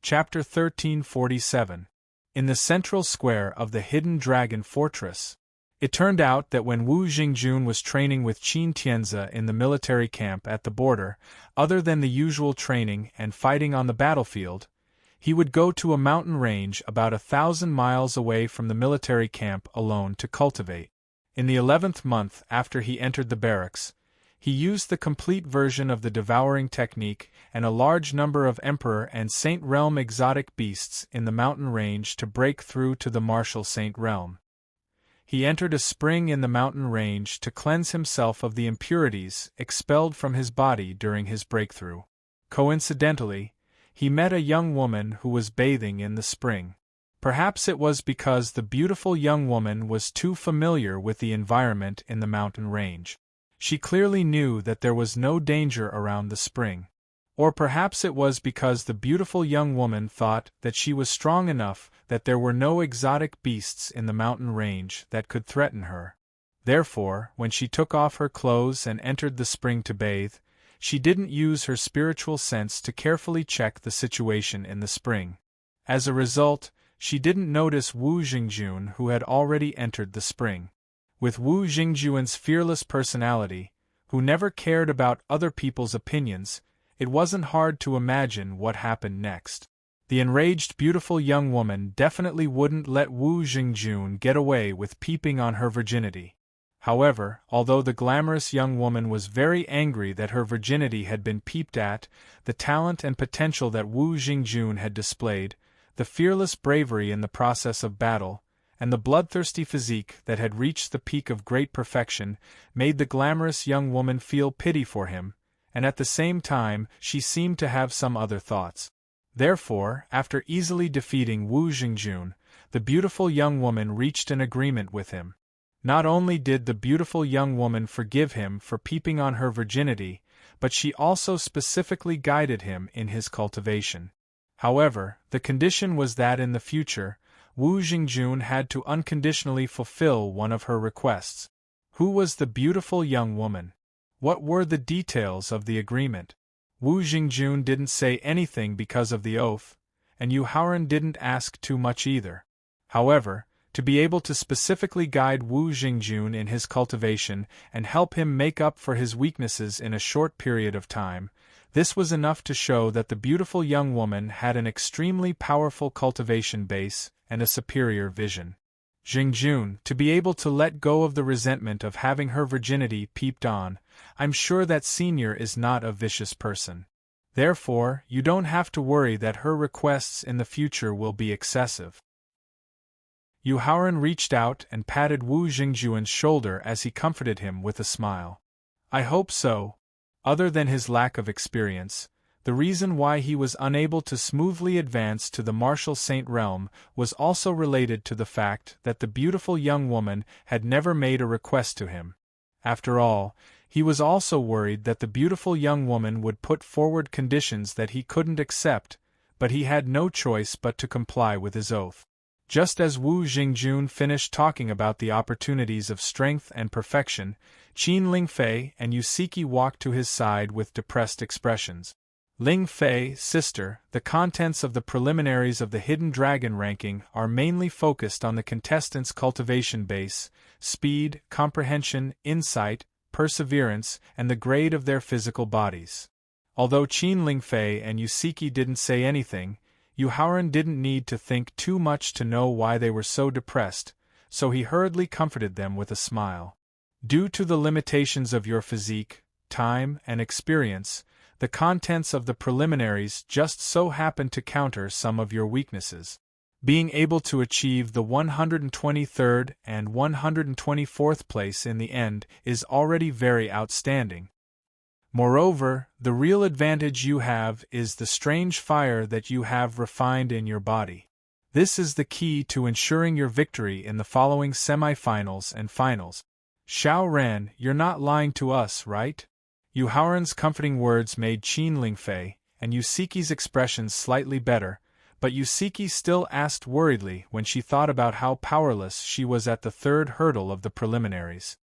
Chapter 1347. In the central square of the hidden dragon fortress. It turned out that when Wu Jingjun was training with Qin Tianze in the military camp at the border, other than the usual training and fighting on the battlefield, he would go to a mountain range about 1,000 miles away from the military camp alone to cultivate. In the 11th month after he entered the barracks, he used the complete version of the devouring technique and a large number of Emperor and Saint Realm exotic beasts in the mountain range to break through to the martial Saint Realm. He entered a spring in the mountain range to cleanse himself of the impurities expelled from his body during his breakthrough. Coincidentally, he met a young woman who was bathing in the spring. Perhaps it was because the beautiful young woman was too familiar with the environment in the mountain range. She clearly knew that there was no danger around the spring. Or perhaps it was because the beautiful young woman thought that she was strong enough that there were no exotic beasts in the mountain range that could threaten her. Therefore, when she took off her clothes and entered the spring to bathe, she didn't use her spiritual sense to carefully check the situation in the spring. As a result, she didn't notice Wu Jingjun, who had already entered the spring. With Wu Jingjuan's fearless personality, who never cared about other people's opinions, it wasn't hard to imagine what happened next. The enraged beautiful young woman definitely wouldn't let Wu Jingjun get away with peeping on her virginity. However, although the glamorous young woman was very angry that her virginity had been peeped at, the talent and potential that Wu Jingjun had displayed, the fearless bravery in the process of battle, and the bloodthirsty physique that had reached the peak of great perfection, made the glamorous young woman feel pity for him, and at the same time she seemed to have some other thoughts. Therefore, after easily defeating Wu Jingjun, the beautiful young woman reached an agreement with him. Not only did the beautiful young woman forgive him for peeping on her virginity, but she also specifically guided him in his cultivation. However, the condition was that in the future, Wu Jingjun had to unconditionally fulfill one of her requests. Who was the beautiful young woman? What were the details of the agreement? Wu Jingjun didn't say anything because of the oath, and Yu Haoran didn't ask too much either. However, to be able to specifically guide Wu Jingjun in his cultivation and help him make up for his weaknesses in a short period of time, this was enough to show that the beautiful young woman had an extremely powerful cultivation base and a superior vision. Jingjun, to be able to let go of the resentment of having her virginity peeped on, I'm sure that Senior is not a vicious person. Therefore, you don't have to worry that her requests in the future will be excessive. Yu Haoran reached out and patted Wu Jingjuan's shoulder as he comforted him with a smile. I hope so. Other than his lack of experience, the reason why he was unable to smoothly advance to the martial Saint Realm was also related to the fact that the beautiful young woman had never made a request to him. After all, he was also worried that the beautiful young woman would put forward conditions that he couldn't accept, but he had no choice but to comply with his oath. Just as Wu Jingjun finished talking about the opportunities of strength and perfection, Qin Lingfei and Yusiki walked to his side with depressed expressions. Lingfei, sister, the contents of the preliminaries of the Hidden Dragon ranking are mainly focused on the contestants' cultivation base, speed, comprehension, insight, perseverance, and the grade of their physical bodies. Although Qin Lingfei and Yusiki didn't say anything, Yu Haoran didn't need to think too much to know why they were so depressed, so he hurriedly comforted them with a smile. Due to the limitations of your physique, time, and experience, the contents of the preliminaries just so happen to counter some of your weaknesses. Being able to achieve the 123rd and 124th place in the end is already very outstanding. Moreover, the real advantage you have is the strange fire that you have refined in your body. This is the key to ensuring your victory in the following semi-finals and finals. Xiao Ren, you're not lying to us, right? Yu Haoran's comforting words made Qin Lingfei and Yusiki's expressions slightly better, but Yusiki still asked worriedly when she thought about how powerless she was at the third hurdle of the preliminaries.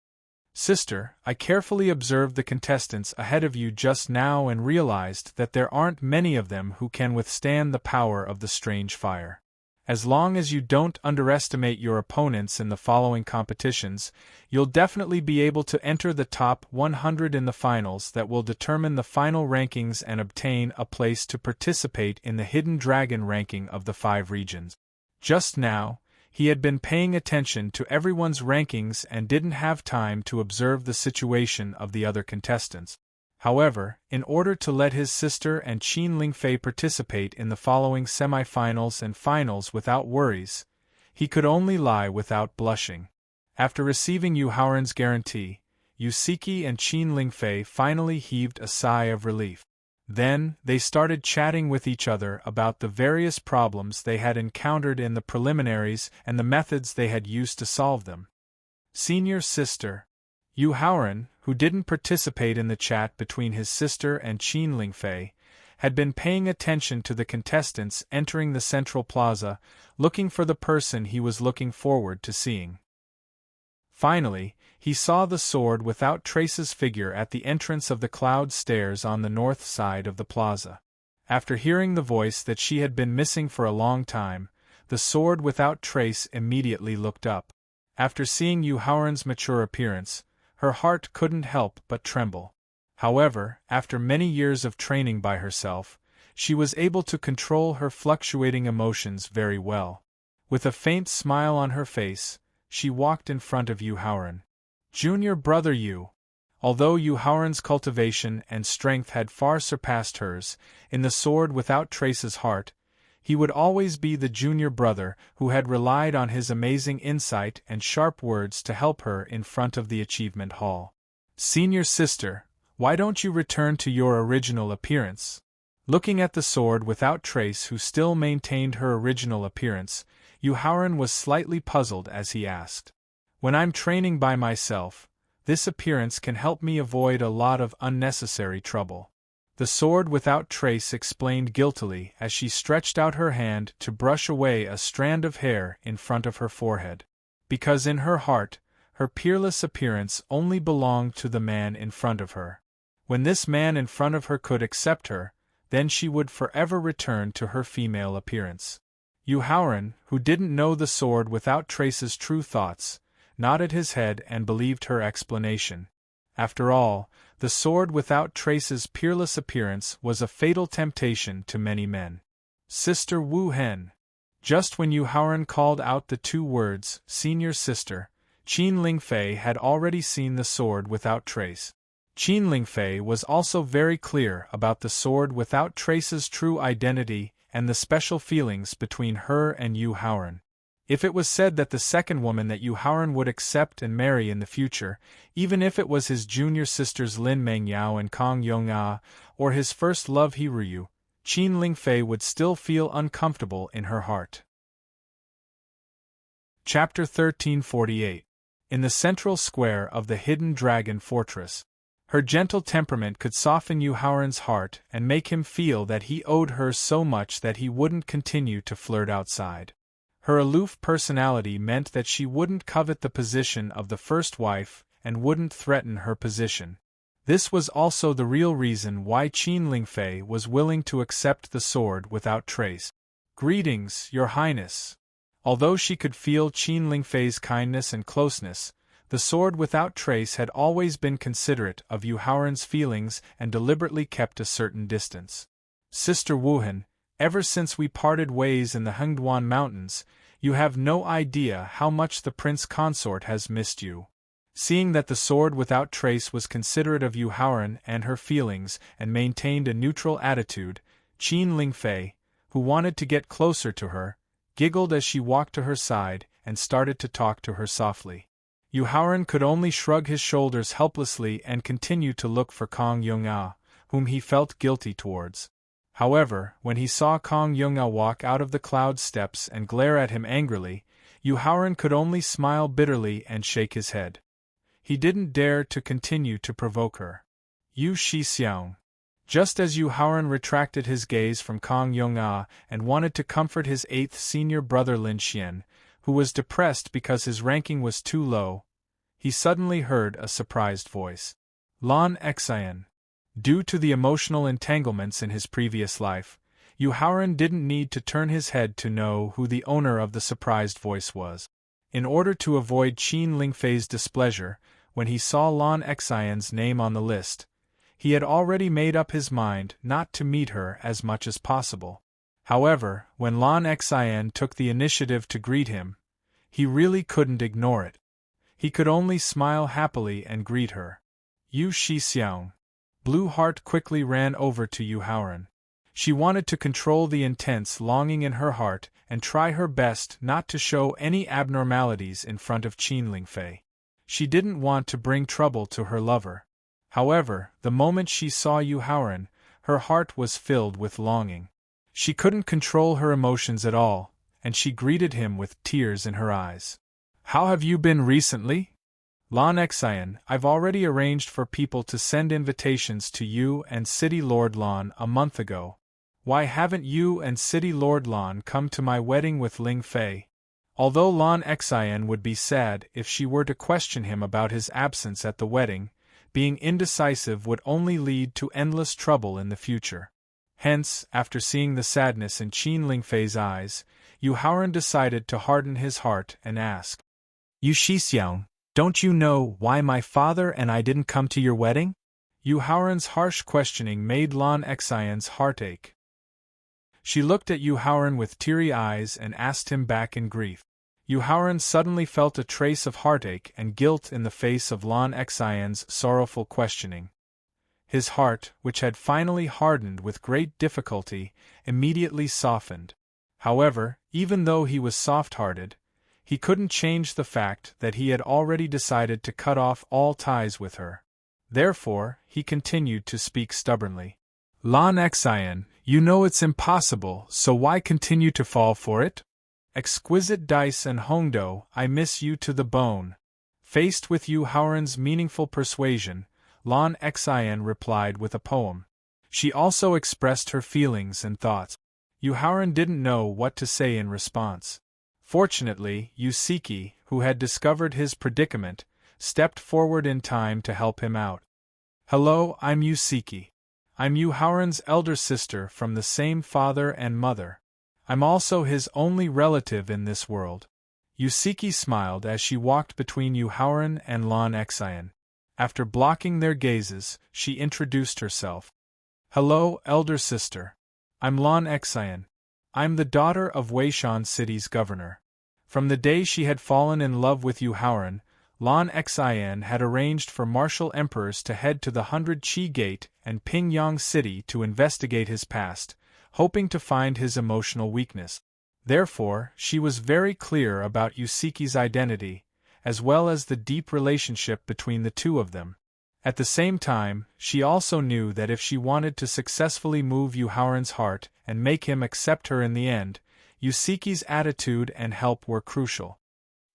Sister, I carefully observed the contestants ahead of you just now and realized that there aren't many of them who can withstand the power of the strange fire. As long as you don't underestimate your opponents in the following competitions, you'll definitely be able to enter the top 100 in the finals that will determine the final rankings and obtain a place to participate in the Hidden Dragon ranking of the 5 regions. Just now, he had been paying attention to everyone's rankings and didn't have time to observe the situation of the other contestants. However, in order to let his sister and Qin Lingfei participate in the following semi-finals and finals without worries, he could only lie without blushing. After receiving Yu Haoran's guarantee, Yu Siki and Qin Lingfei finally heaved a sigh of relief. Then, they started chatting with each other about the various problems they had encountered in the preliminaries and the methods they had used to solve them. Senior sister Yu Haoran, who didn't participate in the chat between his sister and Qin Lingfei, had been paying attention to the contestants entering the central plaza, looking for the person he was looking forward to seeing. Finally, he saw the sword without trace's figure at the entrance of the cloud stairs on the north side of the plaza. After hearing the voice that she had been missing for a long time, the sword without trace immediately looked up. After seeing Yu Haoran's mature appearance, her heart couldn't help but tremble. However, after many years of training by herself, she was able to control her fluctuating emotions very well. With a faint smile on her face, she walked in front of Yu Haoran. Junior brother Yu. Although Yu Haoran's cultivation and strength had far surpassed hers, in the sword without trace's heart, he would always be the junior brother who had relied on his amazing insight and sharp words to help her in front of the achievement hall. Senior sister, why don't you return to your original appearance? Looking at the sword without trace who still maintained her original appearance, Yu Haoran was slightly puzzled as he asked. When I'm training by myself, this appearance can help me avoid a lot of unnecessary trouble. The sword without trace explained guiltily as she stretched out her hand to brush away a strand of hair in front of her forehead. Because in her heart, her peerless appearance only belonged to the man in front of her. When this man in front of her could accept her, then she would forever return to her female appearance. Yu Haoran, who didn't know the sword without trace's true thoughts, nodded his head and believed her explanation. After all, the sword without trace's peerless appearance was a fatal temptation to many men. Sister Wu Hen. Just when Yu Haoran called out the 2 words, senior sister, Qin Lingfei had already seen the sword without trace. Qin Lingfei was also very clear about the sword without trace's true identity and the special feelings between her and Yu Haoran. If it was said that the second woman that Yu Haoran would accept and marry in the future, even if it was his junior sisters Lin Mengyao and Kong Yong'a, or his first love Hiruyu, Qin Lingfei would still feel uncomfortable in her heart. Chapter 1348. In the central square of the Hidden Dragon Fortress. Her gentle temperament could soften Yu Haoran's heart and make him feel that he owed her so much that he wouldn't continue to flirt outside. Her aloof personality meant that she wouldn't covet the position of the first wife and wouldn't threaten her position. This was also the real reason why Qin Lingfei was willing to accept the sword without trace. Greetings, Your Highness. Although she could feel Qin Lingfei's kindness and closeness, the sword without trace had always been considerate of Yu Haoran's feelings and deliberately kept a certain distance. Sister Wuhan, ever since we parted ways in the Hengduan Mountains, you have no idea how much the prince consort has missed you. Seeing that the sword without trace was considerate of Yu Haoran and her feelings and maintained a neutral attitude, Qin Lingfei, who wanted to get closer to her, giggled as she walked to her side and started to talk to her softly. Yu Haoran could only shrug his shoulders helplessly and continue to look for Kong Yong'a, whom he felt guilty towards. However, when he saw Kong Yong'a walk out of the cloud steps and glare at him angrily, Yu Haoran could only smile bitterly and shake his head. He didn't dare to continue to provoke her. Yu Shixiang. Just as Yu Haoran retracted his gaze from Kong Yong'a and wanted to comfort his 8th senior brother Lin Xian, who was depressed because his ranking was too low, he suddenly heard a surprised voice. Lan Xian. Due to the emotional entanglements in his previous life, Yu Haoran didn't need to turn his head to know who the owner of the surprised voice was. In order to avoid Qin Lingfei's displeasure, when he saw Lan Xian's name on the list, he had already made up his mind not to meet her as much as possible. However, when Lan Xian took the initiative to greet him, he really couldn't ignore it. He could only smile happily and greet her. Yu Shixiang. Blue Heart quickly ran over to Yu Haoran. She wanted to control the intense longing in her heart and try her best not to show any abnormalities in front of Qin Lingfei. She didn't want to bring trouble to her lover. However, the moment she saw Yu Haoran, her heart was filled with longing. She couldn't control her emotions at all, and she greeted him with tears in her eyes. How have you been recently? Lan Xian, I've already arranged for people to send invitations to you and City Lord Lan a month ago. Why haven't you and City Lord Lan come to my wedding with Ling Fei? Although Lan Xian would be sad if she were to question him about his absence at the wedding, being indecisive would only lead to endless trouble in the future. Hence, after seeing the sadness in Qin Lingfei's eyes, Yu Haoran decided to harden his heart and ask, Yu Shixiang, don't you know why my father and I didn't come to your wedding? Yu Haoran's harsh questioning made Lan Xian's heart ache. She looked at Yu Haoran with teary eyes and asked him back in grief. Yu Haoran suddenly felt a trace of heartache and guilt in the face of Lan Xian's sorrowful questioning. His heart, which had finally hardened with great difficulty, immediately softened. However, even though he was soft-hearted, he couldn't change the fact that he had already decided to cut off all ties with her. Therefore, he continued to speak stubbornly. Lan Xian, you know it's impossible, so why continue to fall for it? Exquisite Dice and Hongdo, I miss you to the bone. Faced with Yu Haoran's meaningful persuasion, Lan Xian replied with a poem. She also expressed her feelings and thoughts. Yu Haoran didn't know what to say in response. Fortunately, Yu Siki, who had discovered his predicament, stepped forward in time to help him out. Hello, I'm Yu Siki. I'm Yu Haoran's elder sister from the same father and mother. I'm also his only relative in this world. Yu Siki smiled as she walked between Yu Haoran and Lan Xian. After blocking their gazes, she introduced herself. Hello, elder sister. I'm Lan Xian. I'm the daughter of Weishan City's governor. From the day she had fallen in love with Yu Haoran, Lan Xian had arranged for martial emperors to head to the 100 Qi Gate and Pingyang City to investigate his past, hoping to find his emotional weakness. Therefore, she was very clear about Yu Siki's identity, as well as the deep relationship between the two of them. At the same time, she also knew that if she wanted to successfully move Yu Haoran's heart and make him accept her in the end, Yu Siki's attitude and help were crucial.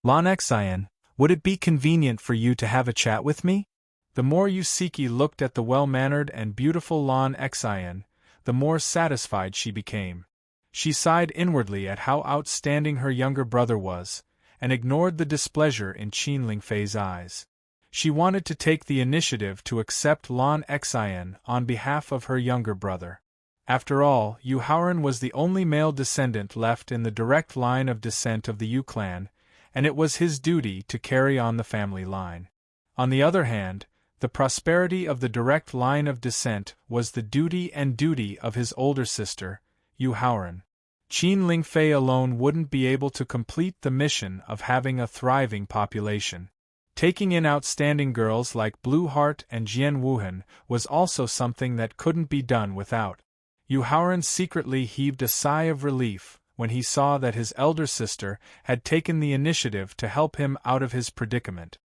Lan Xian, would it be convenient for you to have a chat with me? The more Yu Siki looked at the well-mannered and beautiful Lan Xian, the more satisfied she became. She sighed inwardly at how outstanding her younger brother was, and ignored the displeasure in Qin Lingfei's eyes. She wanted to take the initiative to accept Lan Xian on behalf of her younger brother. After all, Yu Haoran was the only male descendant left in the direct line of descent of the Yu clan, and it was his duty to carry on the family line. On the other hand, the prosperity of the direct line of descent was the duty of his older sister, Yu Haoran. Qin Lingfei alone wouldn't be able to complete the mission of having a thriving population. Taking in outstanding girls like Blue Heart and Jian Wuhan was also something that couldn't be done without. Yu Haoran secretly heaved a sigh of relief when he saw that his elder sister had taken the initiative to help him out of his predicament.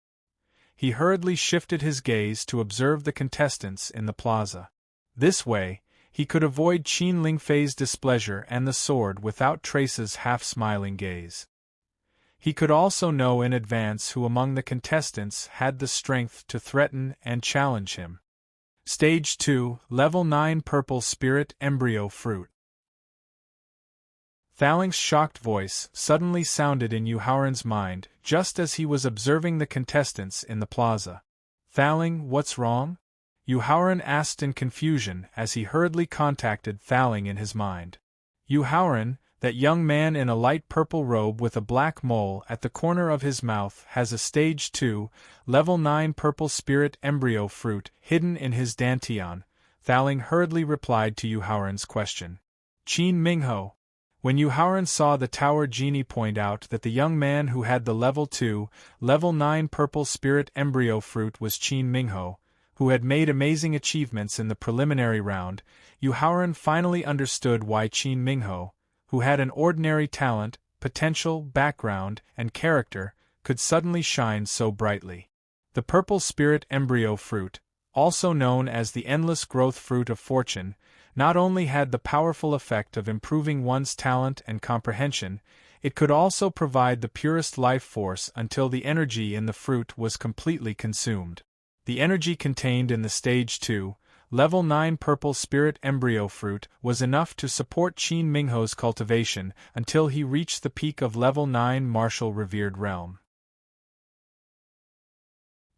He hurriedly shifted his gaze to observe the contestants in the plaza. This way, he could avoid Qin Lingfei's displeasure and the sword without Trace's half-smiling gaze. He could also know in advance who among the contestants had the strength to threaten and challenge him. Stage 2, Level 9 Purple Spirit Embryo Fruit. Thaling's shocked voice suddenly sounded in Yuhauran's mind just as he was observing the contestants in the plaza. "Thaling, what's wrong?" Yuhauran asked in confusion as he hurriedly contacted Thaling in his mind. "Yuhauran, that young man in a light purple robe with a black mole at the corner of his mouth has a Stage 2, Level 9 purple spirit embryo fruit hidden in his dantian," Thaling hurriedly replied to Yuhauran's question. "Qin Mingho." When Yuhauran saw the tower genie point out that the young man who had the Level 2, Level 9 purple spirit embryo fruit was Qin Mingho, who had made amazing achievements in the preliminary round, Yuhauran finally understood why Qin Mingho, who had an ordinary talent, potential, background, and character, could suddenly shine so brightly. The purple spirit embryo fruit, also known as the endless growth fruit of fortune, not only had the powerful effect of improving one's talent and comprehension, it could also provide the purest life force until the energy in the fruit was completely consumed. The energy contained in the Stage 2, Level 9 purple spirit embryo fruit was enough to support Qin Mingho's cultivation until he reached the peak of Level 9 martial revered realm.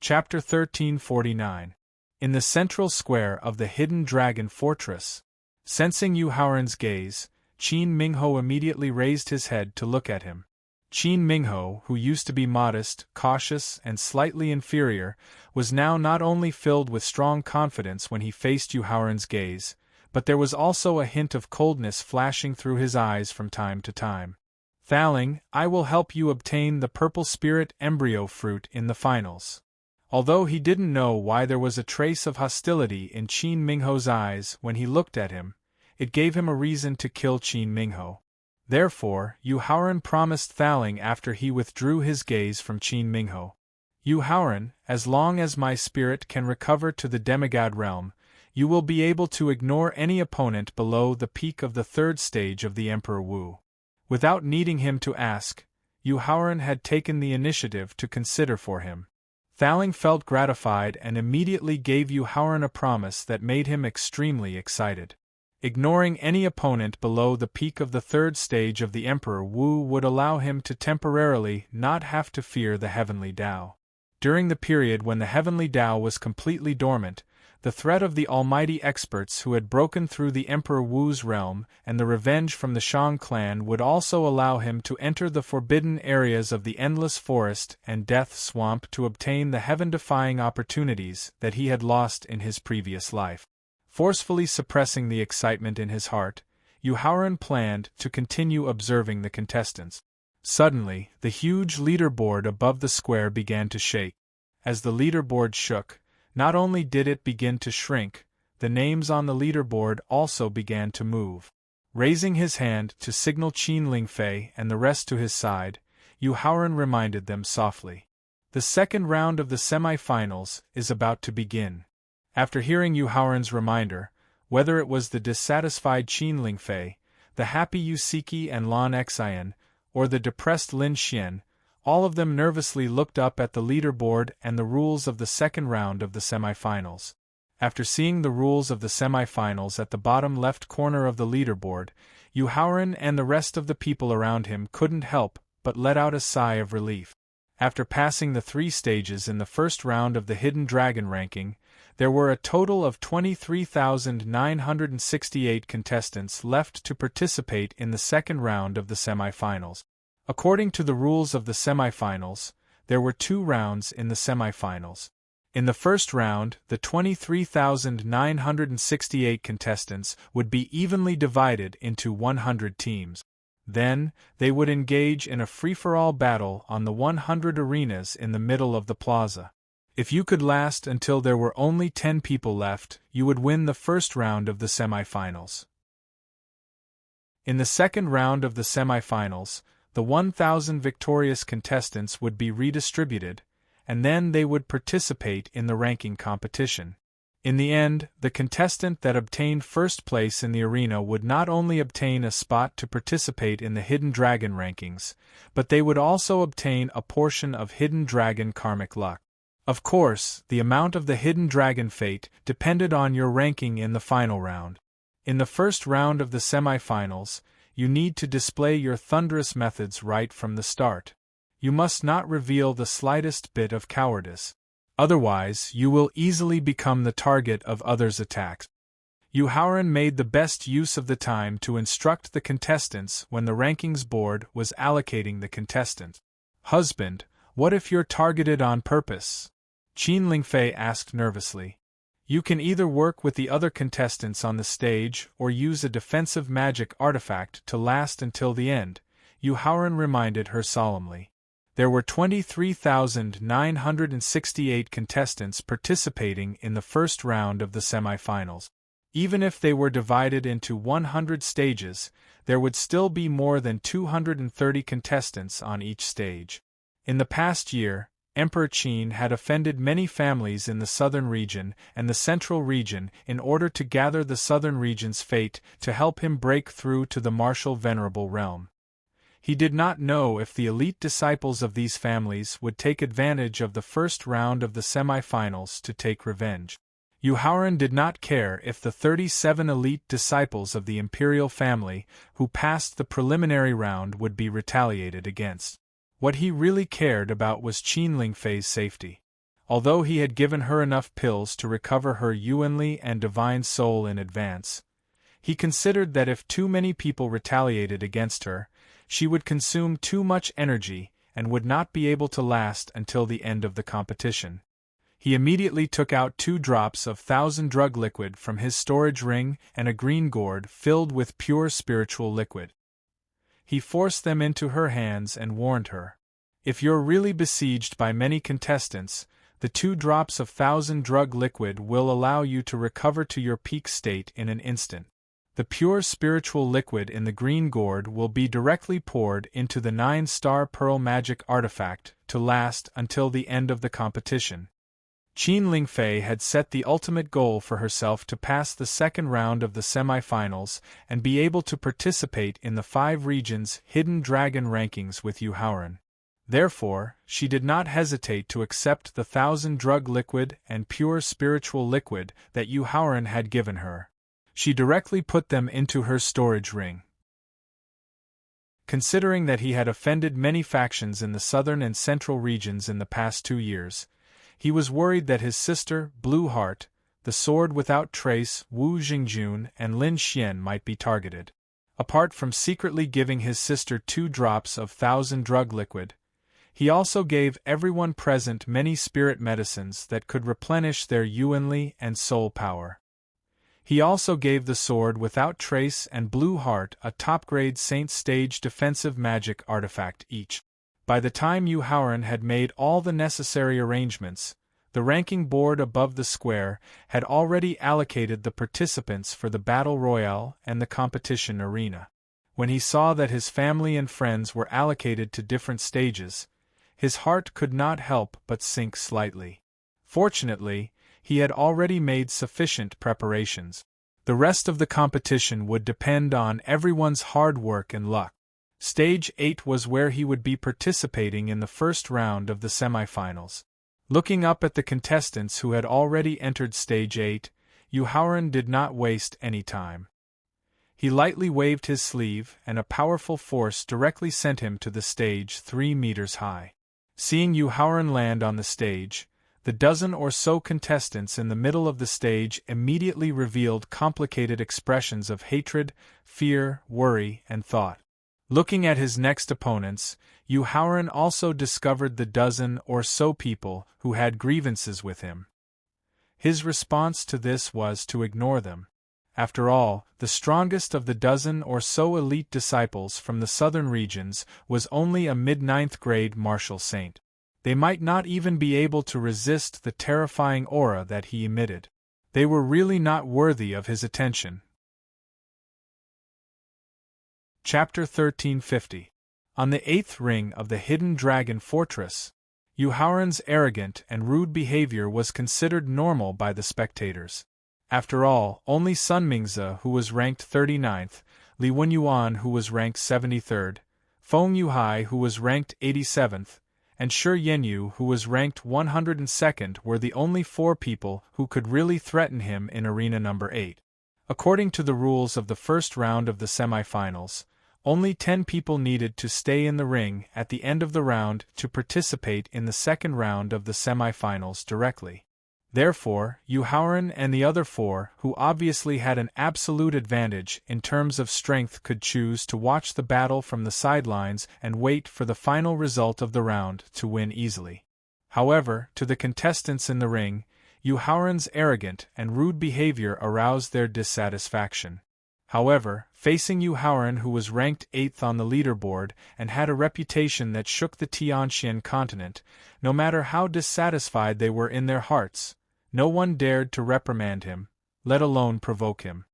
Chapter 1349. In the central square of the hidden dragon fortress. Sensing Yuhauran's gaze, Qin Mingho immediately raised his head to look at him. Qin Mingho, who used to be modest, cautious, and slightly inferior, was now not only filled with strong confidence when he faced Yuhauran's gaze, but there was also a hint of coldness flashing through his eyes from time to time. "Thaling, I will help you obtain the purple spirit embryo fruit in the finals." Although he didn't know why there was a trace of hostility in Qin Mingho's eyes when he looked at him, it gave him a reason to kill Qin Mingho. Therefore, Yuhauran promised Thaling after he withdrew his gaze from Qin Mingho. "Yuhauran, as long as my spirit can recover to the demigod realm, you will be able to ignore any opponent below the peak of the third stage of the Emperor Wu." Without needing him to ask, Yuhauran had taken the initiative to consider for him. Thaling felt gratified and immediately gave Yuhauran a promise that made him extremely excited. Ignoring any opponent below the peak of the third stage of the Emperor Wu would allow him to temporarily not have to fear the Heavenly Tao. During the period when the Heavenly Tao was completely dormant, the threat of the almighty experts who had broken through the Emperor Wu's realm and the revenge from the Shang clan would also allow him to enter the forbidden areas of the Endless Forest and Death Swamp to obtain the heaven-defying opportunities that he had lost in his previous life. Forcefully suppressing the excitement in his heart, Yuhauran planned to continue observing the contestants. Suddenly, the huge leaderboard above the square began to shake. As the leaderboard shook, not only did it begin to shrink, the names on the leaderboard also began to move. Raising his hand to signal Qin Lingfei and the rest to his side, Yuhauran reminded them softly. "The second round of the semi-finals is about to begin." After hearing Yuhauran's reminder, whether it was the dissatisfied Qin Lingfei, the happy Yusiki and Lan Xian, or the depressed Lin Xian, all of them nervously looked up at the leaderboard and the rules of the second round of the semifinals. After seeing the rules of the semifinals at the bottom left corner of the leaderboard, Yuhauran and the rest of the people around him couldn't help but let out a sigh of relief. After passing the 3 stages in the first round of the Hidden Dragon ranking, there were a total of 23,968 contestants left to participate in the second round of the semifinals. According to the rules of the semifinals, there were 2 rounds in the semifinals. In the first round, the 23,968 contestants would be evenly divided into 100 teams. Then, they would engage in a free-for-all battle on the 100 arenas in the middle of the plaza. If you could last until there were only 10 people left, you would win the first round of the semifinals. In the second round of the semifinals, the 1,000 victorious contestants would be redistributed, and then they would participate in the ranking competition. In the end, the contestant that obtained first place in the arena would not only obtain a spot to participate in the Hidden Dragon rankings, but they would also obtain a portion of Hidden Dragon karmic luck. Of course, the amount of the Hidden Dragon fate depended on your ranking in the final round. In the first round of the semifinals, you need to display your thunderous methods right from the start. You must not reveal the slightest bit of cowardice. Otherwise, you will easily become the target of others' attacks. Yu Haoran made the best use of the time to instruct the contestants when the rankings board was allocating the contestant. Husband, what if you're targeted on purpose? Qin Lingfei asked nervously. You can either work with the other contestants on the stage or use a defensive magic artifact to last until the end, Yu Haoran reminded her solemnly. There were 23,968 contestants participating in the first round of the semifinals. Even if they were divided into 100 stages, there would still be more than 230 contestants on each stage. In the past year, Emperor Qin had offended many families in the southern region and the central region in order to gather the southern region's fate to help him break through to the martial venerable realm. He did not know if the elite disciples of these families would take advantage of the first round of the semifinals to take revenge. Yu Haoran did not care if the 37 elite disciples of the imperial family who passed the preliminary round would be retaliated against. What he really cared about was Qin Lingfei's safety. Although he had given her enough pills to recover her yuanli and divine soul in advance, he considered that if too many people retaliated against her, she would consume too much energy and would not be able to last until the end of the competition. He immediately took out 2 drops of 1,000 drug liquid from his storage ring and a green gourd filled with pure spiritual liquid. He forced them into her hands and warned her. If you're really besieged by many contestants, the 2 drops of 1,000 drug liquid will allow you to recover to your peak state in an instant. The pure spiritual liquid in the green gourd will be directly poured into the 9-star pearl magic artifact to last until the end of the competition. Qin Lingfei had set the ultimate goal for herself to pass the second round of the semifinals and be able to participate in the 5 regions' hidden dragon rankings with Yu Haoran. Therefore, she did not hesitate to accept the 1,000 drug liquid and pure spiritual liquid that Yu Haoran had given her. She directly put them into her storage ring. Considering that he had offended many factions in the southern and central regions in the past 2 years, he was worried that his sister, Blue Heart, the Sword Without Trace, Wu Jingjun, and Lin Xian might be targeted. Apart from secretly giving his sister 2 drops of 1,000 drug liquid, he also gave everyone present many spirit medicines that could replenish their yuanli and soul power. He also gave the Sword Without Trace and Blue Heart a top-grade Saint Stage defensive magic artifact each. By the time Yu Haoran had made all the necessary arrangements, the ranking board above the square had already allocated the participants for the battle royale and the competition arena. When he saw that his family and friends were allocated to different stages, his heart could not help but sink slightly. Fortunately, he had already made sufficient preparations. The rest of the competition would depend on everyone's hard work and luck. Stage 8 was where he would be participating in the first round of the semifinals. Looking up at the contestants who had already entered Stage 8, Yu Haoran did not waste any time. He lightly waved his sleeve, and a powerful force directly sent him to the stage 3 meters high. Seeing Yu Haoran land on the stage, the dozen or so contestants in the middle of the stage immediately revealed complicated expressions of hatred, fear, worry, and thought. Looking at his next opponents, Yu Haoran also discovered the dozen or so people who had grievances with him. His response to this was to ignore them. After all, the strongest of the dozen or so elite disciples from the southern regions was only a mid-9th grade martial saint. They might not even be able to resist the terrifying aura that he emitted. They were really not worthy of his attention. Chapter 1350. On the 8th ring of the Hidden Dragon Fortress, Yu Haoran's arrogant and rude behavior was considered normal by the spectators. After all, only Sun Mingze, who was ranked 39th, Li Wenyuan, who was ranked 73rd, Feng Yuhai, who was ranked 87th, and Shi Yenyu, who was ranked 102nd, were the only 4 people who could really threaten him in Arena Number 8. According to the rules of the first round of the semifinals, Only 10 people needed to stay in the ring at the end of the round to participate in the second round of the semifinals directly. Therefore, Yu Haoran and the other 4, who obviously had an absolute advantage in terms of strength, could choose to watch the battle from the sidelines and wait for the final result of the round to win easily. However, to the contestants in the ring, Yu Haoran's arrogant and rude behavior aroused their dissatisfaction. However, facing Yu Haoran, who was ranked 8th on the leaderboard and had a reputation that shook the Tianxian continent, no matter how dissatisfied they were in their hearts, no one dared to reprimand him, let alone provoke him.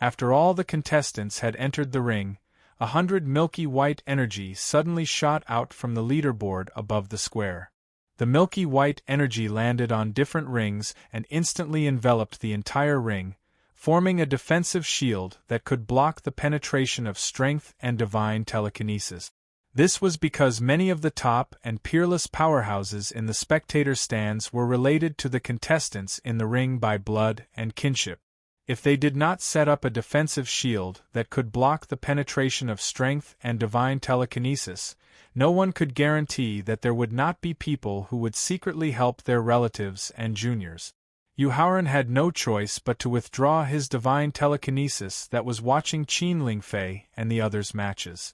After all the contestants had entered the ring, 100 milky white energy suddenly shot out from the leaderboard above the square. The milky white energy landed on different rings and instantly enveloped the entire ring, forming a defensive shield that could block the penetration of strength and divine telekinesis. This was because many of the top and peerless powerhouses in the spectator stands were related to the contestants in the ring by blood and kinship. If they did not set up a defensive shield that could block the penetration of strength and divine telekinesis, no one could guarantee that there would not be people who would secretly help their relatives and juniors. Yu Haoran had no choice but to withdraw his divine telekinesis that was watching Qin Lingfei and the others' matches.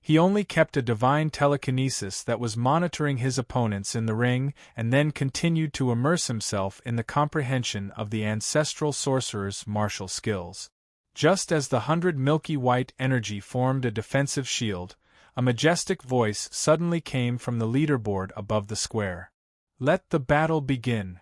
He only kept a divine telekinesis that was monitoring his opponents in the ring and then continued to immerse himself in the comprehension of the ancestral sorcerer's martial skills. Just as the 100 milky white energy formed a defensive shield, a majestic voice suddenly came from the leaderboard above the square. "Let the battle begin."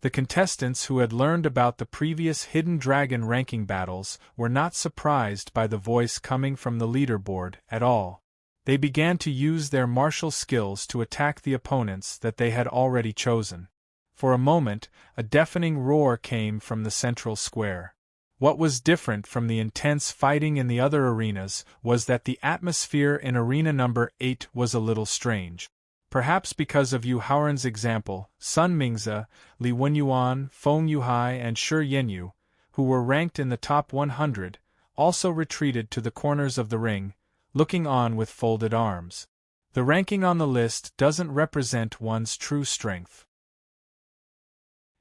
The contestants who had learned about the previous Hidden Dragon ranking battles were not surprised by the voice coming from the leaderboard at all. They began to use their martial skills to attack the opponents that they had already chosen. For a moment, a deafening roar came from the central square. What was different from the intense fighting in the other arenas was that the atmosphere in arena number 8 was a little strange. Perhaps because of Yu Haoran's example, Sun Mingze, Li Wenyuan, Feng Yuhai and Shi Yenyu, who were ranked in the top 100, also retreated to the corners of the ring, looking on with folded arms. The ranking on the list doesn't represent one's true strength.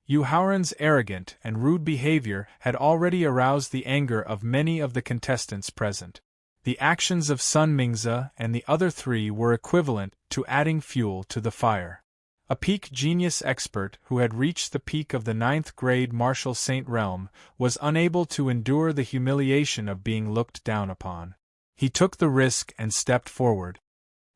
Yu Haoran's arrogant and rude behavior had already aroused the anger of many of the contestants present. The actions of Sun Mingze and the other 3 were equivalent to adding fuel to the fire. A peak genius expert who had reached the peak of the 9th grade martial saint realm was unable to endure the humiliation of being looked down upon. He took the risk and stepped forward.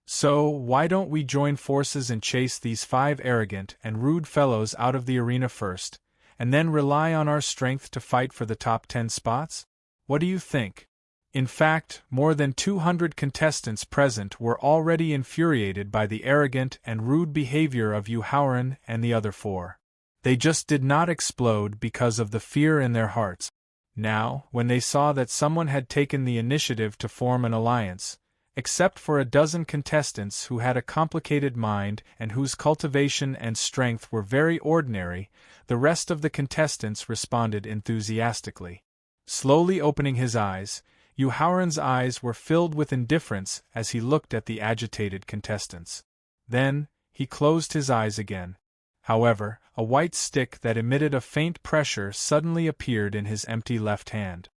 "So, why don't we join forces and chase these 5 arrogant and rude fellows out of the arena first, and then rely on our strength to fight for the top 10 spots? What do you think?" In fact, more than 200 contestants present were already infuriated by the arrogant and rude behavior of Yu Haoran and the other 4. They just did not explode because of the fear in their hearts. Now, when they saw that someone had taken the initiative to form an alliance, except for a dozen contestants who had a complicated mind and whose cultivation and strength were very ordinary, the rest of the contestants responded enthusiastically. Slowly opening his eyes, Yu Haoran's eyes were filled with indifference as he looked at the agitated contestants. Then, he closed his eyes again. However, a white stick that emitted a faint pressure suddenly appeared in his empty left hand.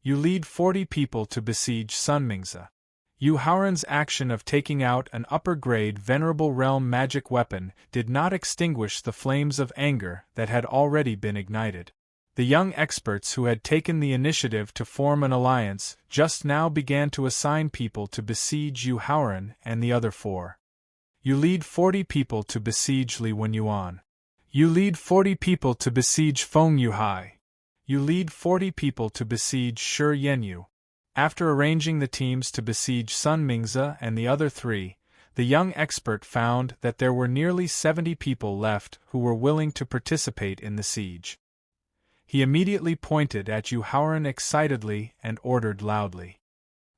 "You lead 40 people to besiege Sun Mingze." Yu Haoran's action of taking out an upper-grade Venerable Realm magic weapon did not extinguish the flames of anger that had already been ignited. The young experts who had taken the initiative to form an alliance just now began to assign people to besiege Yu Haoran and the other 4. "You lead 40 people to besiege Li Wenyuan." "You lead 40 people to besiege Feng Yuhai." "You lead 40 people to besiege Shi Yenyu." After arranging the teams to besiege Sun Mingze and the other 3, the young expert found that there were nearly 70 people left who were willing to participate in the siege. He immediately pointed at Yu Haoran excitedly and ordered loudly,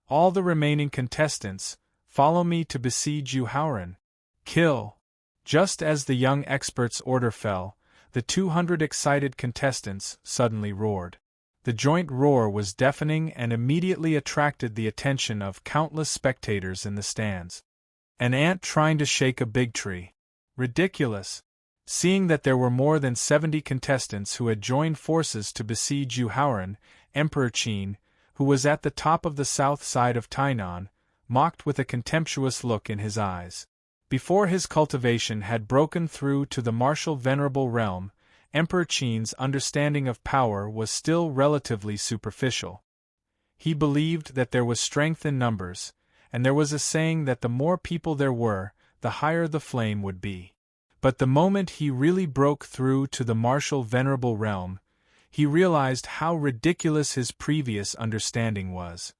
"All the remaining contestants, follow me to besiege Yu Haoran. Kill!" Just as the young expert's order fell, the 200 excited contestants suddenly roared. The joint roar was deafening and immediately attracted the attention of countless spectators in the stands. An ant trying to shake a big tree. Ridiculous. Seeing that there were more than 70 contestants who had joined forces to besiege Yu Haoran, Emperor Qin, who was at the top of the south side of Tainan, mocked with a contemptuous look in his eyes. Before his cultivation had broken through to the martial venerable realm, Emperor Qin's understanding of power was still relatively superficial. He believed that there was strength in numbers, and there was a saying that the more people there were, the higher the flame would be. But the moment he really broke through to the martial venerable realm, he realized how ridiculous his previous understanding was.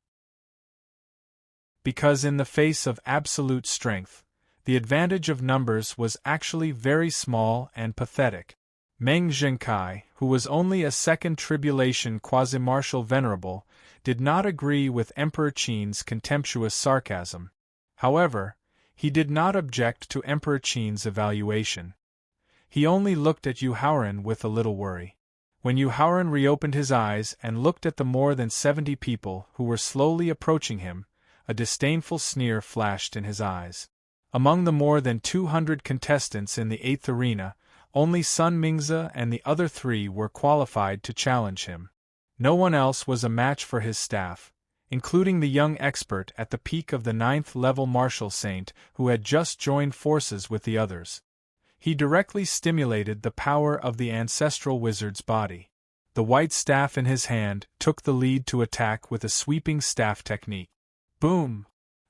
Because in the face of absolute strength, the advantage of numbers was actually very small and pathetic. Meng Zhenkai, who was only a second tribulation quasi-martial venerable, did not agree with Emperor Qin's contemptuous sarcasm. However, he did not object to Emperor Qin's evaluation. He only looked at Yu Haoran with a little worry. When Yu Haoran reopened his eyes and looked at the more than 70 people who were slowly approaching him, a disdainful sneer flashed in his eyes. Among the more than 200 contestants in the 8th arena, only Sun Mingze and the other 3 were qualified to challenge him. No one else was a match for his staff, including the young expert at the peak of the 9th level martial saint who had just joined forces with the others. He directly stimulated the power of the ancestral wizard's body. The white staff in his hand took the lead to attack with a sweeping staff technique. Boom!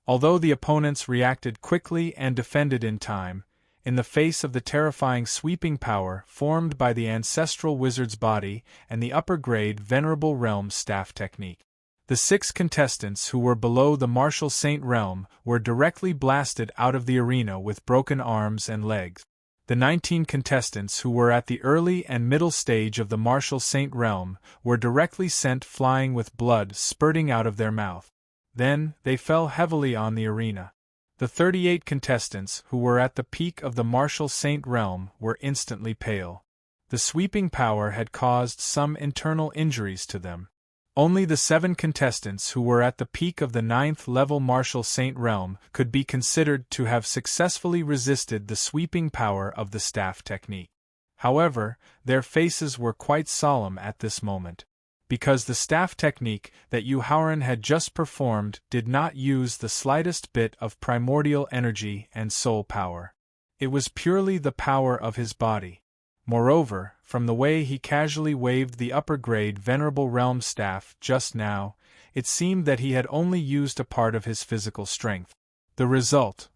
Although the opponents reacted quickly and defended in time, in the face of the terrifying sweeping power formed by the ancestral wizard's body and the upper-grade venerable realm staff technique, the 6 contestants who were below the martial saint realm were directly blasted out of the arena with broken arms and legs. The 19 contestants who were at the early and middle stage of the martial saint realm were directly sent flying with blood spurting out of their mouth. Then, they fell heavily on the arena. The 38 contestants who were at the peak of the martial saint realm were instantly pale. The sweeping power had caused some internal injuries to them. Only the 7 contestants who were at the peak of the 9th level martial saint realm could be considered to have successfully resisted the sweeping power of the staff technique. However, their faces were quite solemn at this moment. Because the staff technique that Yu Haoran had just performed did not use the slightest bit of primordial energy and soul power. It was purely the power of his body. Moreover, from the way he casually waved the upper-grade venerable realm staff just now, it seemed that he had only used a part of his physical strength. The result.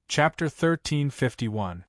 Chapter 1351.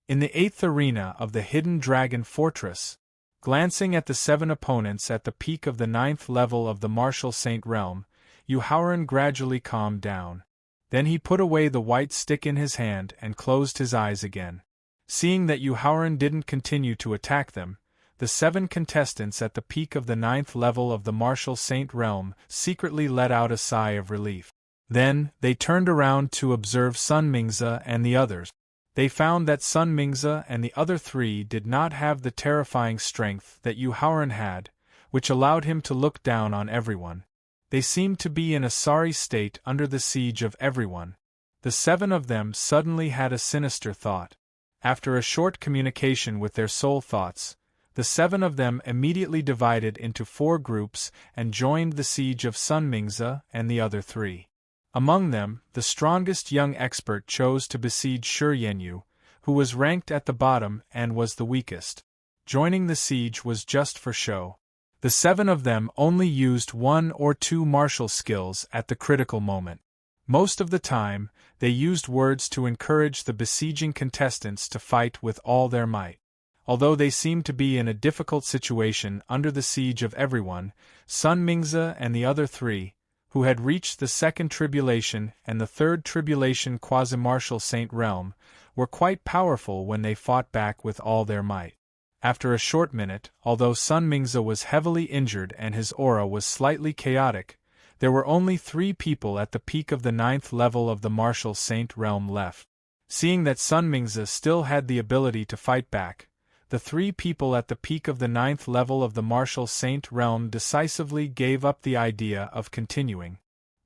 In the 8th arena of the Hidden Dragon Fortress, glancing at the 7 opponents at the peak of the 9th level of the martial saint realm, Yu Haoran gradually calmed down. Then he put away the white stick in his hand and closed his eyes again. Seeing that Yu Haoran didn't continue to attack them, the 7 contestants at the peak of the 9th level of the martial saint realm secretly let out a sigh of relief. Then, they turned around to observe Sun Mingze and the others. They found that Sun Mingze and the other 3 did not have the terrifying strength that Yu Haoran had, which allowed him to look down on everyone. They seemed to be in a sorry state under the siege of everyone. The 7 of them suddenly had a sinister thought. After a short communication with their soul thoughts, the 7 of them immediately divided into 4 groups and joined the siege of Sun Mingze and the other 3. Among them, the strongest young expert chose to besiege Shi Yanyu, who was ranked at the bottom and was the weakest. Joining the siege was just for show. The 7 of them only used 1 or 2 martial skills at the critical moment. Most of the time, they used words to encourage the besieging contestants to fight with all their might. Although they seemed to be in a difficult situation under the siege of everyone, Sun Mingze and the other 3, who had reached the 2nd tribulation and the 3rd tribulation quasi-martial saint realm, were quite powerful when they fought back with all their might. After a short minute, although Sun Mingze was heavily injured and his aura was slightly chaotic, there were only 3 people at the peak of the 9th level of the martial saint realm left. Seeing that Sun Mingze still had the ability to fight back, the 3 people at the peak of the 9th level of the martial saint realm decisively gave up the idea of continuing.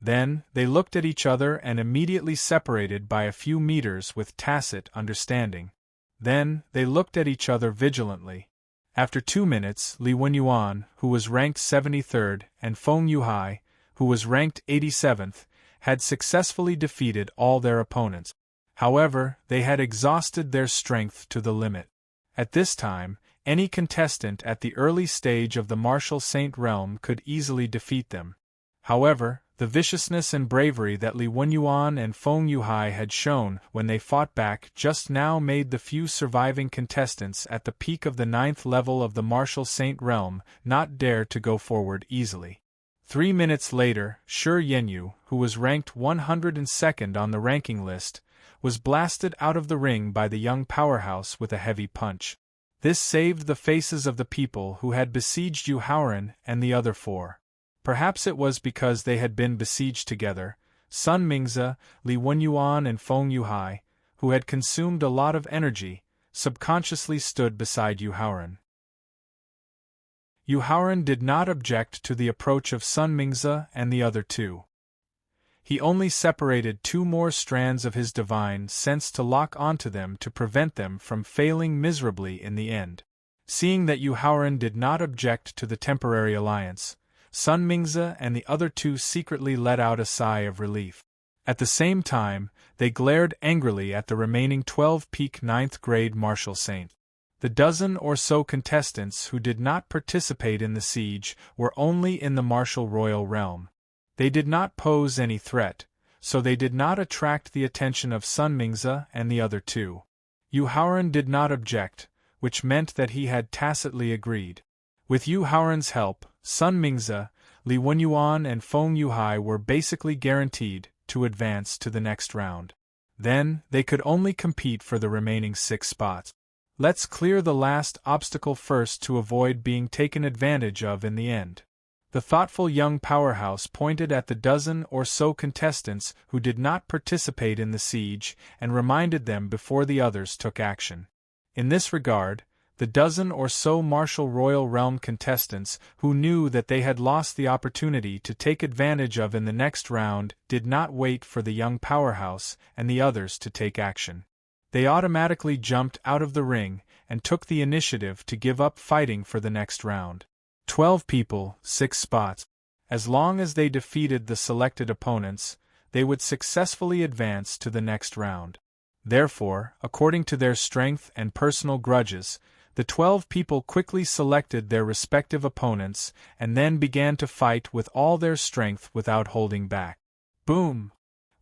Then, they looked at each other and immediately separated by a few meters with tacit understanding. Then, they looked at each other vigilantly. After 2 minutes, Li Wenyuan, who was ranked 73rd, and Feng Yuhai, who was ranked 87th, had successfully defeated all their opponents. However, they had exhausted their strength to the limit. At this time, any contestant at the early stage of the martial saint realm could easily defeat them. However, the viciousness and bravery that Li Wenyuan and Feng Yuhai had shown when they fought back just now made the few surviving contestants at the peak of the 9th level of the martial saint realm not dare to go forward easily. 3 minutes later, Shi Yenyu, who was ranked 102nd on the ranking list, was blasted out of the ring by the young powerhouse with a heavy punch. This saved the faces of the people who had besieged Yu Haoran and the other 4. Perhaps it was because they had been besieged together, Sun Mingze, Li Wenyuan and Feng Yuhai, who had consumed a lot of energy, subconsciously stood beside Yu Haoran. Yu Haoran did not object to the approach of Sun Mingze and the other 2. He only separated 2 more strands of his divine sense to lock onto them to prevent them from failing miserably in the end. Seeing that Yu Haoran did not object to the temporary alliance, Sun Mingze and the other 2 secretly let out a sigh of relief. At the same time, they glared angrily at the remaining 12 peak 9th grade martial saints. The dozen or so contestants who did not participate in the siege were only in the martial royal realm. They did not pose any threat, so they did not attract the attention of Sun Mingze and the other 2. Yu Haoran did not object, which meant that he had tacitly agreed. With Yu Haoran's help, Sun Mingze, Li Wenyuan and Feng Yuhai were basically guaranteed to advance to the next round. Then, they could only compete for the remaining 6 spots. Let's clear the last obstacle first to avoid being taken advantage of in the end. The thoughtful young powerhouse pointed at the dozen or so contestants who did not participate in the siege and reminded them before the others took action. In this regard, the dozen or so martial royal realm contestants who knew that they had lost the opportunity to take advantage of in the next round did not wait for the young powerhouse and the others to take action. They automatically jumped out of the ring and took the initiative to give up fighting for the next round. 12 people, 6 spots. As long as they defeated the selected opponents, they would successfully advance to the next round. Therefore, according to their strength and personal grudges, the 12 people quickly selected their respective opponents and then began to fight with all their strength without holding back. Boom!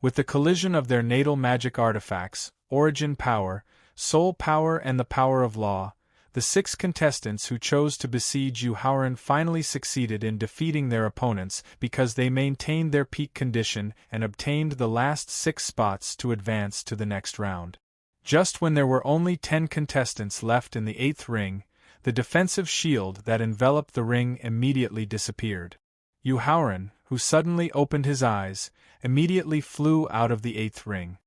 With the collision of their natal magic artifacts, origin power, soul power and the power of law, the 6 contestants who chose to besiege Yu Haoran finally succeeded in defeating their opponents because they maintained their peak condition and obtained the last 6 spots to advance to the next round. Just when there were only 10 contestants left in the 8th ring, the defensive shield that enveloped the ring immediately disappeared. Yu Haoran, who suddenly opened his eyes, immediately flew out of the 8th ring.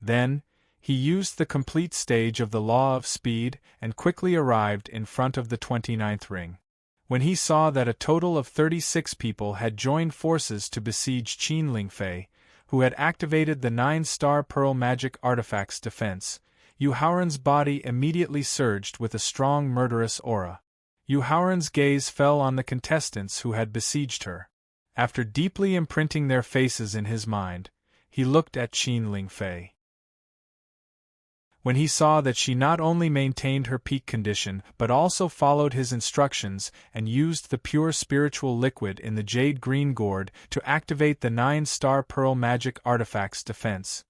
Then, he used the complete stage of the Law of Speed and quickly arrived in front of the 29th ring. When he saw that a total of 36 people had joined forces to besiege Qin Lingfei, who had activated the 9-star Pearl Magic Artifact's defense, Yu Haoran's body immediately surged with a strong murderous aura. Yu Haoran's gaze fell on the contestants who had besieged her. After deeply imprinting their faces in his mind, he looked at Qin Lingfei. When he saw that she not only maintained her peak condition but also followed his instructions and used the pure spiritual liquid in the jade green gourd to activate the 9-star Pearl Magic Artifact's defense,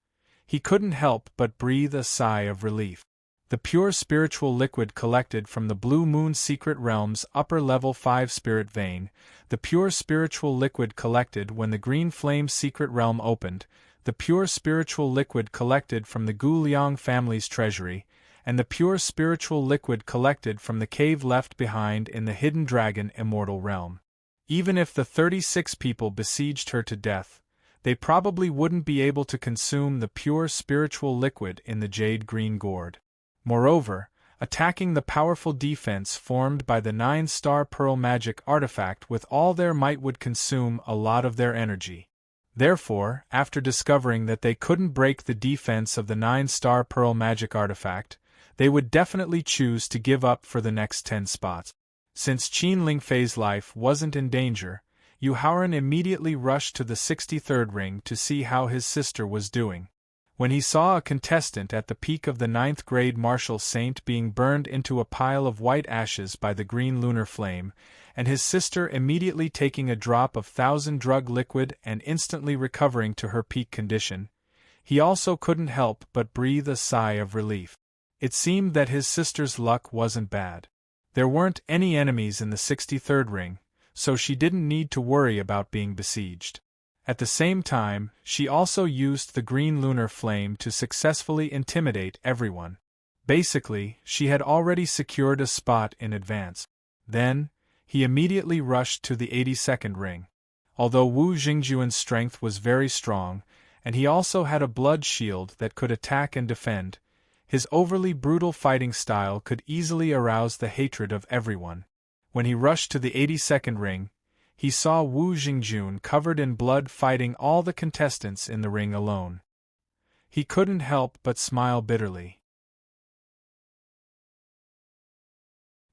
he couldn't help but breathe a sigh of relief. The pure spiritual liquid collected from the Blue Moon Secret Realm's upper level 5 spirit vein, the pure spiritual liquid collected when the Green Flame Secret Realm opened, the pure spiritual liquid collected from the Gu Liang family's treasury, and the pure spiritual liquid collected from the cave left behind in the Hidden Dragon Immortal Realm. Even if the 36 people besieged her to death, they probably wouldn't be able to consume the pure spiritual liquid in the jade green gourd. Moreover, attacking the powerful defense formed by the 9-star pearl magic artifact with all their might would consume a lot of their energy. Therefore, after discovering that they couldn't break the defense of the 9-star pearl magic artifact, they would definitely choose to give up for the next 10 spots. Since Qin Lingfei's life wasn't in danger, Yu Haoran immediately rushed to the 63rd ring to see how his sister was doing. When he saw a contestant at the peak of the 9th grade martial saint being burned into a pile of white ashes by the green lunar flame, and his sister immediately taking a drop of 1000 drug liquid and instantly recovering to her peak condition, he also couldn't help but breathe a sigh of relief. It seemed that his sister's luck wasn't bad. There weren't any enemies in the 63rd ring, so she didn't need to worry about being besieged. At the same time, she also used the green lunar flame to successfully intimidate everyone. Basically, she had already secured a spot in advance. Then, he immediately rushed to the 82nd ring. Although Wu Jingjuan's strength was very strong, and he also had a blood shield that could attack and defend, his overly brutal fighting style could easily arouse the hatred of everyone. When he rushed to the 82nd ring, he saw Wu Jingjun covered in blood fighting all the contestants in the ring alone. He couldn't help but smile bitterly.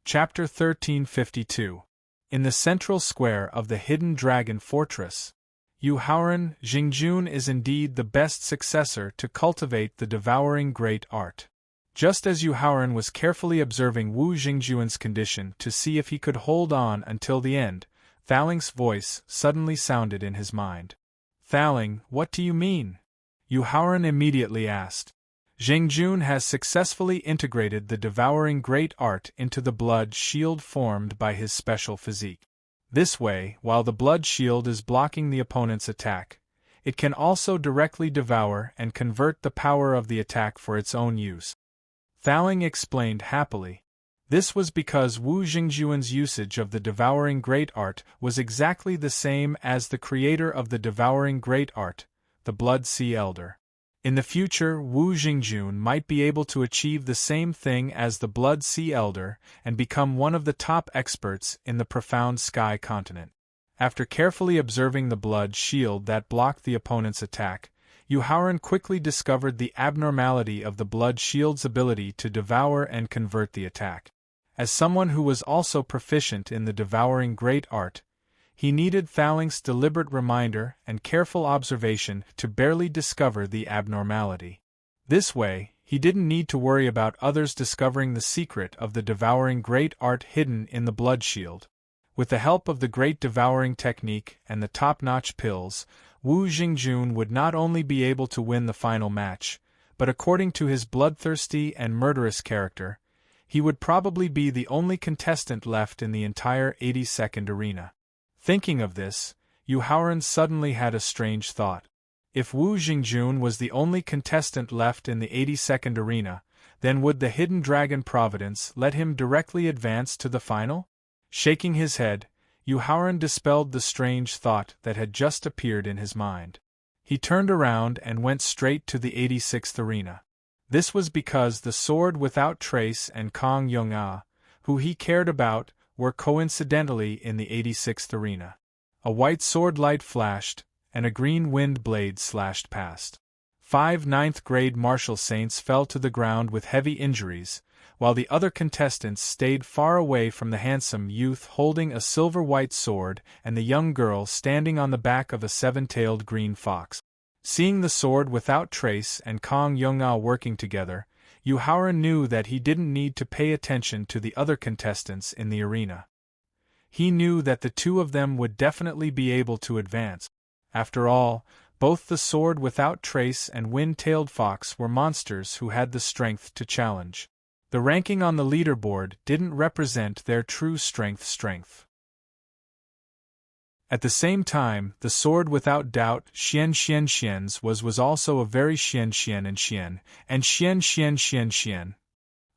Chapter 1352. In the central square of the Hidden Dragon Fortress, Yu Haoran Jingjun is indeed the best successor to cultivate the devouring great art. Just as Yu Haoran was carefully observing Wu Jingjuan's condition to see if he could hold on until the end, Thaling's voice suddenly sounded in his mind. "Thaling, what do you mean?" Yu Haoran immediately asked. Jingjun has successfully integrated the devouring great art into the blood shield formed by his special physique. This way, while the blood shield is blocking the opponent's attack, it can also directly devour and convert the power of the attack for its own use. Thaling explained happily. This was because Wu Jingjuan's usage of the devouring great art was exactly the same as the creator of the devouring great art, the Blood Sea Elder. In the future, Wu Jingjun might be able to achieve the same thing as the Blood Sea Elder and become one of the top experts in the Profound Sky continent. After carefully observing the blood shield that blocked the opponent's attack, Yu Haoran quickly discovered the abnormality of the blood shield's ability to devour and convert the attack. As someone who was also proficient in the devouring great art, he needed Thaling's deliberate reminder and careful observation to barely discover the abnormality. This way, he didn't need to worry about others discovering the secret of the devouring great art hidden in the blood shield. With the help of the great devouring technique and the top-notch pills, Wu Jingjun would not only be able to win the final match, but according to his bloodthirsty and murderous character, he would probably be the only contestant left in the entire 82nd arena. Thinking of this, Yu Haoran suddenly had a strange thought. If Wu Jingjun was the only contestant left in the 82nd arena, then would the Hidden Dragon Providence let him directly advance to the final? Shaking his head, Yu Haoran dispelled the strange thought that had just appeared in his mind. He turned around and went straight to the 86th arena. This was because the Sword Without Trace and Kong Yong-ah, who he cared about, were coincidentally in the 86th arena. A white sword light flashed, and a green wind blade slashed past. 5 ninth-grade martial saints fell to the ground with heavy injuries, while the other contestants stayed far away from the handsome youth holding a silver-white sword and the young girl standing on the back of a 7-tailed green fox. Seeing the Sword Without Trace and Kong Yong-ah working together, Yu Haoran knew that he didn't need to pay attention to the other contestants in the arena. He knew that the two of them would definitely be able to advance. After all, both the Sword Without Trace and Wind-Tailed Fox were monsters who had the strength to challenge. The ranking on the leaderboard didn't represent their true strength. At the same time, the Sword Without Doubt Xian's was also a very Xian.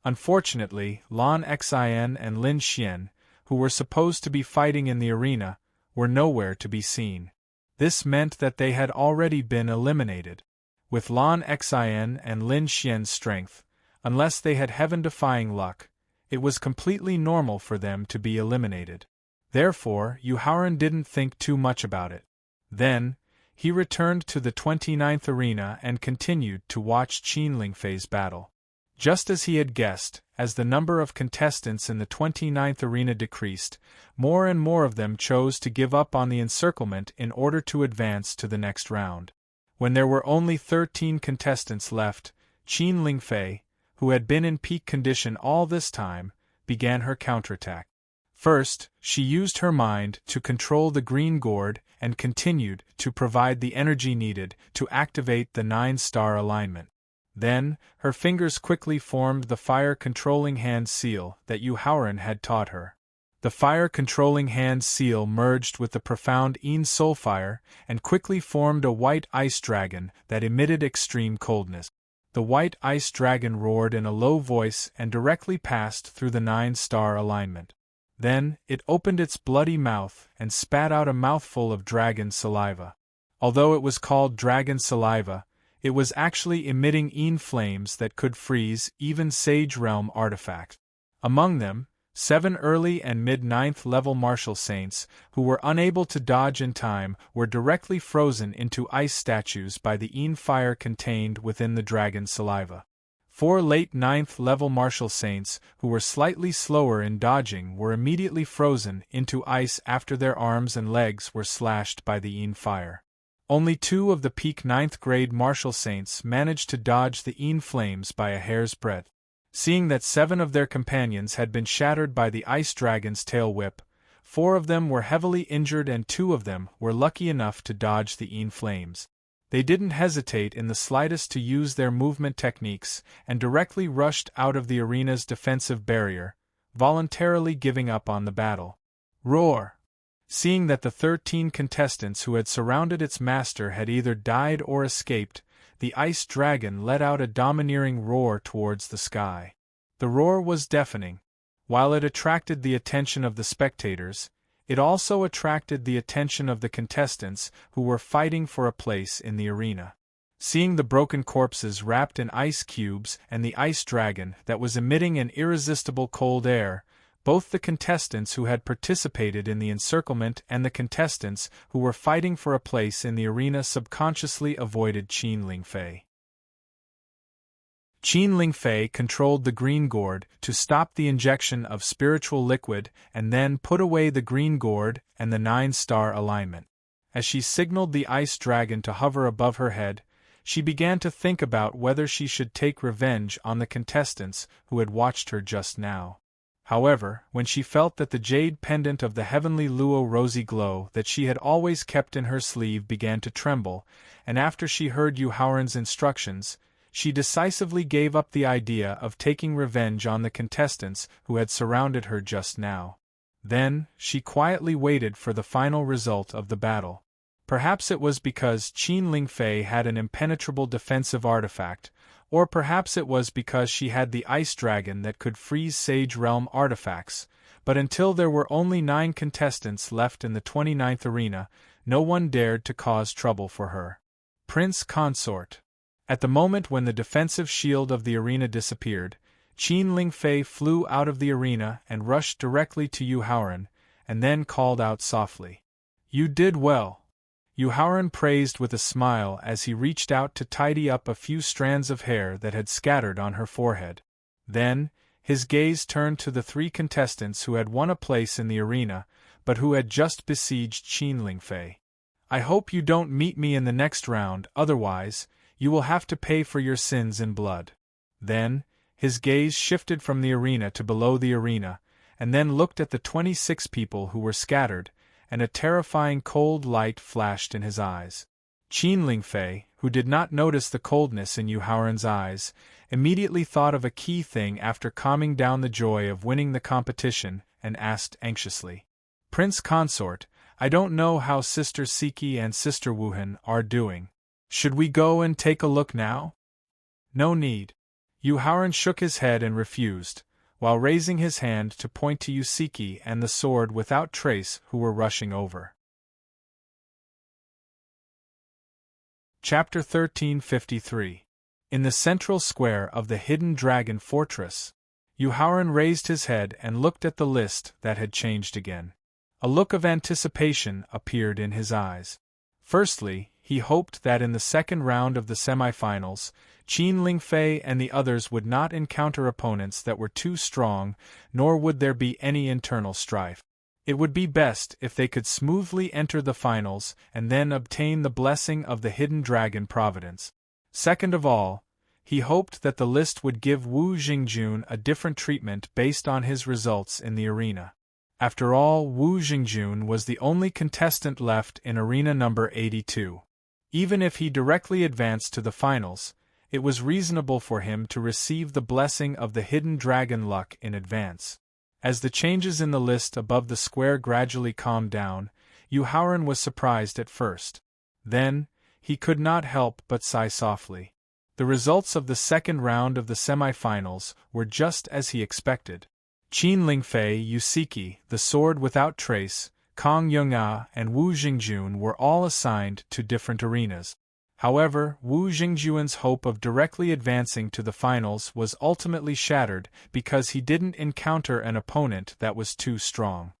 Unfortunately, Lan Xin and Lin Xian, who were supposed to be fighting in the arena, were nowhere to be seen. This meant that they had already been eliminated. With Lan Xin and Lin Xian's strength, Unless they had heaven-defying luck, it was completely normal for them to be eliminated. Therefore, Yuhaoran didn't think too much about it. Then, he returned to the 29th arena and continued to watch Qin Lingfei's battle. Just as he had guessed, as the number of contestants in the 29th arena decreased, more and more of them chose to give up on the encirclement in order to advance to the next round. When there were only 13 contestants left, Qin Lingfei, who had been in peak condition all this time, began her counterattack. First, she used her mind to control the green gourd and continued to provide the energy needed to activate the 9-star alignment. Then, her fingers quickly formed the fire-controlling hand seal that Yuhaoran had taught her. The fire-controlling hand seal merged with the profound Yin soul fire and quickly formed a white ice dragon that emitted extreme coldness. The white ice dragon roared in a low voice and directly passed through the 9-star alignment. Then, it opened its bloody mouth and spat out a mouthful of dragon saliva. Although it was called dragon saliva, it was actually emitting Yin flames that could freeze even Sage Realm artifacts. Among them, 7 early and mid-9th level martial saints, who were unable to dodge in time, were directly frozen into ice statues by the Yin fire contained within the dragon saliva. 4 late 9th level martial saints, who were slightly slower in dodging, were immediately frozen into ice after their arms and legs were slashed by the Yin fire. Only 2 of the peak 9th grade martial saints managed to dodge the Yin flames by a hair's breadth. Seeing that 7 of their companions had been shattered by the ice dragon's tail whip, 4 of them were heavily injured and 2 of them were lucky enough to dodge the Yin flames. They didn't hesitate in the slightest to use their movement techniques and directly rushed out of the arena's defensive barrier, voluntarily giving up on the battle. Roar! Seeing that the 13 contestants who had surrounded its master had either died or escaped, the ice dragon let out a domineering roar towards the sky. The roar was deafening. While it attracted the attention of the spectators, it also attracted the attention of the contestants who were fighting for a place in the arena. Seeing the broken corpses wrapped in ice cubes and the ice dragon that was emitting an irresistible cold air, both the contestants who had participated in the encirclement and the contestants who were fighting for a place in the arena subconsciously avoided Qin Lingfei. Qin Lingfei controlled the green gourd to stop the injection of spiritual liquid and then put away the green gourd and the 9-star alignment. As she signaled the ice dragon to hover above her head, she began to think about whether she should take revenge on the contestants who had watched her just now. However, when she felt that the jade pendant of the heavenly luo rosy glow that she had always kept in her sleeve began to tremble, and after she heard Yuhaoran's instructions, she decisively gave up the idea of taking revenge on the contestants who had surrounded her just now. Then, she quietly waited for the final result of the battle. Perhaps it was because Qin Lingfei had an impenetrable defensive artifact, or perhaps it was because she had the ice dragon that could freeze Sage Realm artifacts, but until there were only 9 contestants left in the 29th arena, no one dared to cause trouble for her. Prince Consort. At the moment when the defensive shield of the arena disappeared, Qin Lingfei flew out of the arena and rushed directly to Yuhaoran, and then called out softly. "You did well." Yuhaoran praised with a smile as he reached out to tidy up a few strands of hair that had scattered on her forehead. Then, his gaze turned to the 3 contestants who had won a place in the arena, but who had just besieged Qin Lingfei. "I hope you don't meet me in the next round, otherwise, you will have to pay for your sins in blood." Then, his gaze shifted from the arena to below the arena, and then looked at the 26 people who were scattered, and a terrifying cold light flashed in his eyes. Qin Lingfei, who did not notice the coldness in Yuhaoran's eyes, immediately thought of a key thing after calming down the joy of winning the competition, and asked anxiously, "Prince Consort, I don't know how Sister Siki and Sister Wuhan are doing. Should we go and take a look now?" "No need." Yuhaoran shook his head and refused, while raising his hand to point to Yusiki and the sword without trace who were rushing over. Chapter 1353. In the central square of the hidden dragon fortress, Yu Haoran raised his head and looked at the list that had changed again. A look of anticipation appeared in his eyes. Firstly, he hoped that in the second round of the semifinals, Qin Lingfei and the others would not encounter opponents that were too strong, nor would there be any internal strife. It would be best if they could smoothly enter the finals and then obtain the blessing of the hidden dragon providence. Second of all, he hoped that the list would give Wu Xingjun a different treatment based on his results in the arena. After all, Wu Xingjun was the only contestant left in arena number 82. Even if he directly advanced to the finals, it was reasonable for him to receive the blessing of the hidden dragon luck in advance. As the changes in the list above the square gradually calmed down, Yu Haoran was surprised at first. Then, he could not help but sigh softly. The results of the second round of the semifinals were just as he expected. Qin Lingfei, Yusiki, the Sword Without Trace, Kong Yong'e, and Wu Xingjun were all assigned to different arenas. However, Wu Xingjun's hope of directly advancing to the finals was ultimately shattered because he didn't encounter an opponent that was too strong.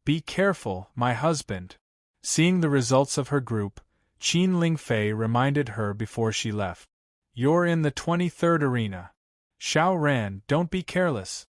"Be careful, my husband." Seeing the results of her group, Qin Lingfei reminded her before she left. "You're in the 23rd arena. Xiao Ran, don't be careless."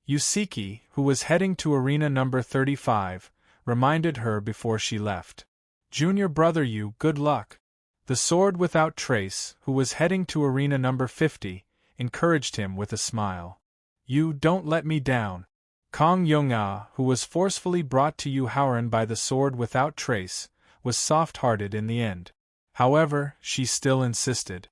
Yusiki, who was heading to arena number 35, reminded her before she left. "Junior brother Yu, good luck." The Sword Without Trace, who was heading to arena number 50, encouraged him with a smile. "You don't let me down." Kong Yong'e, who was forcefully brought to Yu Haoran by the Sword Without Trace, was soft-hearted in the end. However, she still insisted.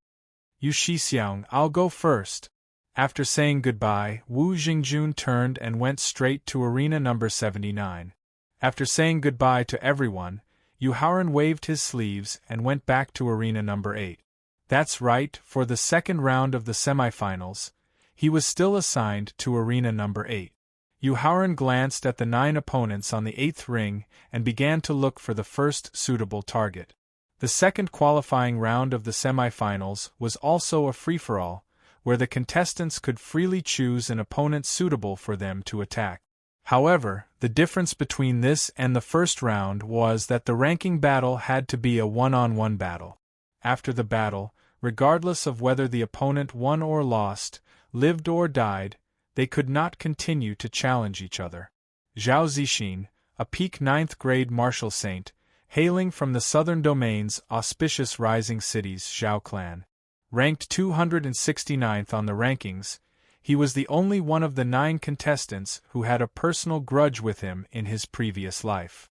"Yu Shixiang, I'll go first." After saying goodbye, Wu Xingjun turned and went straight to arena number 79. After saying goodbye to everyone, Yu Haoran waved his sleeves and went back to arena number 8. That's right, for the second round of the semifinals, he was still assigned to arena number 8. Yu Haoran glanced at the 9 opponents on the 8th ring and began to look for the first suitable target. The second qualifying round of the semifinals was also a free-for-all, where the contestants could freely choose an opponent suitable for them to attack. However, the difference between this and the first round was that the ranking battle had to be a one-on-one battle. After the battle, regardless of whether the opponent won or lost, lived or died, they could not continue to challenge each other. Zhao Zixin, a peak 9th grade martial saint, hailing from the southern domain's auspicious rising city's Zhao clan, ranked 269th on the rankings, he was the only one of the 9 contestants who had a personal grudge with him in his previous life.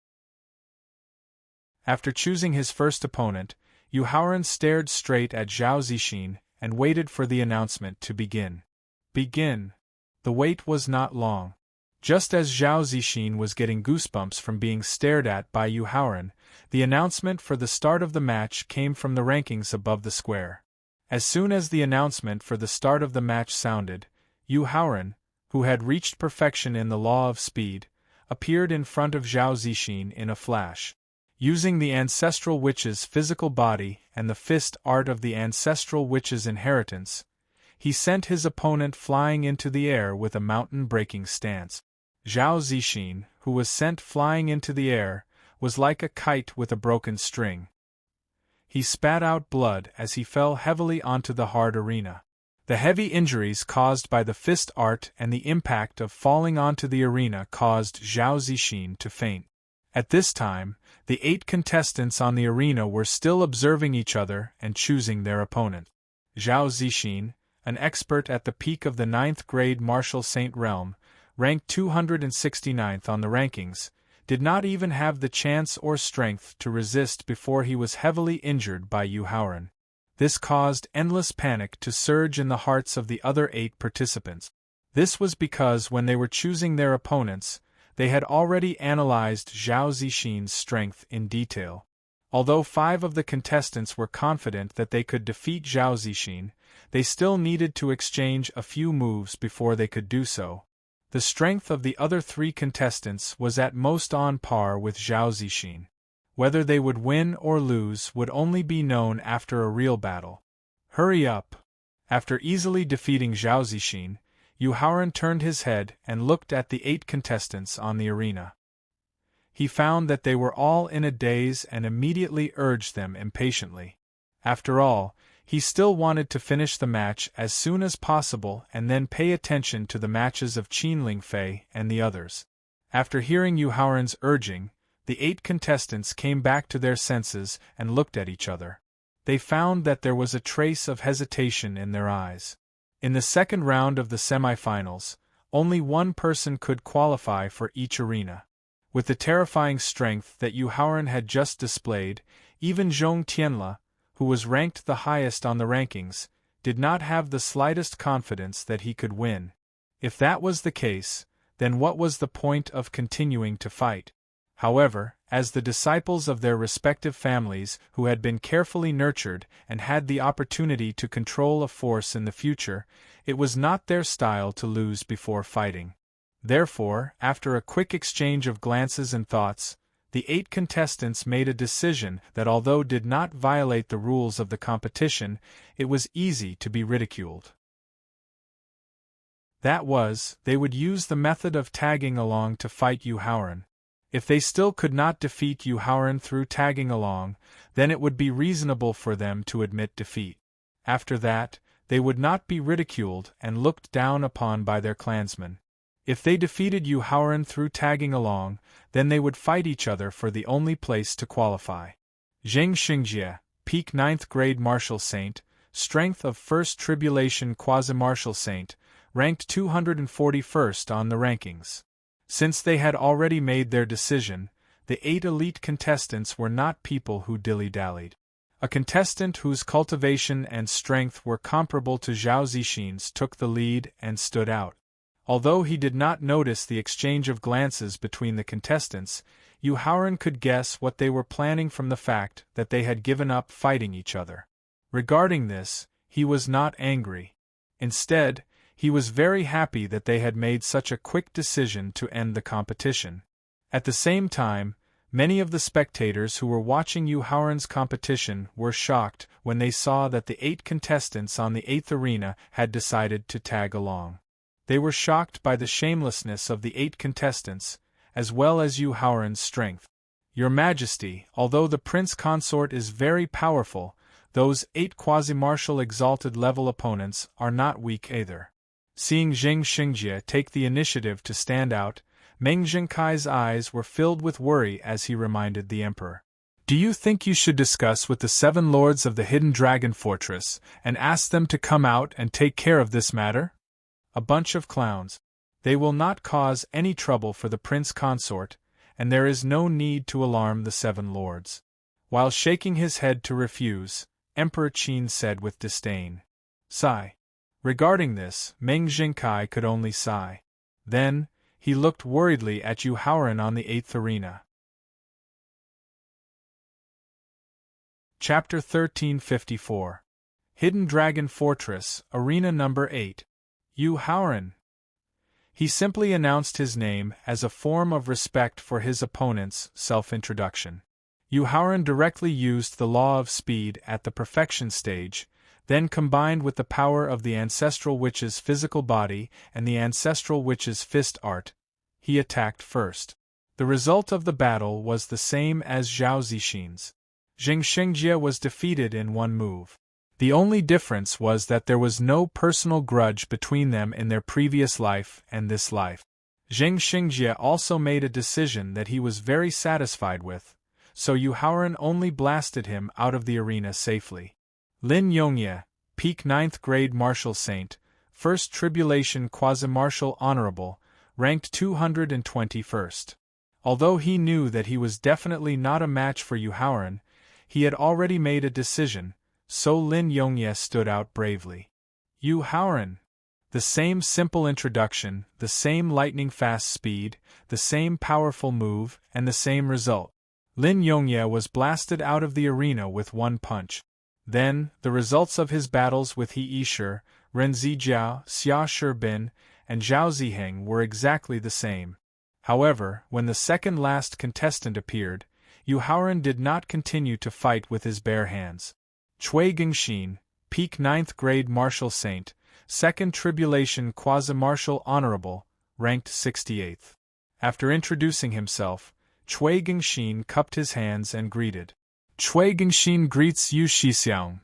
After choosing his first opponent, Yu Haoran stared straight at Zhao Zixin and waited for the announcement to begin. Begin. The wait was not long. Just as Zhao Zixin was getting goosebumps from being stared at by Yu Haoran, the announcement for the start of the match came from the rankings above the square. As soon as the announcement for the start of the match sounded, Yu Haoran, who had reached perfection in the law of speed, appeared in front of Zhao Zixin in a flash. Using the ancestral witch's physical body and the fist art of the ancestral witch's inheritance, he sent his opponent flying into the air with a mountain-breaking stance. Zhao Zixin, who was sent flying into the air, was like a kite with a broken string. He spat out blood as he fell heavily onto the hard arena. The heavy injuries caused by the fist art and the impact of falling onto the arena caused Zhao Zixin to faint. At this time, the 8 contestants on the arena were still observing each other and choosing their opponent. Zhao Zixin, an expert at the peak of the 9th grade martial saint realm, ranked 269th on the rankings, did not even have the chance or strength to resist before he was heavily injured by Yu Haoran. This caused endless panic to surge in the hearts of the other 8 participants. This was because when they were choosing their opponents, they had already analyzed Zhao Zixin's strength in detail. Although 5 of the contestants were confident that they could defeat Zhao Zixin, they still needed to exchange a few moves before they could do so. The strength of the other 3 contestants was at most on par with Zhao Zixin. Whether they would win or lose would only be known after a real battle. "Hurry up!" After easily defeating Zhao Zixin, Yu Haoran turned his head and looked at the 8 contestants on the arena. He found that they were all in a daze and immediately urged them impatiently. After all, he still wanted to finish the match as soon as possible and then pay attention to the matches of Qin Lingfei and the others. After hearing Yu Haoran's urging, the 8 contestants came back to their senses and looked at each other. They found that there was a trace of hesitation in their eyes. In the second round of the semifinals, only one person could qualify for each arena. With the terrifying strength that Yu Haoran had just displayed, even Zhong Tianla, who was ranked the highest on the rankings, did not have the slightest confidence that he could win. If that was the case, then what was the point of continuing to fight? However, as the disciples of their respective families who had been carefully nurtured and had the opportunity to control a force in the future, it was not their style to lose before fighting. Therefore, after a quick exchange of glances and thoughts, the 8 contestants made a decision that although did not violate the rules of the competition, it was easy to be ridiculed. That was, they would use the method of tagging along to fight Yu Haoran. If they still could not defeat Yu Haoran through tagging along, then it would be reasonable for them to admit defeat. After that, they would not be ridiculed and looked down upon by their clansmen. If they defeated Yu Haoran through tagging along, then they would fight each other for the only place to qualify. Zheng Xingjie, peak 9th grade martial saint, strength of First Tribulation quasi-martial saint, ranked 241st on the rankings. Since they had already made their decision, the 8 elite contestants were not people who dilly-dallied. A contestant whose cultivation and strength were comparable to Zhao Zixin's took the lead and stood out. Although he did not notice the exchange of glances between the contestants, Yu Haoran could guess what they were planning from the fact that they had given up fighting each other. Regarding this, he was not angry. Instead, he was very happy that they had made such a quick decision to end the competition. At the same time, many of the spectators who were watching Yu Haoran's competition were shocked when they saw that the 8 contestants on the 8th arena had decided to tag along. They were shocked by the shamelessness of the 8 contestants, as well as Yu Haoran's strength. Your Majesty, although the Prince Consort is very powerful, those 8 quasi-martial exalted level opponents are not weak either. Seeing Zheng Xingjie take the initiative to stand out, Meng Zhenkai's eyes were filled with worry as he reminded the Emperor. Do you think you should discuss with the 7 lords of the Hidden Dragon Fortress and ask them to come out and take care of this matter? A bunch of clowns. They will not cause any trouble for the Prince Consort, and there is no need to alarm the 7 lords. While shaking his head to refuse, Emperor Qin said with disdain. Sigh. Regarding this, Meng Zhenkai could only sigh. Then, he looked worriedly at Yu Haoran on the 8th arena. Chapter 1354. Hidden Dragon Fortress, Arena Number 8. Yu Haoran. He simply announced his name as a form of respect for his opponent's self-introduction. Yu Haoran directly used the law of speed at the perfection stage, then combined with the power of the Ancestral Witch's physical body and the Ancestral Witch's fist art, he attacked first. The result of the battle was the same as Zhao Zixin's. Zheng Xingjie was defeated in one move. The only difference was that there was no personal grudge between them in their previous life and this life. Zheng Xingjie also made a decision that he was very satisfied with, so Yu Haoran only blasted him out of the arena safely. Lin Yongye, peak 9th grade martial saint, First Tribulation quasi-martial honorable, ranked 221st. Although he knew that he was definitely not a match for Yu Haoran, he had already made a decision, so Lin Yongye stood out bravely. Yu Haoran. The same simple introduction, the same lightning-fast speed, the same powerful move, and the same result. Lin Yongye was blasted out of the arena with one punch. Then, the results of his battles with He Yishir, Ren Zijiao, Xia Shirbin, and Zhao Ziheng were exactly the same. However, when the second-last contestant appeared, Yu Haoran did not continue to fight with his bare hands. Cui Gengxin, peak 9th grade Martial Saint, 2nd Tribulation Quasi-Martial Honorable, ranked 68th. After introducing himself, Cui Gingxin cupped his hands and greeted. Cui Gingxin greets Yu Shixiang.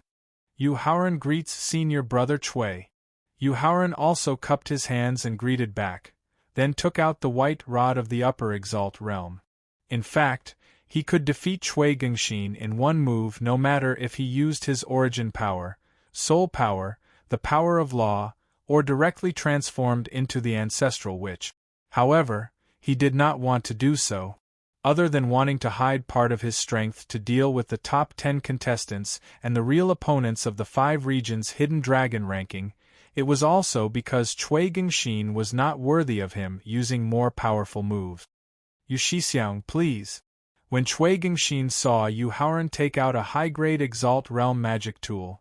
Yu Haoran greets senior brother Cui. Yu Haoran also cupped his hands and greeted back, then took out the white rod of the upper Exalt realm. In fact, he could defeat Cui Gingxin in one move no matter if he used his origin power, soul power, the power of law, or directly transformed into the ancestral witch. However, he did not want to do so. Other than wanting to hide part of his strength to deal with the top 10 contestants and the real opponents of the 5 regions' Hidden Dragon ranking, it was also because Cui Gingxin was not worthy of him using more powerful moves. Yu Shixiang, please. When Cui Gingxin saw Yu Haoran take out a high-grade Exalt Realm magic tool,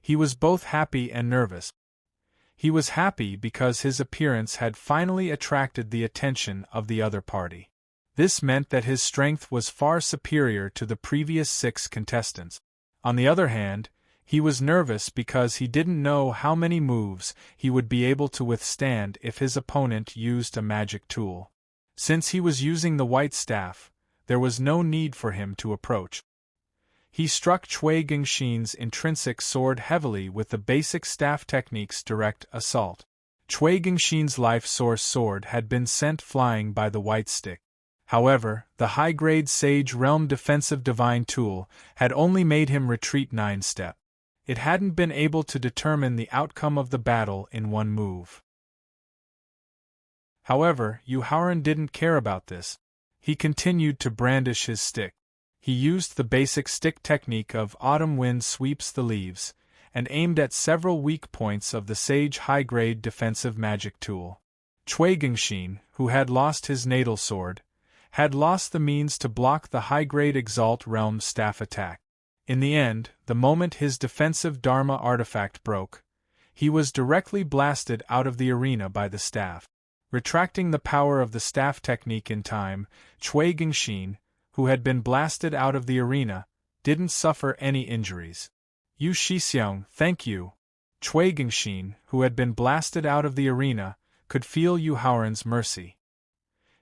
he was both happy and nervous. He was happy because his appearance had finally attracted the attention of the other party. This meant that his strength was far superior to the previous 6 contestants. On the other hand, he was nervous because he didn't know how many moves he would be able to withstand if his opponent used a magic tool. Since he was using the white staff, there was no need for him to approach. He struck Cui Gingxin's intrinsic sword heavily with the basic staff technique's direct assault. Cui Gingxin's life source sword had been sent flying by the white stick. However, the high-grade Sage Realm defensive divine tool had only made him retreat 9 steps. It hadn't been able to determine the outcome of the battle in one move. However, Yu Haoran didn't care about this. He continued to brandish his stick. He used the basic stick technique of Autumn Wind Sweeps the Leaves, and aimed at several weak points of the Sage high-grade defensive magic tool. Cui Gingxin, who had lost his natal sword, had lost the means to block the high-grade Exalt Realm staff attack. In the end, the moment his defensive Dharma artifact broke, he was directly blasted out of the arena by the staff. Retracting the power of the staff technique in time, Cui Gingxin, who had been blasted out of the arena, didn't suffer any injuries. Yu Shixiang, thank you. Cui Gingxin, who had been blasted out of the arena, could feel Yu Haoran's mercy.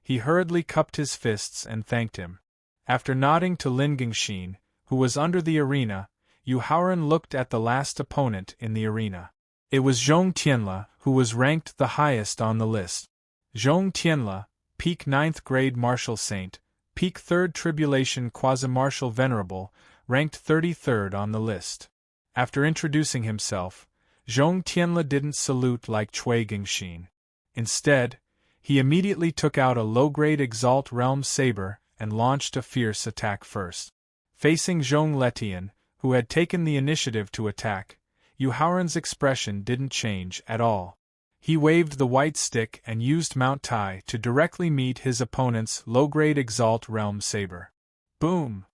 He hurriedly cupped his fists and thanked him. After nodding to Lin Gingxin, who was under the arena, Yu Haoran looked at the last opponent in the arena. It was Zhong Tianle, who was ranked the highest on the list. Zhong Tianle, peak 9th grade Martial Saint, peak 3rd Tribulation Quasi-Martial Venerable, ranked 33rd on the list. After introducing himself, Zhong Tianle didn't salute like Cui Gingxin. Instead, he immediately took out a low-grade Exalt Realm saber and launched a fierce attack first. Facing Zhong Letian, who had taken the initiative to attack, Yu Haoran's expression didn't change at all. He waved the white stick and used Mount Tai to directly meet his opponent's low-grade Exalt Realm saber. Boom!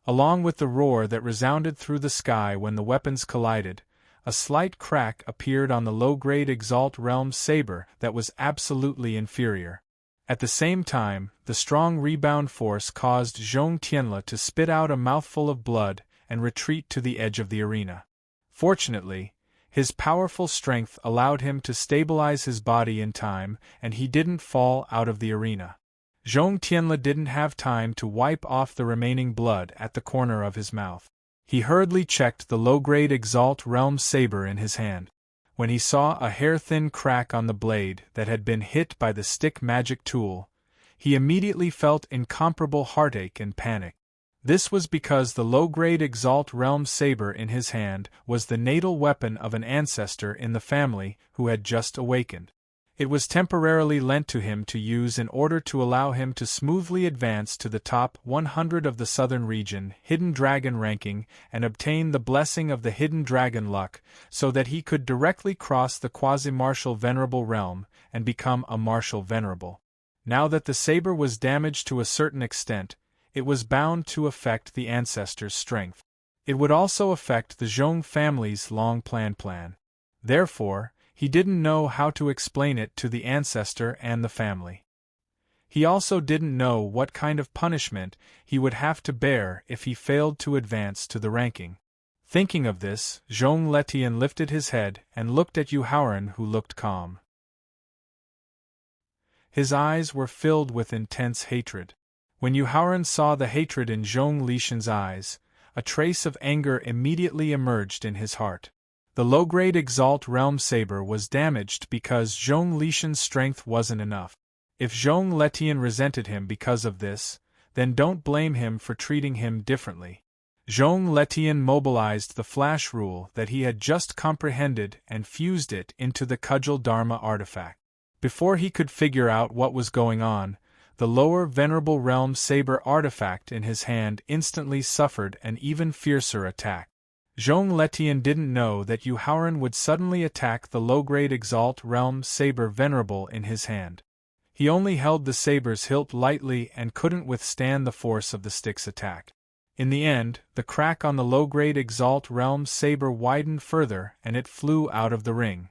Along with the roar that resounded through the sky when the weapons collided, a slight crack appeared on the low-grade Exalt Realm saber that was absolutely inferior. At the same time, the strong rebound force caused Zhong Tianle to spit out a mouthful of blood and retreat to the edge of the arena. Fortunately, his powerful strength allowed him to stabilize his body in time, and he didn't fall out of the arena. Zhong Tianle didn't have time to wipe off the remaining blood at the corner of his mouth. He hurriedly checked the low-grade Exalt Realm saber in his hand. When he saw a hair-thin crack on the blade that had been hit by the stick magic tool, he immediately felt incomparable heartache and panic. This was because the low-grade Exalt Realm saber in his hand was the natal weapon of an ancestor in the family who had just awakened. It was temporarily lent to him to use in order to allow him to smoothly advance to the top 100 of the Southern Region Hidden Dragon ranking and obtain the blessing of the Hidden Dragon luck, so that he could directly cross the Quasi-Martial Venerable realm and become a Martial Venerable. Now that the saber was damaged to a certain extent, it was bound to affect the ancestor's strength. It would also affect the Zhong family's long-planned plan. Therefore, he didn't know how to explain it to the ancestor and the family. He also didn't know what kind of punishment he would have to bear if he failed to advance to the ranking. Thinking of this, Zhong Letian lifted his head and looked at Yu Haoran, who looked calm. His eyes were filled with intense hatred. When Yu Haoran saw the hatred in Zhong Letian's eyes, a trace of anger immediately emerged in his heart. The low-grade Exalt Realm Saber was damaged because Zhong Letian's strength wasn't enough. If Zhong Letian resented him because of this, then don't blame him for treating him differently. Zhong Letian mobilized the flash rule that he had just comprehended and fused it into the Cudgel Dharma artifact. Before he could figure out what was going on, the lower Venerable Realm Saber artifact in his hand instantly suffered an even fiercer attack. Zhong Letian didn't know that Yu Haoran would suddenly attack the low-grade Exalt Realm Saber Venerable in his hand. He only held the saber's hilt lightly and couldn't withstand the force of the stick's attack. In the end, the crack on the low-grade Exalt Realm Saber widened further and it flew out of the ring.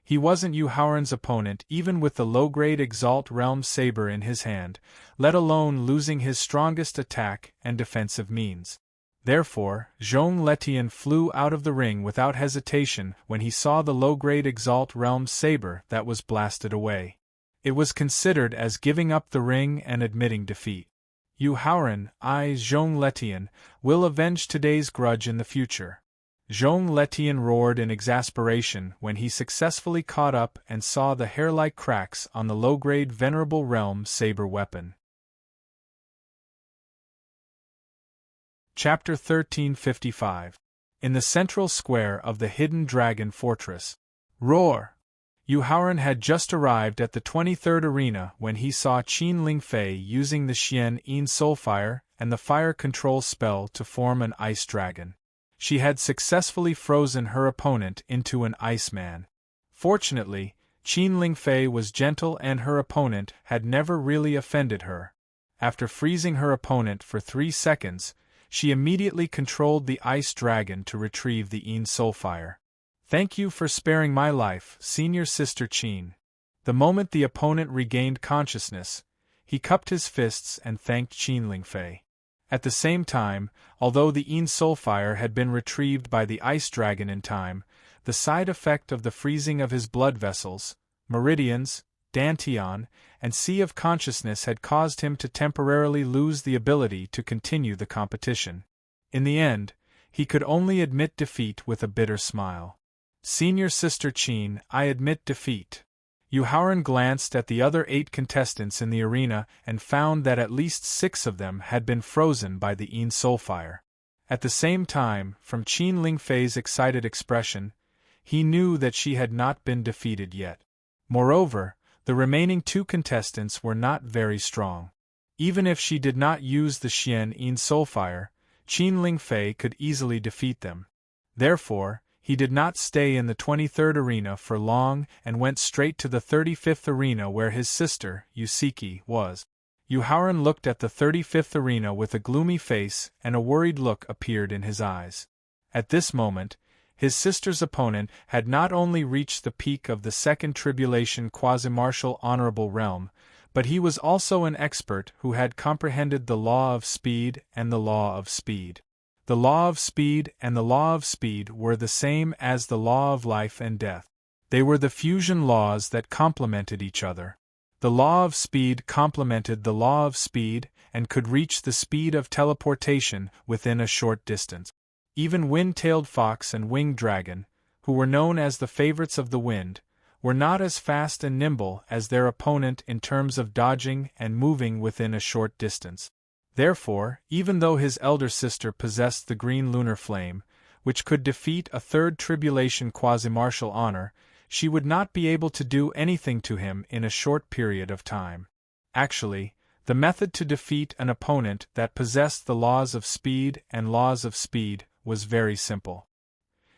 He wasn't Yu Haoran's opponent even with the low-grade Exalt Realm Saber in his hand, let alone losing his strongest attack and defensive means. Therefore, Zhong Letian flew out of the ring without hesitation when he saw the low-grade Exalt Realm Saber that was blasted away. It was considered as giving up the ring and admitting defeat. Yu Haoran, I, Zhong Letian, will avenge today's grudge in the future. Zhong Letian roared in exasperation when he successfully caught up and saw the hair-like cracks on the low-grade Venerable Realm Saber weapon. Chapter 1355. In the central square of the Hidden Dragon Fortress. Roar! Yu Haoran had just arrived at the 23rd arena when he saw Qin Lingfei using the Xian Yin Soulfire and the fire control spell to form an ice dragon. She had successfully frozen her opponent into an Iceman. Fortunately, Qin Lingfei was gentle and her opponent had never really offended her. After freezing her opponent for 3 seconds, she immediately controlled the ice dragon to retrieve the Yin Soulfire. Thank you for sparing my life, Senior Sister Qin. The moment the opponent regained consciousness, he cupped his fists and thanked Qin Lingfei. At the same time, although the Yin Soulfire had been retrieved by the ice dragon in time, the side effect of the freezing of his blood vessels, meridians, dantian, and sea of consciousness had caused him to temporarily lose the ability to continue the competition. In the end, he could only admit defeat with a bitter smile. Senior Sister Qin, I admit defeat. Yu Haoran glanced at the other 8 contestants in the arena and found that at least 6 of them had been frozen by the Yin Soulfire. At the same time, from Qin Lingfei's excited expression, he knew that she had not been defeated yet. Moreover, the remaining 2 contestants were not very strong. Even if she did not use the Xian Yin Soulfire, Qin Lingfei could easily defeat them. Therefore, he did not stay in the 23rd arena for long and went straight to the 35th arena where his sister, Yusiki, was. Yu Haoran looked at the 35th arena with a gloomy face and a worried look appeared in his eyes. At this moment, his sister's opponent had not only reached the peak of the Second Tribulation Quasi-Martial Honorable Realm, but he was also an expert who had comprehended the law of speed and the law of speed. The law of speed and the law of speed were the same as the law of life and death. They were the fusion laws that complemented each other. The law of speed complemented the law of speed and could reach the speed of teleportation within a short distance. Even Wind-Tailed Fox and Winged Dragon, who were known as the favorites of the wind, were not as fast and nimble as their opponent in terms of dodging and moving within a short distance. Therefore, even though his elder sister possessed the green lunar flame, which could defeat a third tribulation quasi-martial honor, she would not be able to do anything to him in a short period of time. Actually, the method to defeat an opponent that possessed the laws of speed and laws of speed was very simple.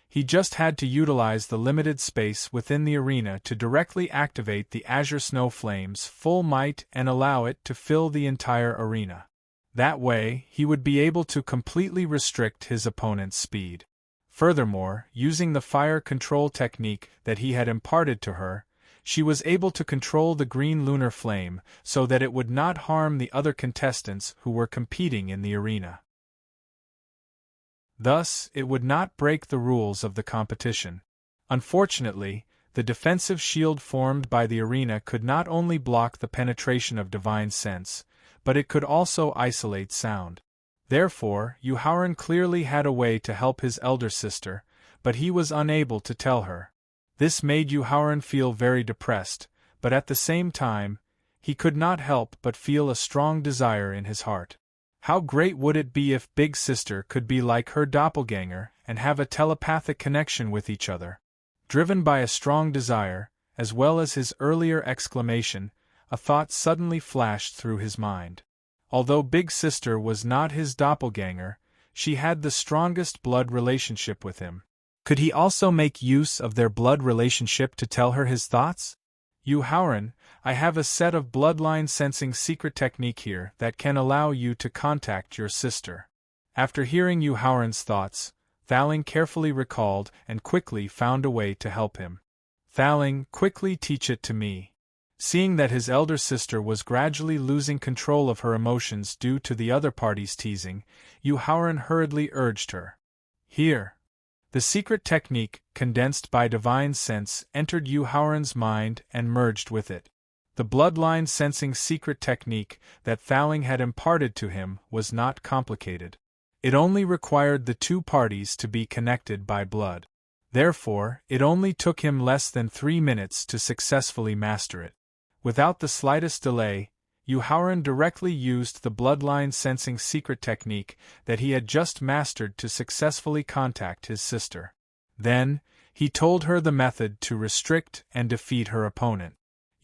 He just had to utilize the limited space within the arena to directly activate the Azure Snow Flame's full might and allow it to fill the entire arena. That way, he would be able to completely restrict his opponent's speed. Furthermore, using the fire control technique that he had imparted to her, she was able to control the green lunar flame so that it would not harm the other contestants who were competing in the arena. Thus, it would not break the rules of the competition. Unfortunately, the defensive shield formed by the arena could not only block the penetration of divine sense, but it could also isolate sound. Therefore, Yuhauran clearly had a way to help his elder sister, but he was unable to tell her. This made Yuhauran feel very depressed, but at the same time, he could not help but feel a strong desire in his heart. How great would it be if Big Sister could be like her doppelganger and have a telepathic connection with each other? Driven by a strong desire, as well as his earlier exclamation, a thought suddenly flashed through his mind. Although Big Sister was not his doppelganger, she had the strongest blood relationship with him. Could he also make use of their blood relationship to tell her his thoughts? Yuhauran, I have a set of bloodline sensing secret technique here that can allow you to contact your sister. After hearing Yuhauran's thoughts, Thaling carefully recalled and quickly found a way to help him. Thaling, quickly teach it to me. Seeing that his elder sister was gradually losing control of her emotions due to the other party's teasing, Yuhauran hurriedly urged her. Here. The secret technique, condensed by divine sense, entered Yuhauran's mind and merged with it. The bloodline sensing secret technique that Thaling had imparted to him was not complicated. It only required the two parties to be connected by blood. Therefore, it only took him less than 3 minutes to successfully master it. Without the slightest delay, Yuhauran directly used the bloodline sensing secret technique that he had just mastered to successfully contact his sister. Then, he told her the method to restrict and defeat her opponent.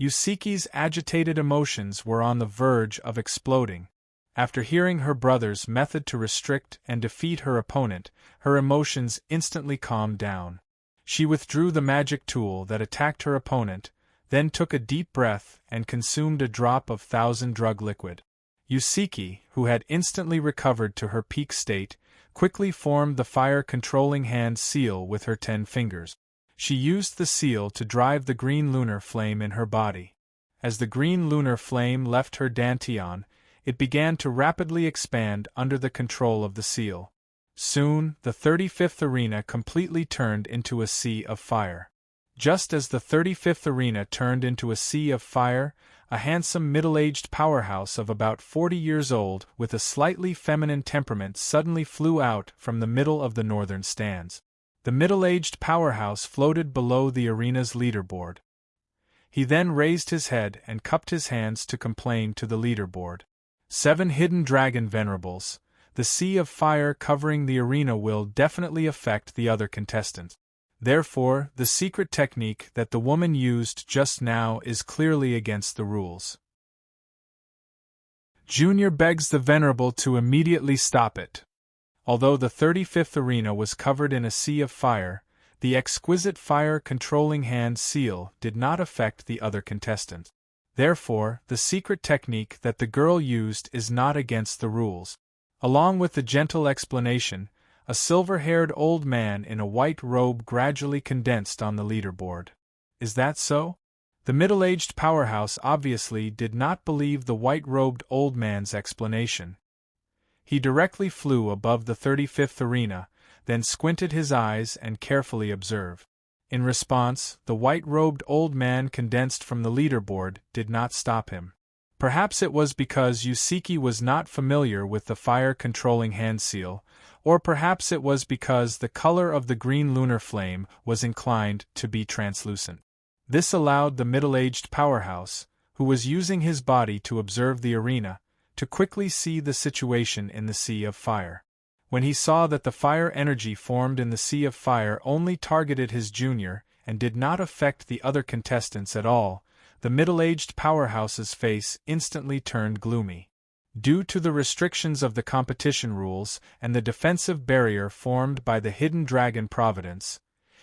Yusiki's agitated emotions were on the verge of exploding. After hearing her brother's method to restrict and defeat her opponent, her emotions instantly calmed down. She withdrew the magic tool that attacked her opponent, then took a deep breath and consumed a drop of 1000-drug liquid. Yusiki, who had instantly recovered to her peak state, quickly formed the fire-controlling hand seal with her 10 fingers. She used the seal to drive the green lunar flame in her body. As the green lunar flame left her dantian, it began to rapidly expand under the control of the seal. Soon, the 35th arena completely turned into a sea of fire. Just as the 35th arena turned into a sea of fire, a handsome middle-aged powerhouse of about 40 years old with a slightly feminine temperament suddenly flew out from the middle of the northern stands. The middle-aged powerhouse floated below the arena's leaderboard. He then raised his head and cupped his hands to complain to the leaderboard. 7 hidden dragon venerables. The sea of fire covering the arena will definitely affect the other contestants. Therefore, the secret technique that the woman used just now is clearly against the rules. Junior begs the venerable to immediately stop it. Although the 35th arena was covered in a sea of fire, the exquisite fire-controlling hand seal did not affect the other contestants. Therefore, the secret technique that the girl used is not against the rules. Along with the gentle explanation, a silver-haired old man in a white robe gradually condensed on the leaderboard. Is that so? The middle-aged powerhouse obviously did not believe the white-robed old man's explanation. He directly flew above the 35th arena, then squinted his eyes and carefully observed. In response, the white-robed old man condensed from the leaderboard did not stop him. Perhaps it was because Yusiki was not familiar with the fire-controlling hand seal, or perhaps it was because the color of the green lunar flame was inclined to be translucent. This allowed the middle-aged powerhouse, who was using his body to observe the arena, to quickly see the situation in the sea of fire. When he saw that the fire energy formed in the sea of fire only targeted his junior and did not affect the other contestants at all, the middle-aged powerhouse's face instantly turned gloomy. Due to the restrictions of the competition rules and the defensive barrier formed by the hidden dragon providence,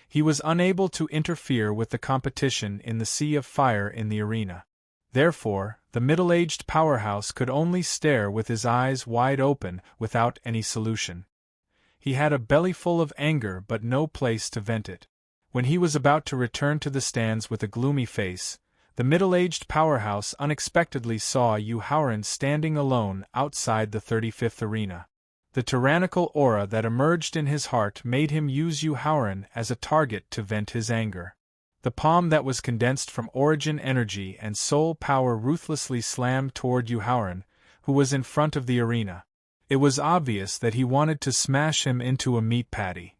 he was unable to interfere with the competition in the sea of fire in the arena. Therefore, the middle-aged powerhouse could only stare with his eyes wide open without any solution. He had a bellyful of anger but no place to vent it. When he was about to return to the stands with a gloomy face, the middle-aged powerhouse unexpectedly saw Yuhauran standing alone outside the 35th arena. The tyrannical aura that emerged in his heart made him use Yu Haoran as a target to vent his anger. The palm that was condensed from origin energy and soul power ruthlessly slammed toward Yu Haoran, who was in front of the arena. It was obvious that he wanted to smash him into a meat patty.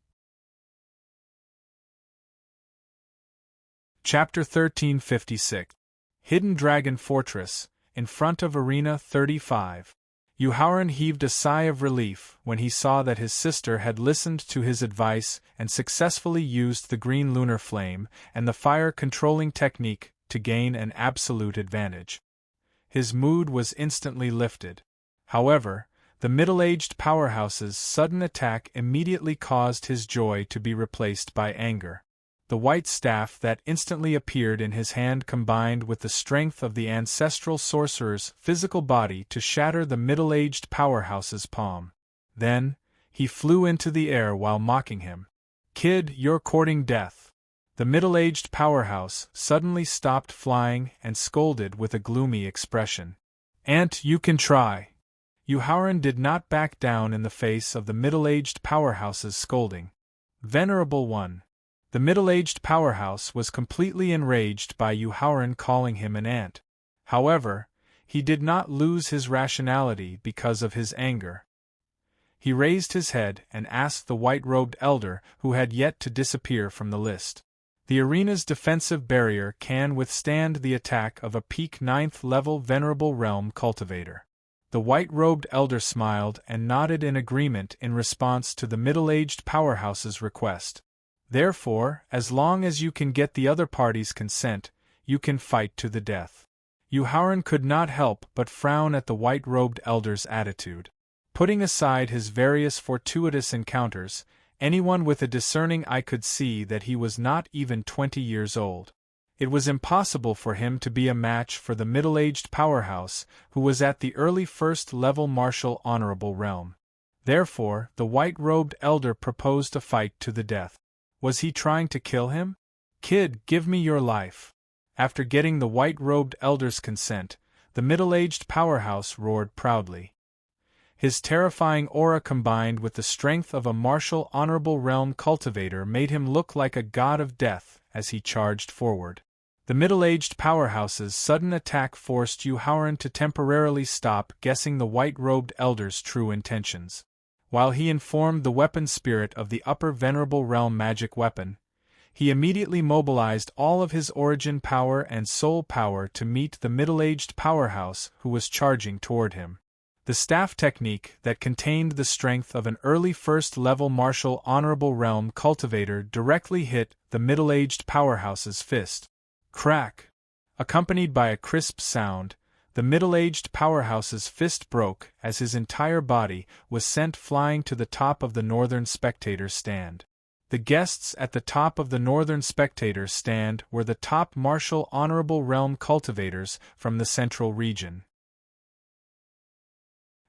Chapter 1356. Hidden Dragon Fortress, in front of Arena 35. Yu Haoran heaved a sigh of relief when he saw that his sister had listened to his advice and successfully used the green lunar flame and the fire-controlling technique to gain an absolute advantage. His mood was instantly lifted. However, the middle-aged powerhouse's sudden attack immediately caused his joy to be replaced by anger. The white staff that instantly appeared in his hand combined with the strength of the ancestral sorcerer's physical body to shatter the middle-aged powerhouse's palm. Then, he flew into the air while mocking him. "Kid, you're courting death." The middle-aged powerhouse suddenly stopped flying and scolded with a gloomy expression. "Aunt, you can try." Yu Haoran did not back down in the face of the middle-aged powerhouse's scolding. "Venerable one." The middle-aged powerhouse was completely enraged by Yu Haoran calling him an ant. However, he did not lose his rationality because of his anger. He raised his head and asked the white-robed elder who had yet to disappear from the list. "The arena's defensive barrier can withstand the attack of a peak 9th level Venerable Realm cultivator." The white-robed elder smiled and nodded in agreement in response to the middle-aged powerhouse's request. "Therefore, as long as you can get the other party's consent, you can fight to the death." Yu Haoran could not help but frown at the white-robed elder's attitude. Putting aside his various fortuitous encounters, anyone with a discerning eye could see that he was not even 20 years old. It was impossible for him to be a match for the middle-aged powerhouse, who was at the early first-level martial honorable realm. Therefore, the white-robed elder proposed a fight to the death. Was he trying to kill him? "Kid, give me your life." After getting the white-robed elder's consent, the middle-aged powerhouse roared proudly. His terrifying aura combined with the strength of a martial honorable realm cultivator made him look like a god of death as he charged forward. The middle-aged powerhouse's sudden attack forced Yu Haoran to temporarily stop guessing the white-robed elder's true intentions. While he informed the weapon spirit of the upper Venerable Realm magic weapon, he immediately mobilized all of his origin power and soul power to meet the middle-aged powerhouse who was charging toward him. The staff technique that contained the strength of an early first-level martial honorable realm cultivator directly hit the middle-aged powerhouse's fist. Crack! Accompanied by a crisp sound, the middle-aged powerhouse's fist broke as his entire body was sent flying to the top of the northern spectator stand. The guests at the top of the northern spectator stand were the top martial honorable realm cultivators from the central region.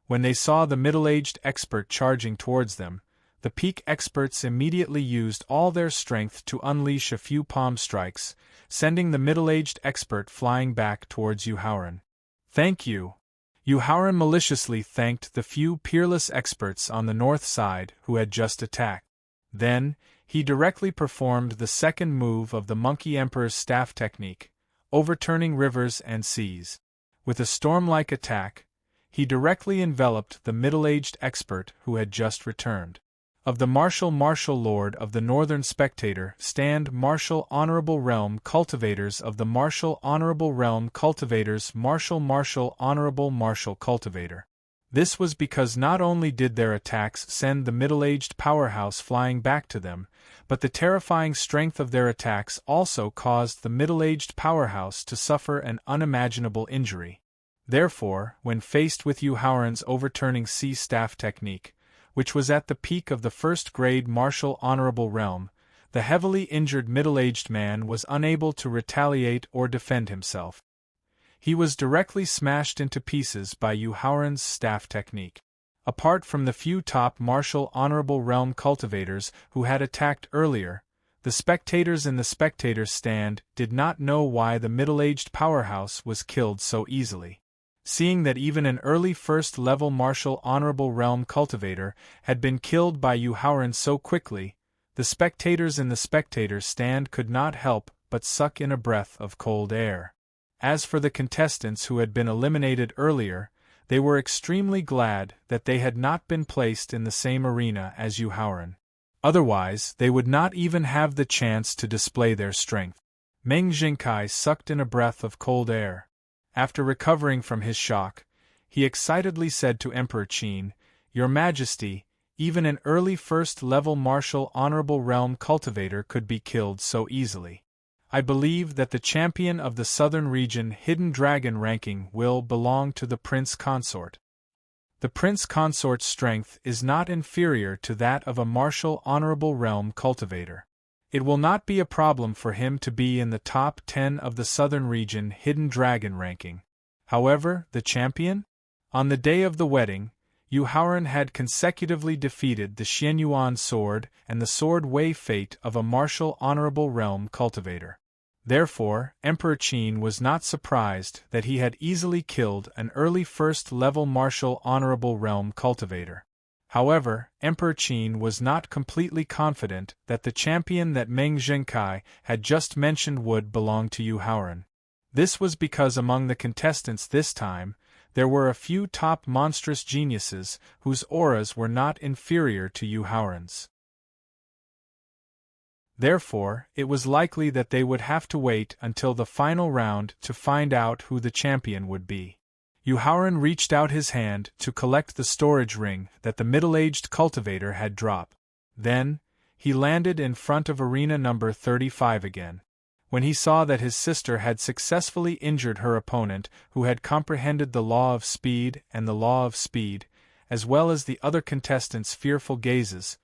When they saw the middle-aged expert charging towards them, the peak experts immediately used all their strength to unleash a few palm strikes, sending the middle-aged expert flying back towards Yu Haoran. "Thank you." Yu Haoran maliciously thanked the few peerless experts on the north side who had just attacked. Then, he directly performed the second move of the Monkey Emperor's staff technique, overturning rivers and seas. With a storm-like attack, he directly enveloped the middle-aged expert who had just returned. Of the martial lord of the northern spectator stand martial honorable realm cultivators of the martial honorable realm cultivators martial honorable martial cultivator. This was because not only did their attacks send the middle-aged powerhouse flying back to them, but the terrifying strength of their attacks also caused the middle-aged powerhouse to suffer an unimaginable injury. Therefore, when faced with Yu Haoran's overturning sea staff technique, which was at the peak of the first-grade martial honorable realm, the heavily injured middle-aged man was unable to retaliate or defend himself. He was directly smashed into pieces by Yu Haoran's staff technique. Apart from the few top martial honorable realm cultivators who had attacked earlier, the spectators in the spectator's stand did not know why the middle-aged powerhouse was killed so easily. Seeing that even an early first-level martial honorable realm cultivator had been killed by Yu Haoran so quickly, the spectators in the spectators' stand could not help but suck in a breath of cold air. As for the contestants who had been eliminated earlier, they were extremely glad that they had not been placed in the same arena as Yu Haoran. Otherwise, they would not even have the chance to display their strength. Meng Jingkai sucked in a breath of cold air. After recovering from his shock, he excitedly said to Emperor Qin, "Your Majesty, even an early first-level martial honorable realm cultivator could be killed so easily. I believe that the champion of the southern region hidden dragon ranking will belong to the Prince Consort. The Prince Consort's strength is not inferior to that of a martial honorable realm cultivator. It will not be a problem for him to be in the top 10 of the southern region hidden dragon ranking. However, the champion? On the day of the wedding, Yu Haoran had consecutively defeated the Xianyuan sword and the sword Wei Fate of a martial honorable realm cultivator. Therefore, Emperor Qin was not surprised that he had easily killed an early first-level martial honorable realm cultivator. However, Emperor Qin was not completely confident that the champion that Meng Zhengkai had just mentioned would belong to Yu Haoran. This was because among the contestants this time, there were a few top monstrous geniuses whose auras were not inferior to Yu Haoran's. Therefore, it was likely that they would have to wait until the final round to find out who the champion would be. Yu Haoran reached out his hand to collect the storage ring that the middle-aged cultivator had dropped. Then, he landed in front of arena number 35 again. When he saw that his sister had successfully injured her opponent who had comprehended the law of speed and the law of speed, as well as the other contestants' fearful gazes,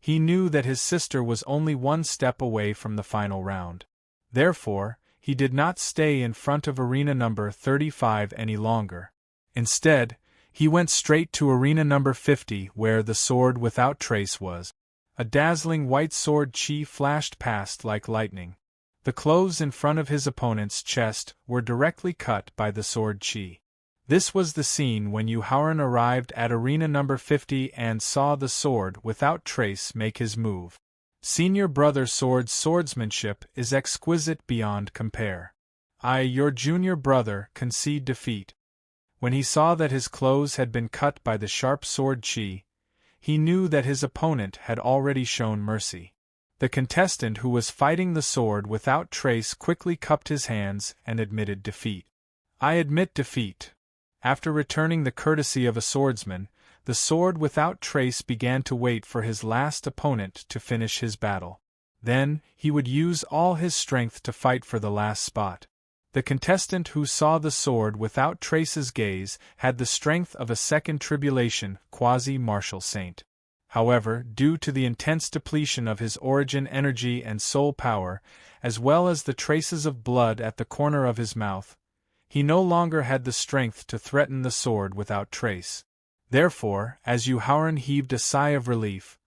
he knew that his sister was only one step away from the final round. Therefore, he did not stay in front of arena number 35 any longer. Instead, he went straight to arena number 50 where the sword without trace was. A dazzling white sword chi flashed past like lightning. The clothes in front of his opponent's chest were directly cut by the sword chi. This was the scene when Yu Haoran arrived at arena number 50 and saw the sword without trace make his move. Senior brother sword's swordsmanship is exquisite beyond compare. I, your junior brother, concede defeat. When he saw that his clothes had been cut by the sharp sword chi, he knew that his opponent had already shown mercy. The contestant who was fighting the sword without trace quickly cupped his hands and admitted defeat. I admit defeat. After returning the courtesy of a swordsman, the sword without trace began to wait for his last opponent to finish his battle. Then, he would use all his strength to fight for the last spot. The contestant who saw the sword without trace's gaze had the strength of a second tribulation quasi-martial saint. However, due to the intense depletion of his origin energy and soul power, as well as the traces of blood at the corner of his mouth, he no longer had the strength to threaten the sword without trace. Therefore, as Yu Haoran heaved a sigh of relief,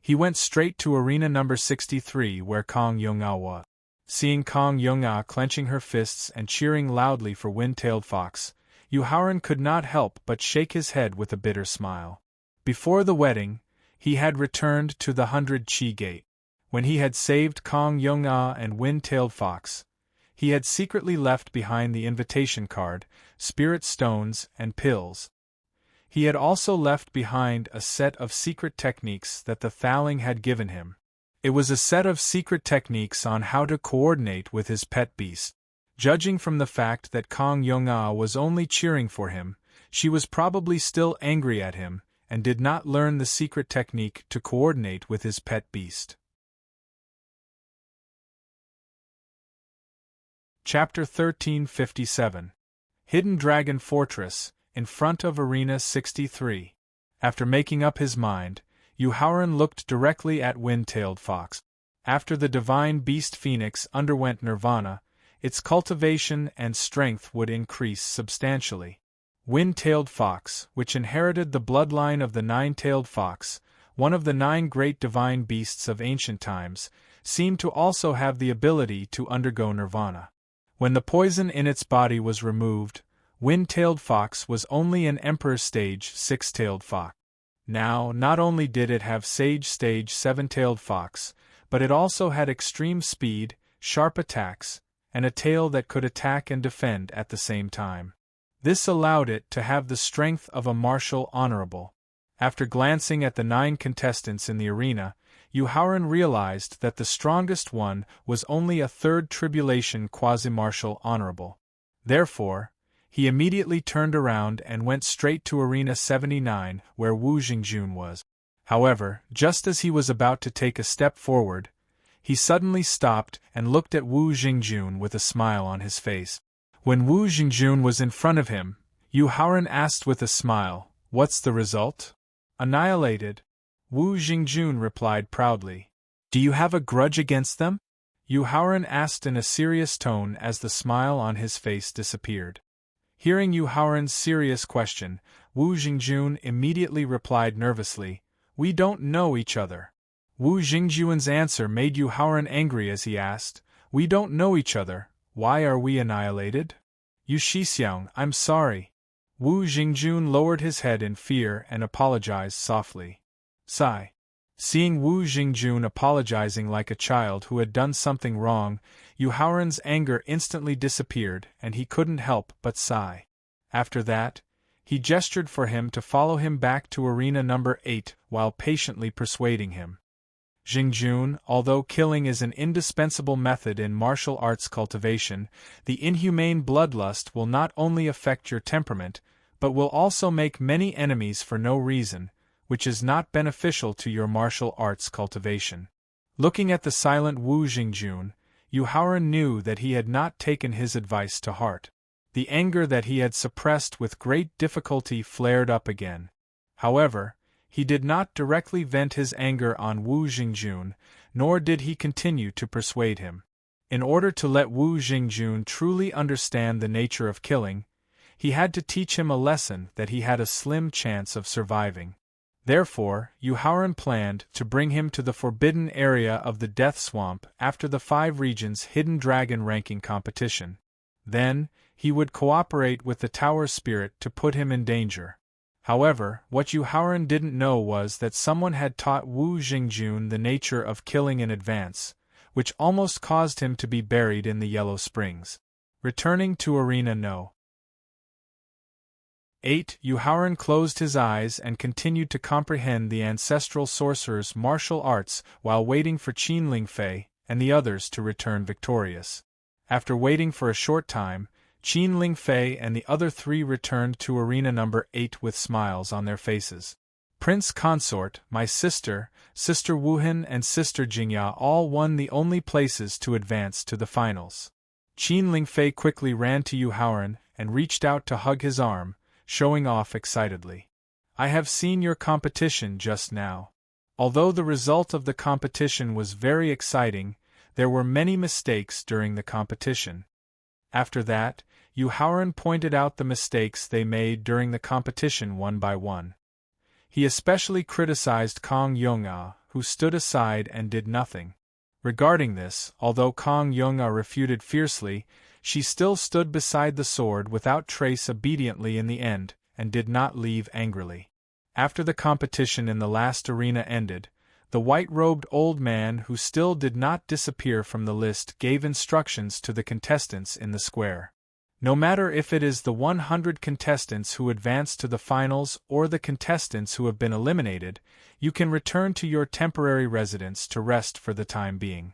he went straight to arena number 63 where Kong Yong'a was. Seeing Kong Yong'a clenching her fists and cheering loudly for Wind-Tailed Fox, Yu Haoran could not help but shake his head with a bitter smile. Before the wedding, he had returned to the 100 Chi Gate. When he had saved Kong Yong'a and Wind-Tailed Fox, he had secretly left behind the invitation card, spirit stones, and pills. He had also left behind a set of secret techniques that the Thaling had given him. It was a set of secret techniques on how to coordinate with his pet beast. Judging from the fact that Kong Yong'a was only cheering for him, she was probably still angry at him, and did not learn the secret technique to coordinate with his pet beast. Chapter 1357 Hidden Dragon Fortress, in front of Arena 63. After making up his mind, Yu Haoran looked directly at Wind-Tailed Fox. After the divine beast Phoenix underwent nirvana, its cultivation and strength would increase substantially. Wind-Tailed Fox, which inherited the bloodline of the Nine-Tailed Fox, one of the 9 great divine beasts of ancient times, seemed to also have the ability to undergo nirvana. When the poison in its body was removed, Wind-tailed fox was only an Emperor stage 6-tailed fox. Now, not only did it have sage stage 7-tailed fox, but it also had extreme speed, sharp attacks, and a tail that could attack and defend at the same time. This allowed it to have the strength of a martial honorable. After glancing at the 9 contestants in the arena, Yuhaoran realized that the strongest one was only a 3rd tribulation quasi-martial honorable. Therefore, he immediately turned around and went straight to Arena 79, where Wu Jingjun was. However, just as he was about to take a step forward, he suddenly stopped and looked at Wu Jingjun with a smile on his face. When Wu Jingjun was in front of him, Yuhaoran asked with a smile, "What's the result?" "Annihilated," Wu Jingjun replied proudly. "Do you have a grudge against them?" Yuhaoran asked in a serious tone as the smile on his face disappeared. Hearing Yuhaoran's serious question, Wu Jingjun immediately replied nervously, "We don't know each other." Wu Jingjun's answer made Yuhaoran angry as he asked, "We don't know each other, why are we annihilated?" "Yu Shixiang, I'm sorry." Wu Jingjun lowered his head in fear and apologized softly. Sigh. Seeing Wu Jingjun apologizing like a child who had done something wrong, Yuhaoran's anger instantly disappeared and he couldn't help but sigh. After that, he gestured for him to follow him back to arena number 8 while patiently persuading him. Jingjun, although killing is an indispensable method in martial arts cultivation, the inhumane bloodlust will not only affect your temperament, but will also make many enemies for no reason, which is not beneficial to your martial arts cultivation. Looking at the silent Wu Jingjun, Yuhaoran knew that he had not taken his advice to heart. The anger that he had suppressed with great difficulty flared up again. However, he did not directly vent his anger on Wu Jingjun, nor did he continue to persuade him. In order to let Wu Jingjun truly understand the nature of killing, he had to teach him a lesson that he had a slim chance of surviving. Therefore, Yuhaoran planned to bring him to the forbidden area of the Death Swamp after the 5 regions Hidden Dragon ranking competition. Then, he would cooperate with the Tower Spirit to put him in danger. However, what Yuhaoran didn't know was that someone had taught Wu Jingjun the nature of killing in advance, which almost caused him to be buried in the Yellow Springs. Returning to Arena No. 8, Yuhaoran closed his eyes and continued to comprehend the ancestral sorcerer's martial arts while waiting for Qin Lingfei and the others to return victorious. After waiting for a short time, Qin Lingfei and the other 3 returned to arena number 8 with smiles on their faces. Prince Consort, my sister, Sister Wuhan and Sister Jingya all won the only places to advance to the finals. Qin Lingfei quickly ran to Yuhaoran and reached out to hug his arm, showing off excitedly. "I have seen your competition just now. Although the result of the competition was very exciting, there were many mistakes during the competition." After that, Yuhaoran pointed out the mistakes they made during the competition one by one. He especially criticized Kong Yong'a, who stood aside and did nothing. Regarding this, although Kong Yong'a refuted fiercely, she still stood beside the sword without trace obediently in the end, and did not leave angrily. After the competition in the last arena ended, the white-robed old man who still did not disappear from the list gave instructions to the contestants in the square. No matter if it is the 100 contestants who advance to the finals or the contestants who have been eliminated, you can return to your temporary residence to rest for the time being.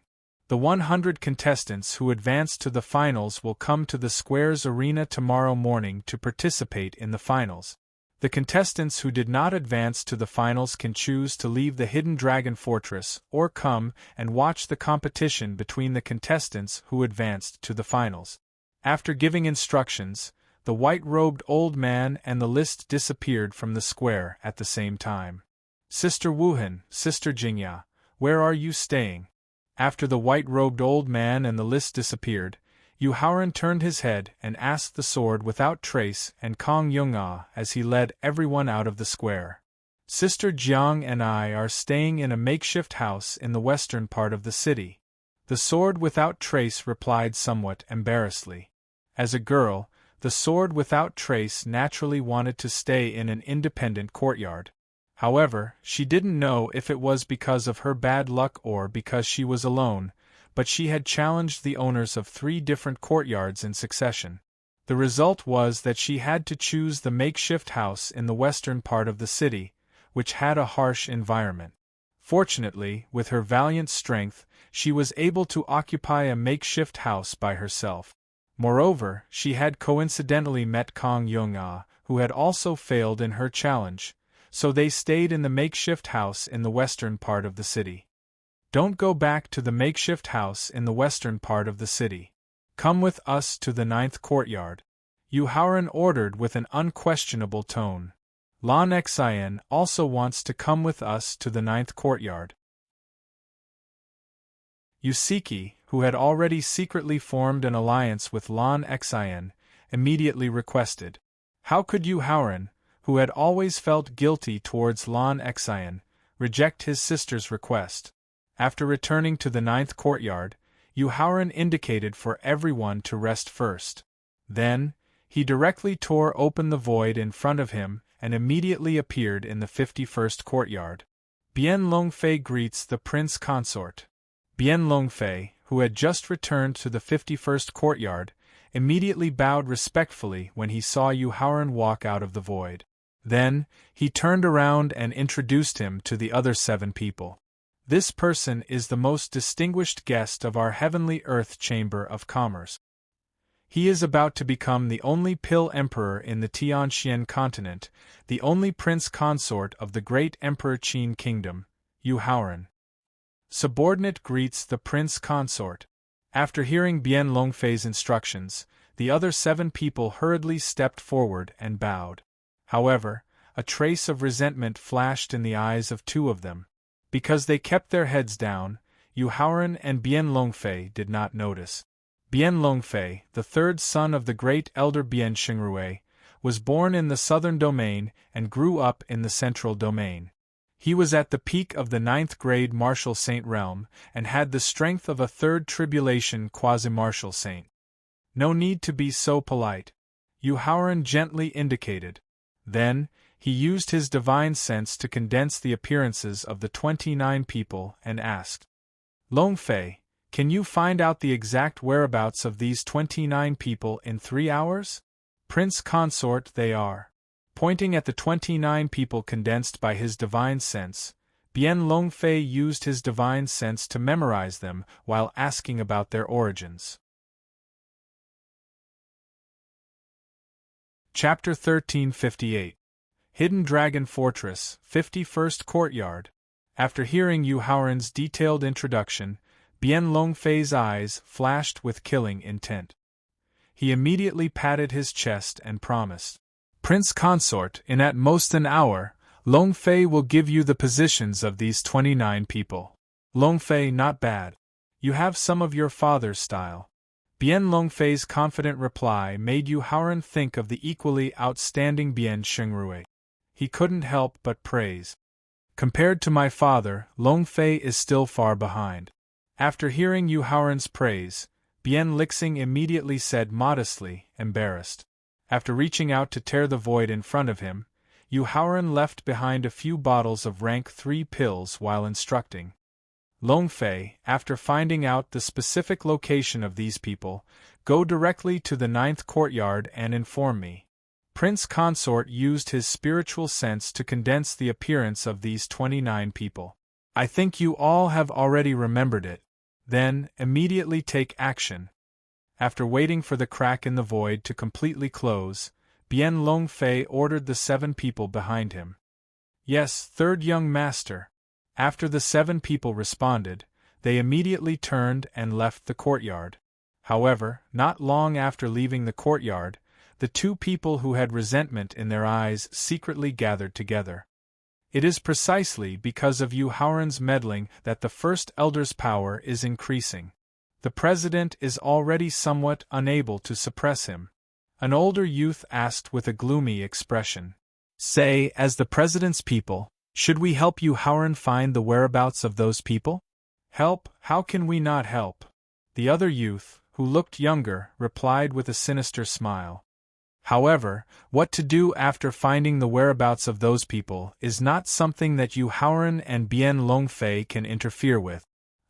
The 100 contestants who advance to the finals will come to the square's arena tomorrow morning to participate in the finals. The contestants who did not advance to the finals can choose to leave the Hidden Dragon Fortress or come and watch the competition between the contestants who advanced to the finals. After giving instructions, the white-robed old man and the list disappeared from the square at the same time. "Sister Wuhan, Sister Jingya, where are you staying?" After the white-robed old man and the list disappeared, Yuhaoran turned his head and asked the sword without trace and Kong Yong'a as he led everyone out of the square. "Sister Jiang and I are staying in a makeshift house in the western part of the city." The sword without trace replied somewhat embarrassedly. As a girl, The sword without trace naturally wanted to stay in an independent courtyard. However, she didn't know if it was because of her bad luck or because she was alone, but she had challenged the owners of 3 different courtyards in succession. The result was that she had to choose the makeshift house in the western part of the city, which had a harsh environment. Fortunately, with her valiant strength, she was able to occupy a makeshift house by herself. Moreover, she had coincidentally met Kong Young-ah, who had also failed in her challenge, so they stayed in the makeshift house in the western part of the city. Don't go back to the makeshift house in the western part of the city. Come with us to the 9th courtyard, Yu Haoran ordered with an unquestionable tone. Lan Xian also wants to come with us to the 9th courtyard. Yusiki, who had already secretly formed an alliance with Lan Xian, immediately requested. How could Yu Haoran, who had always felt guilty towards Lan Xian, reject his sister's request? After returning to the 9th courtyard, Yu Haoran indicated for everyone to rest first. Then, he directly tore open the void in front of him and immediately appeared in the 51st courtyard. Bien Longfei greets the prince consort. Bien Longfei, who had just returned to the 51st courtyard, immediately bowed respectfully when he saw Yu Haoran walk out of the void. Then, he turned around and introduced him to the other 7 people. This person is the most distinguished guest of our Heavenly Earth Chamber of Commerce. He is about to become the only Pill Emperor in the Tianxian continent, the only prince consort of the great Emperor Qin Kingdom, Yu Haoran. Subordinate greets the prince consort. After hearing Bien Longfei's instructions, the other 7 people hurriedly stepped forward and bowed. However, a trace of resentment flashed in the eyes of 2 of them. Because they kept their heads down, Yu Haoran and Bien Longfei did not notice. Bien Longfei, the 3rd son of the great elder Bien Xingrui, was born in the southern domain and grew up in the central domain. He was at the peak of the 9th grade martial saint realm and had the strength of a 3rd tribulation quasi-martial saint. No need to be so polite, Yu Haoran gently indicated. Then, he used his divine sense to condense the appearances of the 29 people and asked, Longfei, can you find out the exact whereabouts of these 29 people in 3 hours? Prince consort they are. Pointing at the 29 people condensed by his divine sense, Bien Longfei used his divine sense to memorize them while asking about their origins. Chapter 1358. Hidden Dragon Fortress, 51st Courtyard. After hearing Yu Haoran's detailed introduction, Bien Longfei's eyes flashed with killing intent. He immediately patted his chest and promised, Prince Consort, in at most an hour, Longfei will give you the positions of these 29 people. Longfei, not bad. You have some of your father's style. Bien Longfei's confident reply made Yu Haoran think of the equally outstanding Bien Xingrui. He couldn't help but praise. Compared to my father, Longfei is still far behind. After hearing Yu Haoran's praise, Bien Lixing immediately said modestly, embarrassed. After reaching out to tear the void in front of him, Yu Haoran left behind a few bottles of rank 3 pills while instructing. Longfei, after finding out the specific location of these people, go directly to the 9th courtyard and inform me. Prince Consort used his spiritual sense to condense the appearance of these 29 people. I think you all have already remembered it. Then, immediately take action. After waiting for the crack in the void to completely close, Bien Longfei ordered the 7 people behind him. Yes, 3rd young master. After the 7 people responded, they immediately turned and left the courtyard. However, not long after leaving the courtyard, the 2 people who had resentment in their eyes secretly gathered together. It is precisely because of Yu Haoran's meddling that the First Elder's power is increasing. The president is already somewhat unable to suppress him. An older youth asked with a gloomy expression. Say, as the president's people, should we help Yu Haoran find the whereabouts of those people? Help? How can we not help? The other youth, who looked younger, replied with a sinister smile. However, what to do after finding the whereabouts of those people is not something that Yu Haoran and Bien Longfei can interfere with.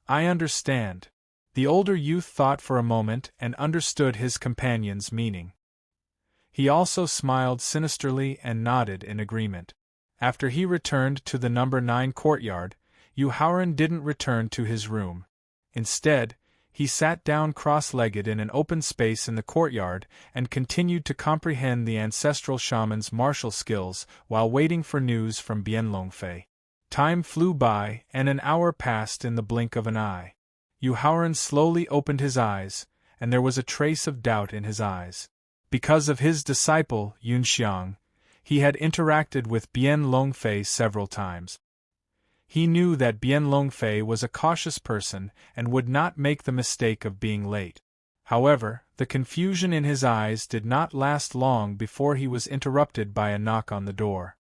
I understand. The older youth thought for a moment and understood his companion's meaning. He also smiled sinisterly and nodded in agreement. After he returned to the number 9 courtyard, Yu Haoran didn't return to his room. Instead, he sat down cross-legged in an open space in the courtyard and continued to comprehend the ancestral shaman's martial skills while waiting for news from Bien Longfei. Time flew by, and an hour passed in the blink of an eye. Yu Haoran slowly opened his eyes, and there was a trace of doubt in his eyes. Because of his disciple, Yun Xiang, he had interacted with Bien Longfei several times. He knew that Bien Longfei was a cautious person and would not make the mistake of being late. However, the confusion in his eyes did not last long before he was interrupted by a knock on the door.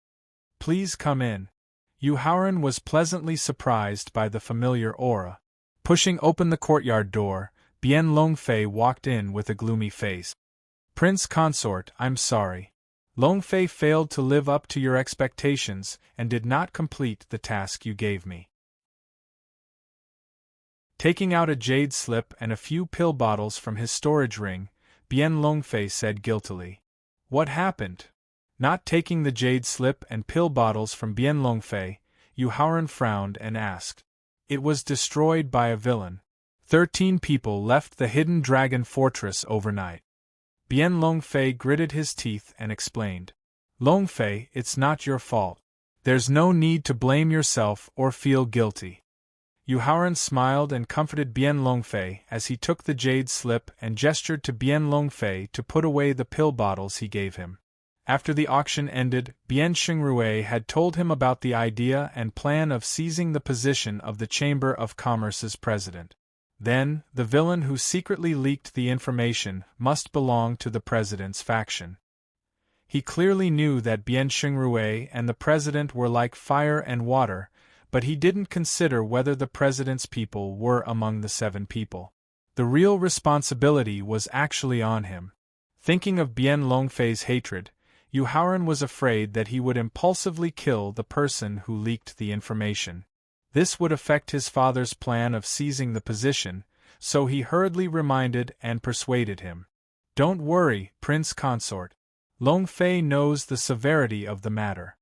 "Please come in." Yu Haoran was pleasantly surprised by the familiar aura. Pushing open the courtyard door, Bien Longfei walked in with a gloomy face. "Prince Consort, I'm sorry. Longfei failed to live up to your expectations and did not complete the task you gave me." Taking out a jade slip and a few pill bottles from his storage ring, Bien Longfei said guiltily. "What happened?" Not taking the jade slip and pill bottles from Bien Longfei, Yu Haoran frowned and asked. "It was destroyed by a villain. 13 people left the hidden dragon fortress overnight." Bien Longfei gritted his teeth and explained. "Longfei, it's not your fault. There's no need to blame yourself or feel guilty." Yu Haoran smiled and comforted Bien Longfei as he took the jade slip and gestured to Bien Longfei to put away the pill bottles he gave him. After the auction ended, Bien Xingrui had told him about the idea and plan of seizing the position of the Chamber of Commerce's president. Then, the villain who secretly leaked the information must belong to the president's faction. He clearly knew that Bien Xingrui and the president were like fire and water, but he didn't consider whether the president's people were among the 7 people. The real responsibility was actually on him. Thinking of Bien Longfei's hatred, Yu Haoran was afraid that he would impulsively kill the person who leaked the information. This would affect his father's plan of seizing the position, so he hurriedly reminded and persuaded him. "Don't worry, Prince Consort. Longfei knows the severity of the matter."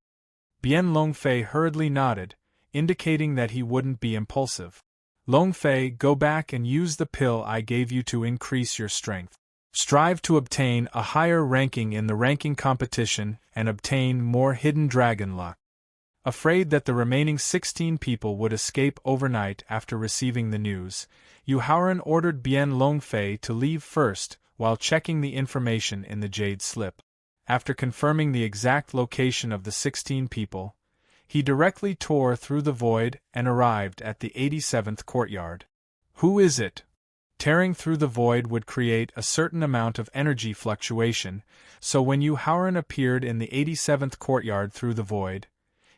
Bien Longfei hurriedly nodded, indicating that he wouldn't be impulsive. "Longfei, go back and use the pill I gave you to increase your strength. Strive to obtain a higher ranking in the ranking competition and obtain more hidden dragon luck." Afraid that the remaining 16 people would escape overnight after receiving the news, Yu Haoran ordered Bien Longfei to leave first while checking the information in the jade slip. After confirming the exact location of the 16 people, he directly tore through the void and arrived at the 87th courtyard. "Who is it?" Tearing through the void would create a certain amount of energy fluctuation, so when Yu Haoran appeared in the 87th courtyard through the void,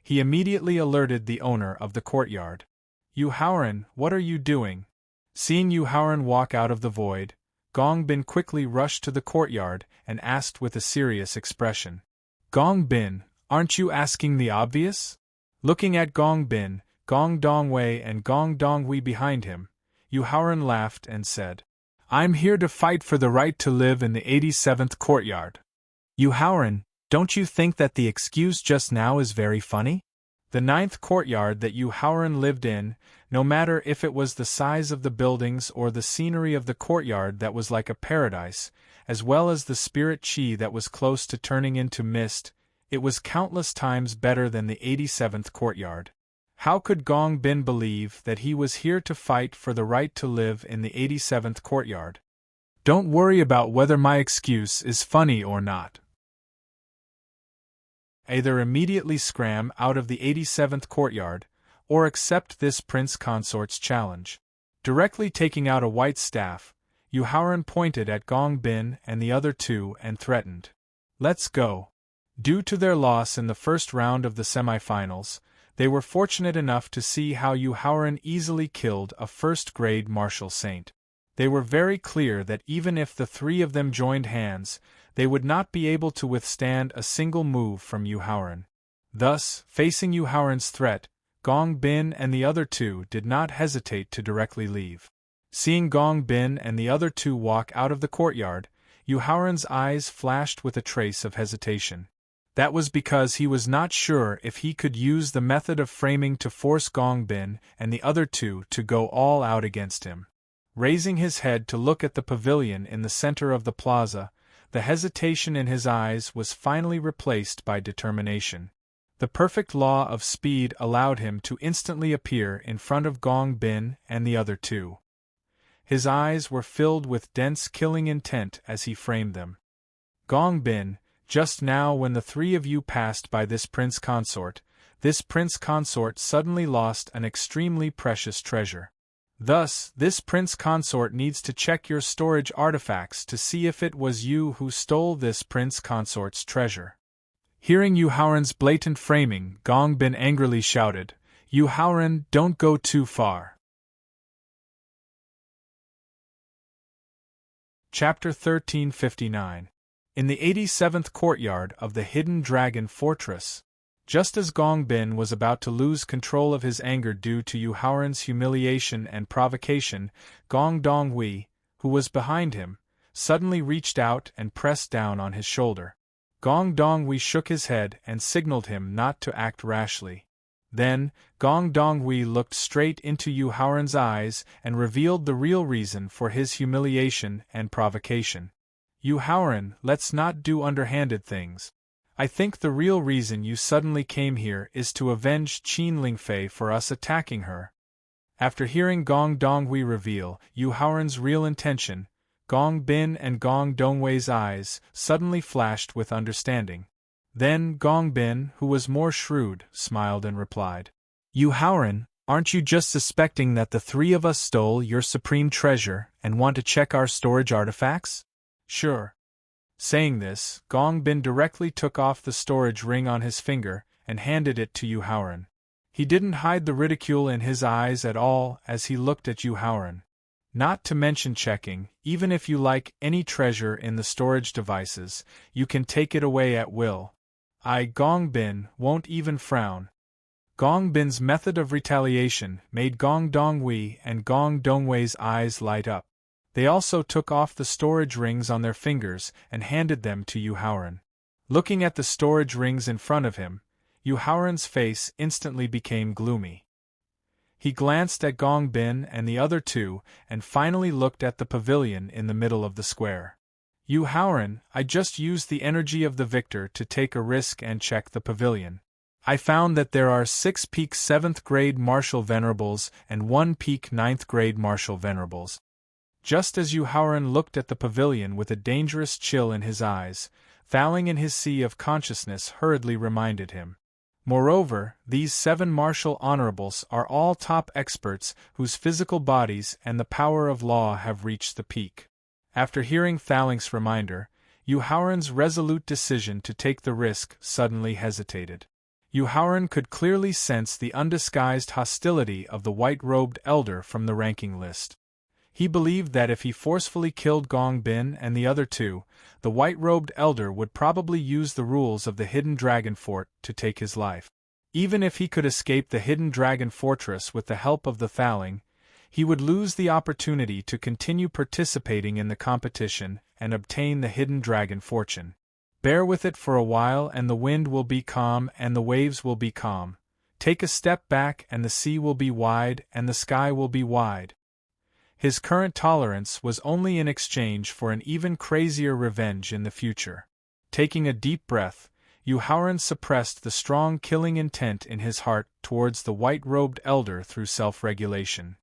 he immediately alerted the owner of the courtyard. "Yu Haoran, what are you doing?" Seeing Yu Haoran walk out of the void, Gong Bin quickly rushed to the courtyard and asked with a serious expression. "Gong Bin, aren't you asking the obvious?" Looking at Gong Bin, Gong Dongwei and Gong Donghui behind him, Yu Haoran laughed and said, "I'm here to fight for the right to live in the 87th courtyard." "Yu Haoran, don't you think that the excuse just now is very funny?" The 9th courtyard that Yu Haoran lived in, no matter if it was the size of the buildings or the scenery of the courtyard that was like a paradise, as well as the spirit chi that was close to turning into mist, it was countless times better than the 87th courtyard. How could Gong Bin believe that he was here to fight for the right to live in the 87th courtyard? "Don't worry about whether my excuse is funny or not. Either immediately scram out of the 87th courtyard, or accept this Prince Consort's challenge." Directly taking out a white staff, Yu Haoran pointed at Gong Bin and the other 2 and threatened. "Let's go." Due to their loss in the first round of the semifinals, they were fortunate enough to see how Yu Haoran easily killed a first-grade martial saint. They were very clear that even if the 3 of them joined hands, they would not be able to withstand a single move from Yu Haoran. Thus, facing Yu Haoran's threat, Gong Bin and the other two did not hesitate to directly leave. Seeing Gong Bin and the other two walk out of the courtyard, Yu Haoran's eyes flashed with a trace of hesitation. That was because he was not sure if he could use the method of framing to force Gong Bin and the other two to go all out against him. Raising his head to look at the pavilion in the center of the plaza, the hesitation in his eyes was finally replaced by determination. The perfect law of speed allowed him to instantly appear in front of Gong Bin and the other two. His eyes were filled with dense killing intent as he framed them. Gong Bin, just now when the three of you passed by this prince consort suddenly lost an extremely precious treasure. Thus, this prince consort needs to check your storage artifacts to see if it was you who stole this prince consort's treasure. Hearing Yu Haoran's blatant framing, Gong Bin angrily shouted, "Yu Haoran, don't go too far." Chapter 1359. In the 87th courtyard of the Hidden Dragon Fortress. Just as Gong Bin was about to lose control of his anger due to Yu Haoran's humiliation and provocation, Gong Donghui, who was behind him, suddenly reached out and pressed down on his shoulder. Gong Donghui shook his head and signaled him not to act rashly. Then, Gong Donghui looked straight into Yu Haoran's eyes and revealed the real reason for his humiliation and provocation. "Yu Haoran, let's not do underhanded things. I think the real reason you suddenly came here is to avenge Qin Lingfei for us attacking her." After hearing Gong Donghui reveal Yu Haoran's real intention, Gong Bin and Gong Donghui's eyes suddenly flashed with understanding. Then Gong Bin, who was more shrewd, smiled and replied, "Yu Haoran, aren't you just suspecting that the three of us stole your supreme treasure and want to check our storage artifacts?" "Sure." Saying this, Gong Bin directly took off the storage ring on his finger and handed it to Yu Haoran. He didn't hide the ridicule in his eyes at all as he looked at Yu Haoran. "Not to mention checking, even if you like any treasure in the storage devices, you can take it away at will. I, Gong Bin, won't even frown." Gong Bin's method of retaliation made Gong Donghui and Gong Donghui's eyes light up. They also took off the storage rings on their fingers and handed them to Yu Haoran. Looking at the storage rings in front of him, Yu Haoran's face instantly became gloomy. He glanced at Gong Bin and the other two and finally looked at the pavilion in the middle of the square. "Yu Haoran, I just used the energy of the victor to take a risk and check the pavilion. I found that there are 6 peak 7th grade martial venerables and 1 peak 9th grade martial venerables." Just as Yu Haoran looked at the pavilion with a dangerous chill in his eyes, fouling in his sea of consciousness hurriedly reminded him. Moreover, these 7 martial honorables are all top experts whose physical bodies and the power of law have reached the peak. After hearing Thaling's reminder, Yu Haoran's resolute decision to take the risk suddenly hesitated. Yu Haoran could clearly sense the undisguised hostility of the white-robed elder from the ranking list. He believed that if he forcefully killed Gong Bin and the other two, the white-robed elder would probably use the rules of the Hidden Dragon Fort to take his life. Even if he could escape the Hidden Dragon Fortress with the help of the Thaling, he would lose the opportunity to continue participating in the competition and obtain the Hidden Dragon fortune. Bear with it for a while and the wind will be calm and the waves will be calm. Take a step back and the sea will be wide and the sky will be wide. His current tolerance was only in exchange for an even crazier revenge in the future. Taking a deep breath, Yu Haoran suppressed the strong killing intent in his heart towards the white-robed elder through self-regulation.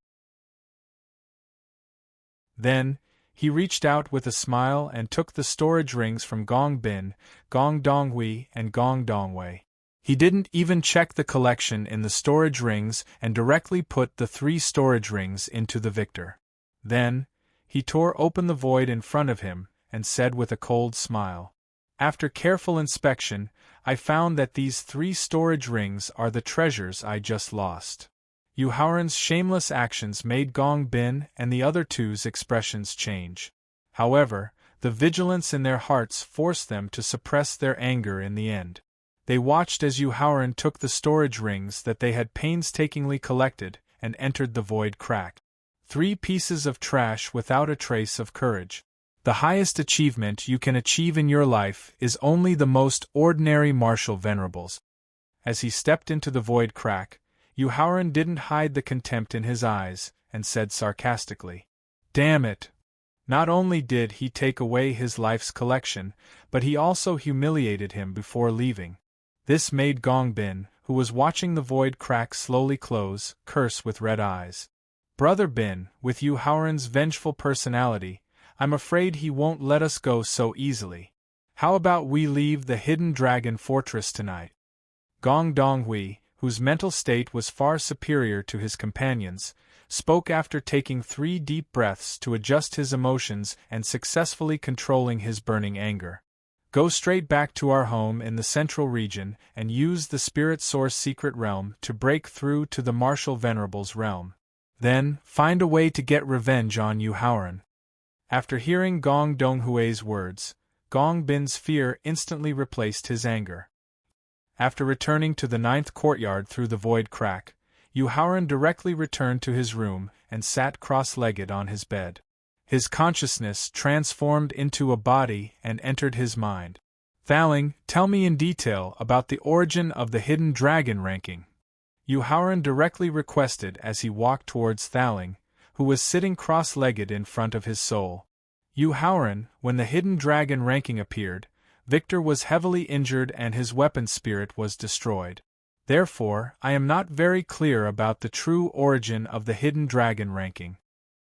Then, he reached out with a smile and took the storage rings from Gong Bin, Gong Donghui and Gong Donghui. He didn't even check the collection in the storage rings and directly put the 3 storage rings into the victor. Then, he tore open the void in front of him and said with a cold smile, "After careful inspection, I found that these 3 storage rings are the treasures I just lost." Yu Haoran's shameless actions made Gong Bin and the other two's expressions change. However, The vigilance in their hearts forced them to suppress their anger in the end. They watched as Yuhauran took the storage rings that they had painstakingly collected and entered the void crack. 3 pieces of trash without a trace of courage. The highest achievement you can achieve in your life is only the most ordinary martial venerables. As he stepped into the void crack, Yuhauran didn't hide the contempt in his eyes, and said sarcastically, "Damn it! Not only did he take away his life's collection, but he also humiliated him before leaving." This made Gong Bin, who was watching the void crack slowly close, curse with red eyes. "Brother Bin, with Yuhauran's vengeful personality, I'm afraid he won't let us go so easily. How about we leave the Hidden Dragon Fortress tonight?" Gong Donghui, whose mental state was far superior to his companions, spoke after taking 3 deep breaths to adjust his emotions and successfully controlling his burning anger. "Go straight back to our home in the central region and use the Spirit Source secret realm to break through to the Martial Venerable's realm. Then, find a way to get revenge on Yuhauran." After hearing Gong Donghui's words, Gong Bin's fear instantly replaced his anger. After returning to the 9th courtyard through the void crack, Yuhauran directly returned to his room and sat cross-legged on his bed. His consciousness transformed into a body and entered his mind. "Thaling, tell me in detail about the origin of the Hidden Dragon ranking," Yuhauran directly requested as he walked towards Thaling, who was sitting cross-legged in front of his soul. Yuhauran, when the Hidden Dragon ranking appeared, Victor was heavily injured and his weapon spirit was destroyed. Therefore, I am not very clear about the true origin of the Hidden Dragon ranking.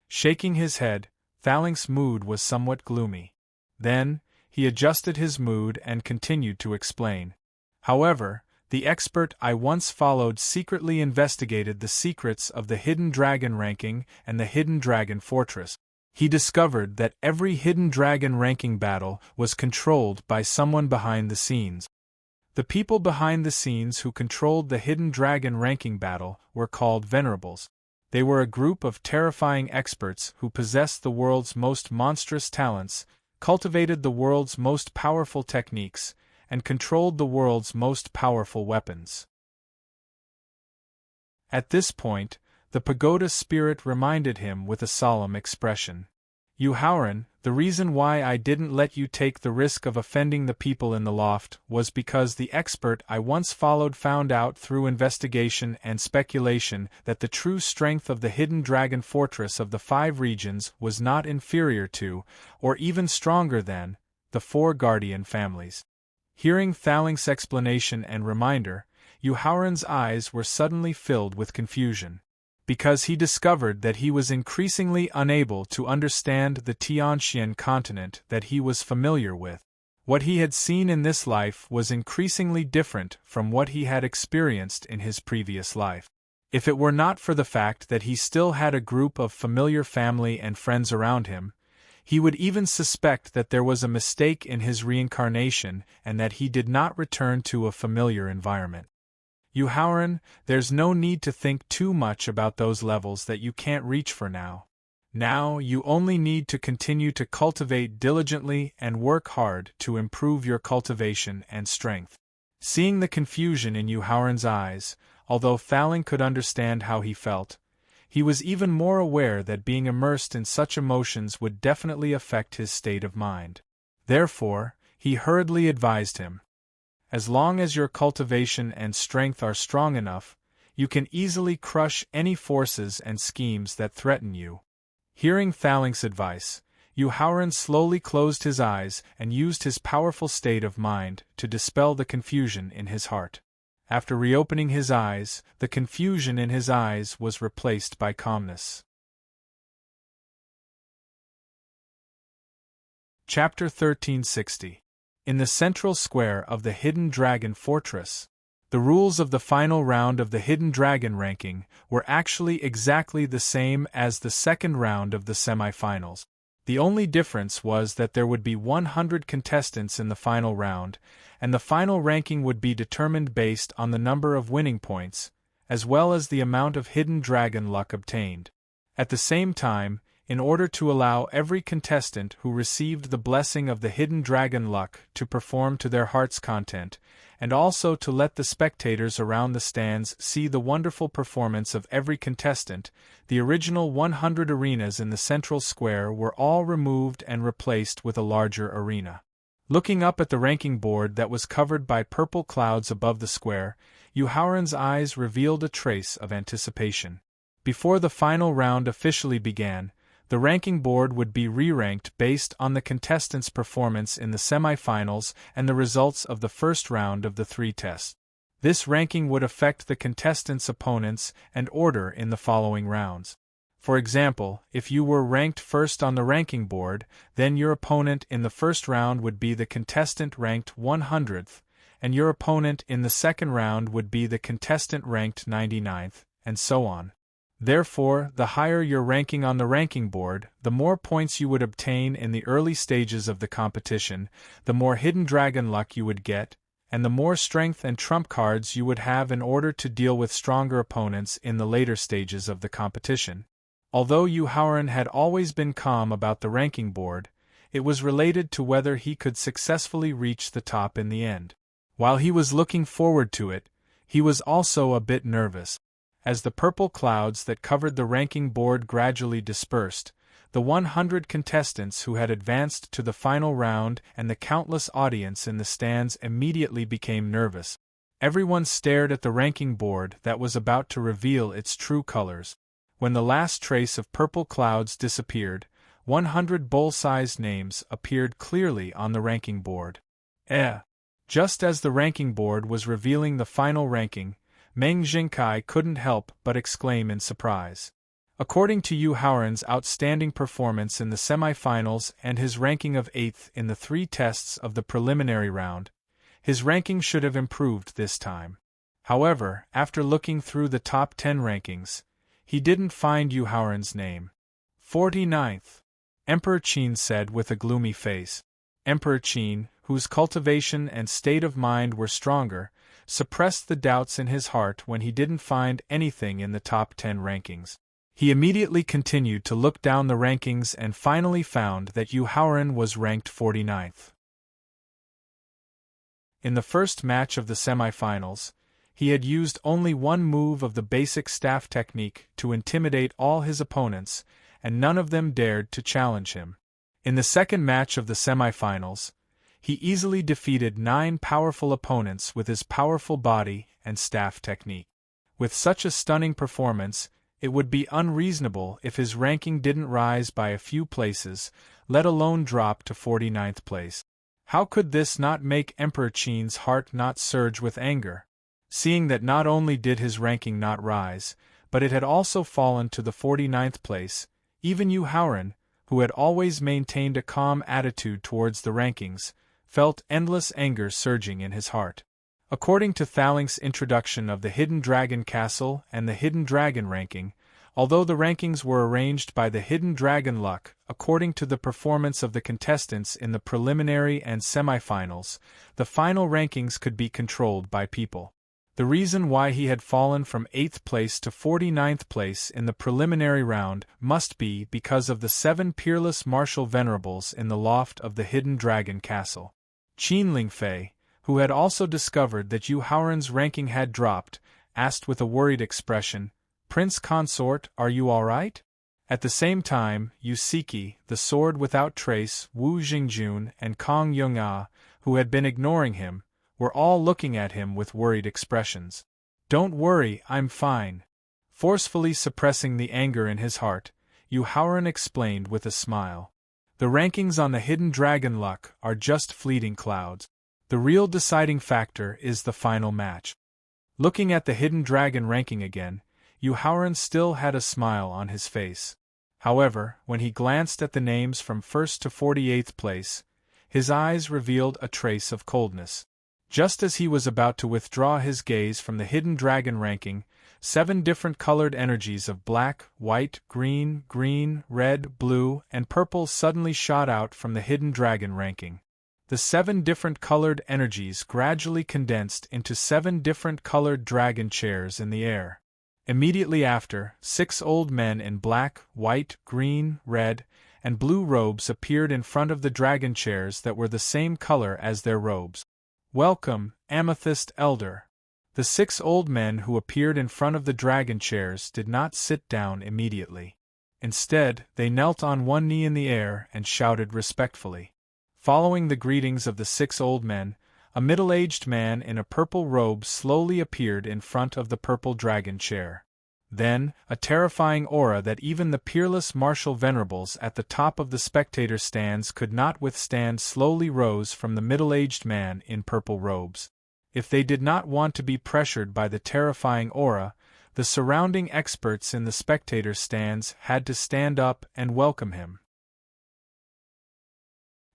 Shaking his head, Thaling's mood was somewhat gloomy. Then, he adjusted his mood and continued to explain. "However, the expert I once followed secretly investigated the secrets of the Hidden Dragon ranking and the Hidden Dragon Fortress. He discovered that every Hidden Dragon ranking battle was controlled by someone behind the scenes. The people behind the scenes who controlled the Hidden Dragon ranking battle were called Venerables. They were a group of terrifying experts who possessed the world's most monstrous talents, cultivated the world's most powerful techniques, and controlled the world's most powerful weapons." At this point, the pagoda spirit reminded him with a solemn expression. "Yuhauran, the reason why I didn't let you take the risk of offending the people in the loft was because the expert I once followed found out through investigation and speculation that the true strength of the Hidden Dragon Fortress of the 5 regions was not inferior to, or even stronger than, the 4 guardian families." Hearing Thaling's explanation and reminder, Yuhauran's eyes were suddenly filled with confusion. Because he discovered that he was increasingly unable to understand the Tianxian continent that he was familiar with. What he had seen in this life was increasingly different from what he had experienced in his previous life. If it were not for the fact that he still had a group of familiar family and friends around him, he would even suspect that there was a mistake in his reincarnation and that he did not return to a familiar environment. "Yuhauran, there's no need to think too much about those levels that you can't reach for now. Now you only need to continue to cultivate diligently and work hard to improve your cultivation and strength." Seeing the confusion in Yuhauran's eyes, although Thaling could understand how he felt, he was even more aware that being immersed in such emotions would definitely affect his state of mind. Therefore, he hurriedly advised him. "As long as your cultivation and strength are strong enough, you can easily crush any forces and schemes that threaten you." Hearing Thaling's advice, Yuhauran slowly closed his eyes and used his powerful state of mind to dispel the confusion in his heart. After reopening his eyes, the confusion in his eyes was replaced by calmness. Chapter 1360. In the central square of the Hidden Dragon Fortress, the rules of the final round of the Hidden Dragon ranking were actually exactly the same as the second round of the semifinals. The only difference was that there would be 100 contestants in the final round, and the final ranking would be determined based on the number of winning points, as well as the amount of Hidden Dragon luck obtained. At the same time, in order to allow every contestant who received the blessing of the hidden dragon luck to perform to their heart's content, and also to let the spectators around the stands see the wonderful performance of every contestant. The original 100 arenas in the central square were all removed and replaced with a larger arena. Looking up at the ranking board that was covered by purple clouds above the square, Yuhaoran's eyes revealed a trace of anticipation. Before the final round officially began, the ranking board would be re-ranked based on the contestants' performance in the semi-finals and the results of the first round of the 3 tests. This ranking would affect the contestants' opponents and order in the following rounds. For example, if you were ranked first on the ranking board, then your opponent in the first round would be the contestant ranked 100th, and your opponent in the second round would be the contestant ranked 99th, and so on. Therefore, the higher your ranking on the ranking board, the more points you would obtain in the early stages of the competition, the more hidden dragon luck you would get, and the more strength and trump cards you would have in order to deal with stronger opponents in the later stages of the competition. Although Yuhaoran had always been calm about the ranking board, it was related to whether he could successfully reach the top in the end. While he was looking forward to it, he was also a bit nervous. As the purple clouds that covered the ranking board gradually dispersed, the 100 contestants who had advanced to the final round and the countless audience in the stands immediately became nervous. Everyone stared at the ranking board that was about to reveal its true colors. When the last trace of purple clouds disappeared, 100 bowl-sized names appeared clearly on the ranking board. Just as the ranking board was revealing the final ranking, Meng Jingkai couldn't help but exclaim in surprise. According to Yuhaoran's outstanding performance in the semi-finals and his ranking of 8th in the 3 tests of the preliminary round, his ranking should have improved this time. However, after looking through the top 10 rankings, he didn't find Yuhaoran's name. 49th. Emperor Qin said with a gloomy face. Emperor Qin, whose cultivation and state of mind were stronger, suppressed the doubts in his heart when he didn't find anything in the top 10 rankings. He immediately continued to look down the rankings and finally found that Yuhaoran was ranked 49th. In the first match of the semifinals, he had used only one move of the basic staff technique to intimidate all his opponents, and none of them dared to challenge him. In the second match of the semifinals, he easily defeated 9 powerful opponents with his powerful body and staff technique. With such a stunning performance, it would be unreasonable if his ranking didn't rise by a few places, let alone drop to 49th place. How could this not make Emperor Qin's heart not surge with anger? Seeing that not only did his ranking not rise, but it had also fallen to the 49th place, even Yuhaoran, who had always maintained a calm attitude towards the rankings, felt endless anger surging in his heart. According to Thalink's introduction of the Hidden Dragon Castle and the Hidden Dragon ranking, although the rankings were arranged by the Hidden Dragon luck according to the performance of the contestants in the preliminary and semifinals, the final rankings could be controlled by people. The reason why he had fallen from 8th place to 49th place in the preliminary round must be because of the 7 peerless martial venerables in the loft of the Hidden Dragon Castle. Qin Lingfei, who had also discovered that Yuhaoran's ranking had dropped, asked with a worried expression, "Prince Consort, are you all right?" At the same time, Yusiki, the sword without trace, Wu Jingjun, and Kong Yong'a, who had been ignoring him, were all looking at him with worried expressions. "Don't worry, I'm fine." Forcefully suppressing the anger in his heart, Yuhaoran explained with a smile. The rankings on the Hidden Dragon luck are just fleeting clouds. The real deciding factor is the final match. Looking at the Hidden Dragon ranking again, Yuhaoran still had a smile on his face. However, when he glanced at the names from 1st to 48th place, his eyes revealed a trace of coldness. Just as he was about to withdraw his gaze from the Hidden Dragon ranking, 7 different colored energies of black, white, green, red, blue, and purple suddenly shot out from the Hidden Dragon ranking. The 7 different colored energies gradually condensed into 7 different colored dragon chairs in the air. Immediately after, 6 old men in black, white, green, red, and blue robes appeared in front of the dragon chairs that were the same color as their robes. "Welcome, Amethyst Elder." The 6 old men who appeared in front of the dragon chairs did not sit down immediately. Instead, they knelt on one knee in the air and shouted respectfully. Following the greetings of the 6 old men, a middle-aged man in a purple robe slowly appeared in front of the purple dragon chair. Then, a terrifying aura that even the peerless martial venerables at the top of the spectator stands could not withstand slowly rose from the middle-aged man in purple robes. If they did not want to be pressured by the terrifying aura, the surrounding experts in the spectator stands had to stand up and welcome him.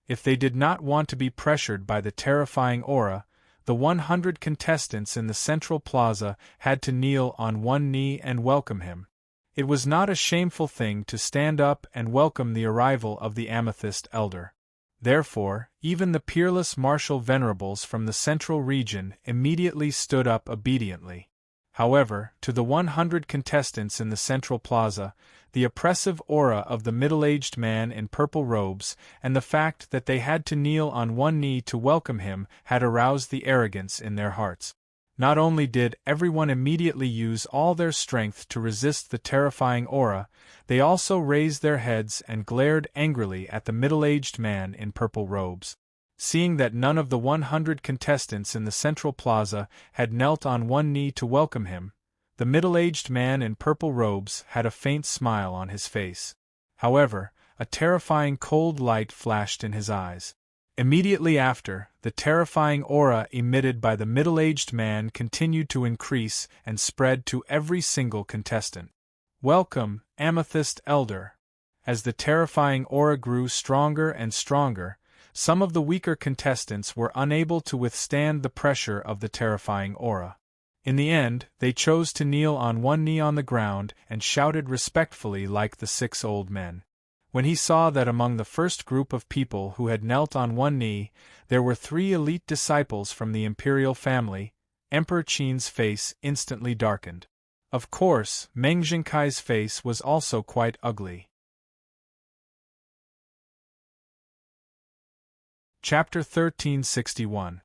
If they did not want to be pressured by the terrifying aura, the 100 contestants in the central plaza had to kneel on one knee and welcome him. It was not a shameful thing to stand up and welcome the arrival of the Amethyst Elder. Therefore, even the peerless martial venerables from the central region immediately stood up obediently. However, to the 100 contestants in the central plaza, the oppressive aura of the middle-aged man in purple robes and the fact that they had to kneel on one knee to welcome him had aroused the arrogance in their hearts. Not only did everyone immediately use all their strength to resist the terrifying aura, they also raised their heads and glared angrily at the middle-aged man in purple robes. Seeing that none of the 100 contestants in the central plaza had knelt on one knee to welcome him, the middle-aged man in purple robes had a faint smile on his face. However, a terrifying cold light flashed in his eyes. Immediately after, the terrifying aura emitted by the middle-aged man continued to increase and spread to every single contestant. "Welcome, Amethyst Elder." As the terrifying aura grew stronger and stronger, some of the weaker contestants were unable to withstand the pressure of the terrifying aura. In the end, they chose to kneel on one knee on the ground and shouted respectfully like the 6 old men. When he saw that among the first group of people who had knelt on one knee, there were 3 elite disciples from the imperial family, Emperor Qin's face instantly darkened. Of course, Meng Jinkai's face was also quite ugly. Chapter 1361.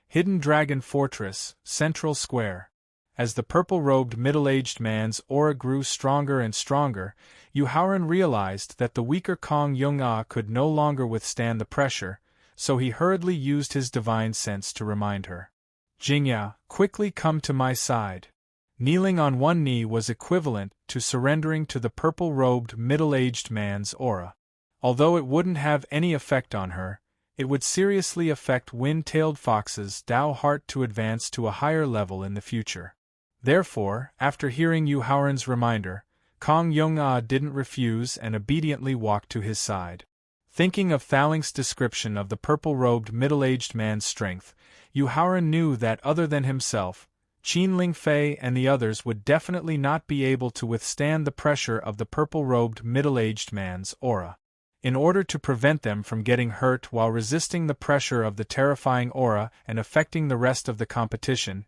Hidden Dragon Fortress, Central Square. As the purple-robed middle-aged man's aura grew stronger and stronger, Yu Haoran realized that the weaker Kong Yong-ah could no longer withstand the pressure, so he hurriedly used his divine sense to remind her. "Jingya, quickly come to my side." Kneeling on one knee was equivalent to surrendering to the purple-robed middle-aged man's aura. Although it wouldn't have any effect on her, it would seriously affect Wind-Tailed Fox's Dao heart to advance to a higher level in the future. Therefore, after hearing Yu Haoran's reminder, Kong Yong-ah didn't refuse and obediently walked to his side. Thinking of Thaling's description of the purple-robed middle-aged man's strength, Yu Haoran knew that other than himself, Qin Lingfei and the others would definitely not be able to withstand the pressure of the purple-robed middle-aged man's aura. In order to prevent them from getting hurt while resisting the pressure of the terrifying aura and affecting the rest of the competition,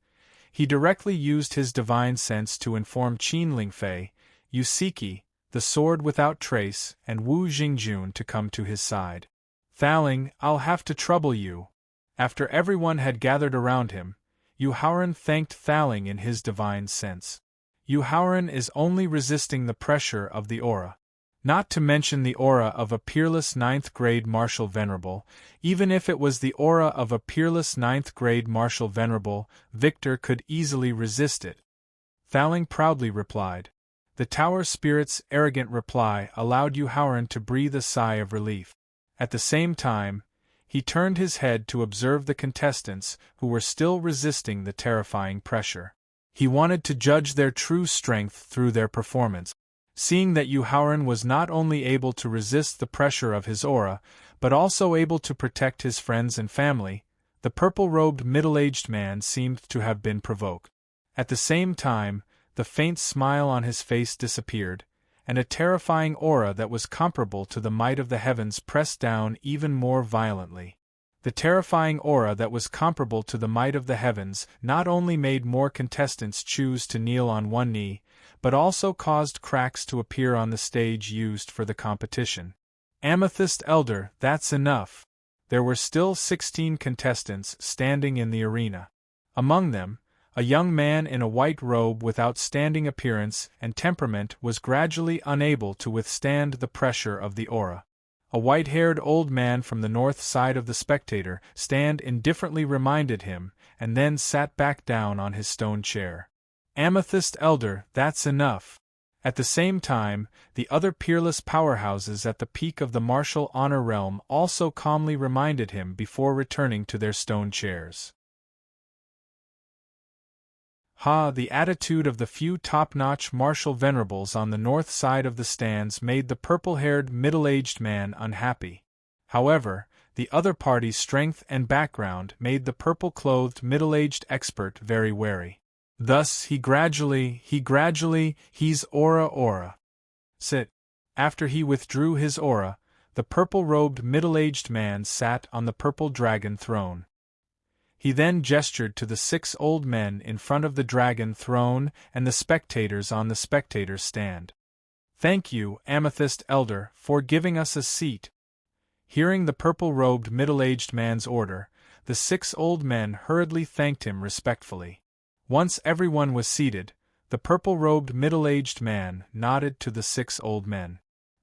he directly used his divine sense to inform Qin Lingfei, Yusiki, the Sword Without Trace, and Wu Jingjun to come to his side. "Thaling, I'll have to trouble you." After everyone had gathered around him, Yu Haoran thanked Thaling in his divine sense. Yu Haoran is only resisting the pressure of the aura. Not to mention the aura of a peerless 9th-grade martial venerable, even if it was the aura of a peerless 9th-grade martial venerable, Victor could easily resist it. Thaling proudly replied. The Tower Spirit's arrogant reply allowed Yu Haoran to breathe a sigh of relief. At the same time, he turned his head to observe the contestants who were still resisting the terrifying pressure. He wanted to judge their true strength through their performance. Seeing that Yu Haoran was not only able to resist the pressure of his aura, but also able to protect his friends and family, the purple-robed middle-aged man seemed to have been provoked. At the same time, the faint smile on his face disappeared, and a terrifying aura that was comparable to the might of the heavens pressed down even more violently. The terrifying aura that was comparable to the might of the heavens not only made more contestants choose to kneel on one knee, but also caused cracks to appear on the stage used for the competition. Amethyst Elder, that's enough. There were still 16 contestants standing in the arena. Among them, a young man in a white robe with outstanding appearance and temperament was gradually unable to withstand the pressure of the aura. A white-haired old man from the north side of the spectator stand indifferently reminded him, and then sat back down on his stone chair. Amethyst Elder, that's enough. At the same time, the other peerless powerhouses at the peak of the martial honor realm also calmly reminded him before returning to their stone chairs. The attitude of the few top-notch martial venerables on the north side of the stands made the purple-haired middle-aged man unhappy. However, the other party's strength and background made the purple-clothed middle-aged expert very wary. Thus he's aura. Sit. After he withdrew his aura, the purple-robed middle-aged man sat on the purple dragon throne. He then gestured to the 6 old men in front of the dragon throne and the spectators on the spectators' stand. Thank you, Amethyst Elder, for giving us a seat. Hearing the purple-robed middle-aged man's order, the 6 old men hurriedly thanked him respectfully. Once everyone was seated, the purple-robed middle-aged man nodded to the 6 old men.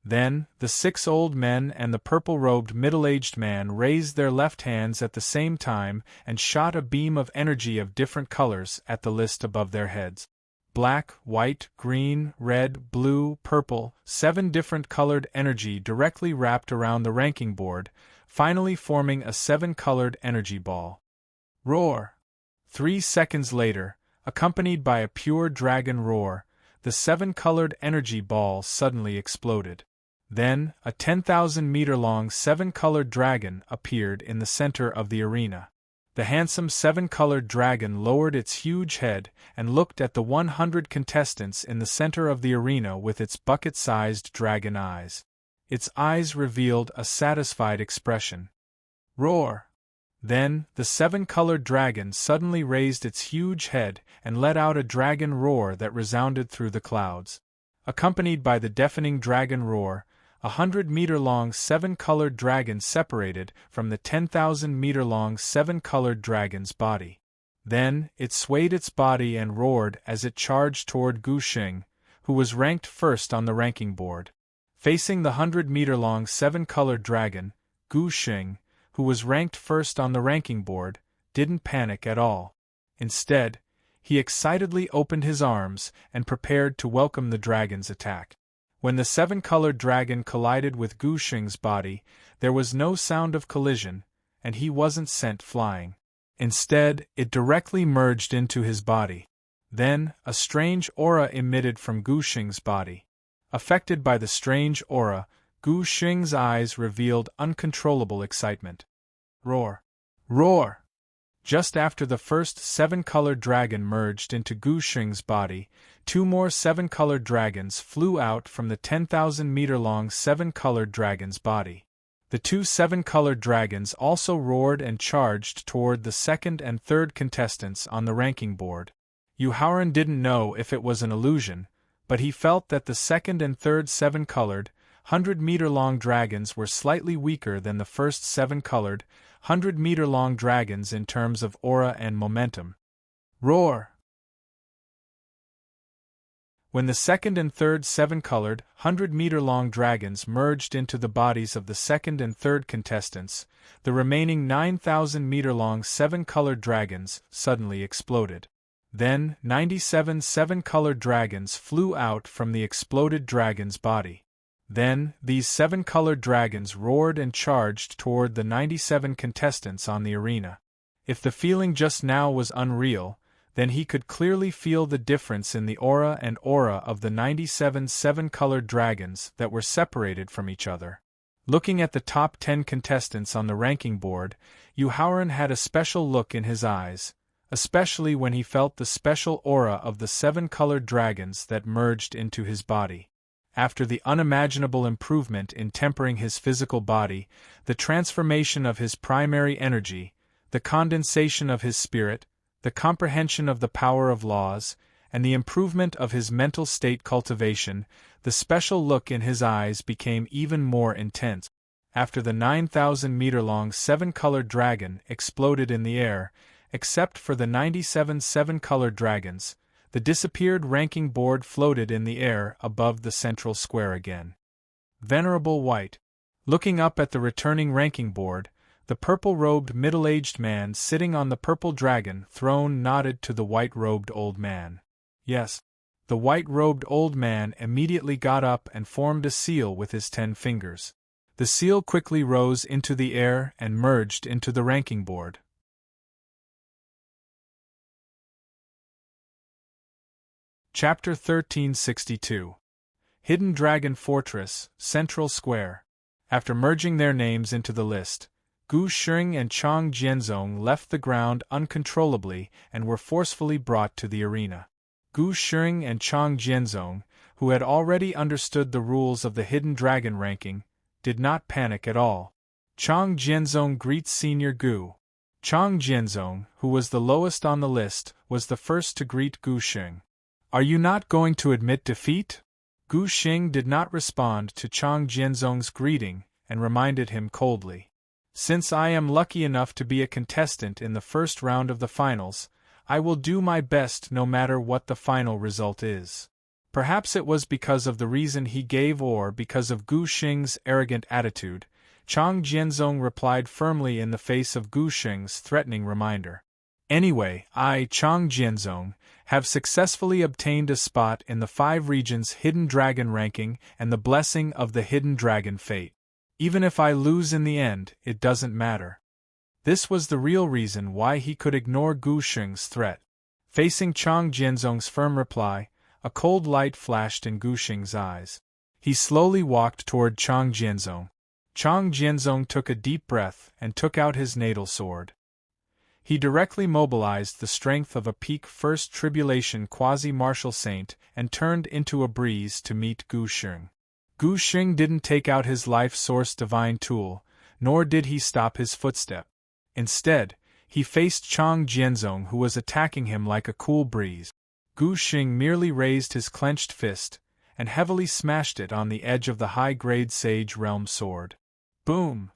Then, the 6 old men and the purple-robed middle-aged man raised their left hands at the same time and shot a beam of energy of different colors at the list above their heads. Black, white, green, red, blue, purple, 7 different colored energy directly wrapped around the ranking board, finally forming a 7-colored energy ball. Roar! 3 seconds later, accompanied by a pure dragon roar, the 7-colored energy ball suddenly exploded. Then, a 10,000-meter-long 7-colored dragon appeared in the center of the arena. The handsome 7-colored dragon lowered its huge head and looked at the 100 contestants in the center of the arena with its bucket-sized dragon eyes. Its eyes revealed a satisfied expression. Roar! Then, the 7-colored dragon suddenly raised its huge head and let out a dragon roar that resounded through the clouds. Accompanied by the deafening dragon roar, 100-meter-long 7-colored dragon separated from the 10,000-meter-long 7-colored dragon's body. Then, it swayed its body and roared as it charged toward Gu Xing, who was ranked first on the ranking board. Facing the 100-meter-long 7-colored dragon, Gu Xing, who was ranked first on the ranking board, didn't panic at all. Instead, he excitedly opened his arms and prepared to welcome the dragon's attack. When the 7-colored dragon collided with Gu Xing's body, there was no sound of collision, and he wasn't sent flying. Instead, it directly merged into his body. Then, a strange aura emitted from Gu Xing's body. Affected by the strange aura, Gu Xing's eyes revealed uncontrollable excitement. Roar! Roar! Just after the first 7-colored dragon merged into Gu Xing's body, 2 more 7-colored dragons flew out from the 10,000-meter-long 7-colored dragon's body. The 2 7-colored dragons also roared and charged toward the second and third contestants on the ranking board. Yu Haoran didn't know if it was an illusion, but he felt that the second and third 7-colored, 100-meter-long dragons were slightly weaker than the first 7-colored, 100-meter-long dragons in terms of aura and momentum. Roar! When the second and third 7-colored, 100-meter-long dragons merged into the bodies of the second and third contestants, the remaining 9,000-meter-long 7-colored dragons suddenly exploded. Then, 97 7-colored dragons flew out from the exploded dragon's body. Then, these 7-colored dragons roared and charged toward the 97 contestants on the arena. If the feeling just now was unreal, then he could clearly feel the difference in the aura of the 97 7-colored dragons that were separated from each other. Looking at the top 10 contestants on the ranking board, Yu Haoran had a special look in his eyes, especially when he felt the special aura of the 7-colored dragons that merged into his body. After the unimaginable improvement in tempering his physical body, the transformation of his primary energy, the condensation of his spirit, the comprehension of the power of laws, and the improvement of his mental state cultivation, the special look in his eyes became even more intense. After the 9,000-meter-long seven-colored dragon exploded in the air, except for the 97 seven-colored dragons, the disappeared ranking board floated in the air above the central square again. Venerable White. Looking up at the returning ranking board, the purple-robed middle-aged man sitting on the purple dragon throne nodded to the white-robed old man. Yes. The white-robed old man immediately got up and formed a seal with his 10 fingers. The seal quickly rose into the air and merged into the ranking board. Chapter 1362. Hidden Dragon Fortress, Central Square. After merging their names into the list, Gu Sheng and Chang Jianzong left the ground uncontrollably and were forcefully brought to the arena. Gu Sheng and Chang Jianzong, who had already understood the rules of the Hidden Dragon ranking, did not panic at all. Chang Jianzong greets Senior Gu. Chang Jianzong, who was the lowest on the list, was the first to greet Gu Sheng. Are you not going to admit defeat? Gu Sheng did not respond to Chang Jianzong's greeting and reminded him coldly. Since I am lucky enough to be a contestant in the first round of the finals, I will do my best no matter what the final result is. Perhaps it was because of the reason he gave or because of Gu Sheng's arrogant attitude, Chang Jianzong replied firmly in the face of Gu Sheng's threatening reminder. Anyway, I, Chang Jianzong, have successfully obtained a spot in the 5 regions Hidden Dragon ranking and the blessing of the Hidden Dragon fate. Even if I lose in the end, it doesn't matter. This was the real reason why he could ignore Gu Sheng's threat. Facing Chang Jianzong's firm reply, a cold light flashed in Gu Sheng's eyes. He slowly walked toward Chang Jianzong. Chang Jianzong took a deep breath and took out his natal sword. He directly mobilized the strength of a peak First Tribulation quasi-martial saint and turned into a breeze to meet Gu Sheng. Gu Sheng didn't take out his life source divine tool, nor did he stop his footstep. Instead, he faced Chang Jianzong, who was attacking him like a cool breeze. Gu Sheng merely raised his clenched fist and heavily smashed it on the edge of the high-grade Sage Realm sword. Boom!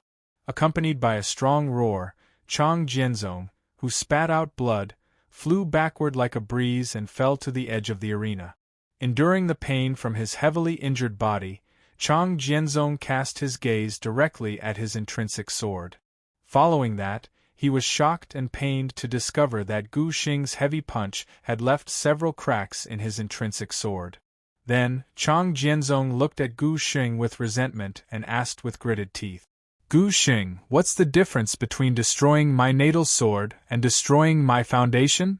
Accompanied by a strong roar, Chang Jianzong, who spat out blood, flew backward like a breeze and fell to the edge of the arena. Enduring the pain from his heavily injured body, Chang Jianzong cast his gaze directly at his intrinsic sword. Following that, he was shocked and pained to discover that Gu Sheng's heavy punch had left several cracks in his intrinsic sword. Then, Chang Jianzong looked at Gu Sheng with resentment and asked with gritted teeth, Gu Sheng, what's the difference between destroying my natal sword and destroying my foundation?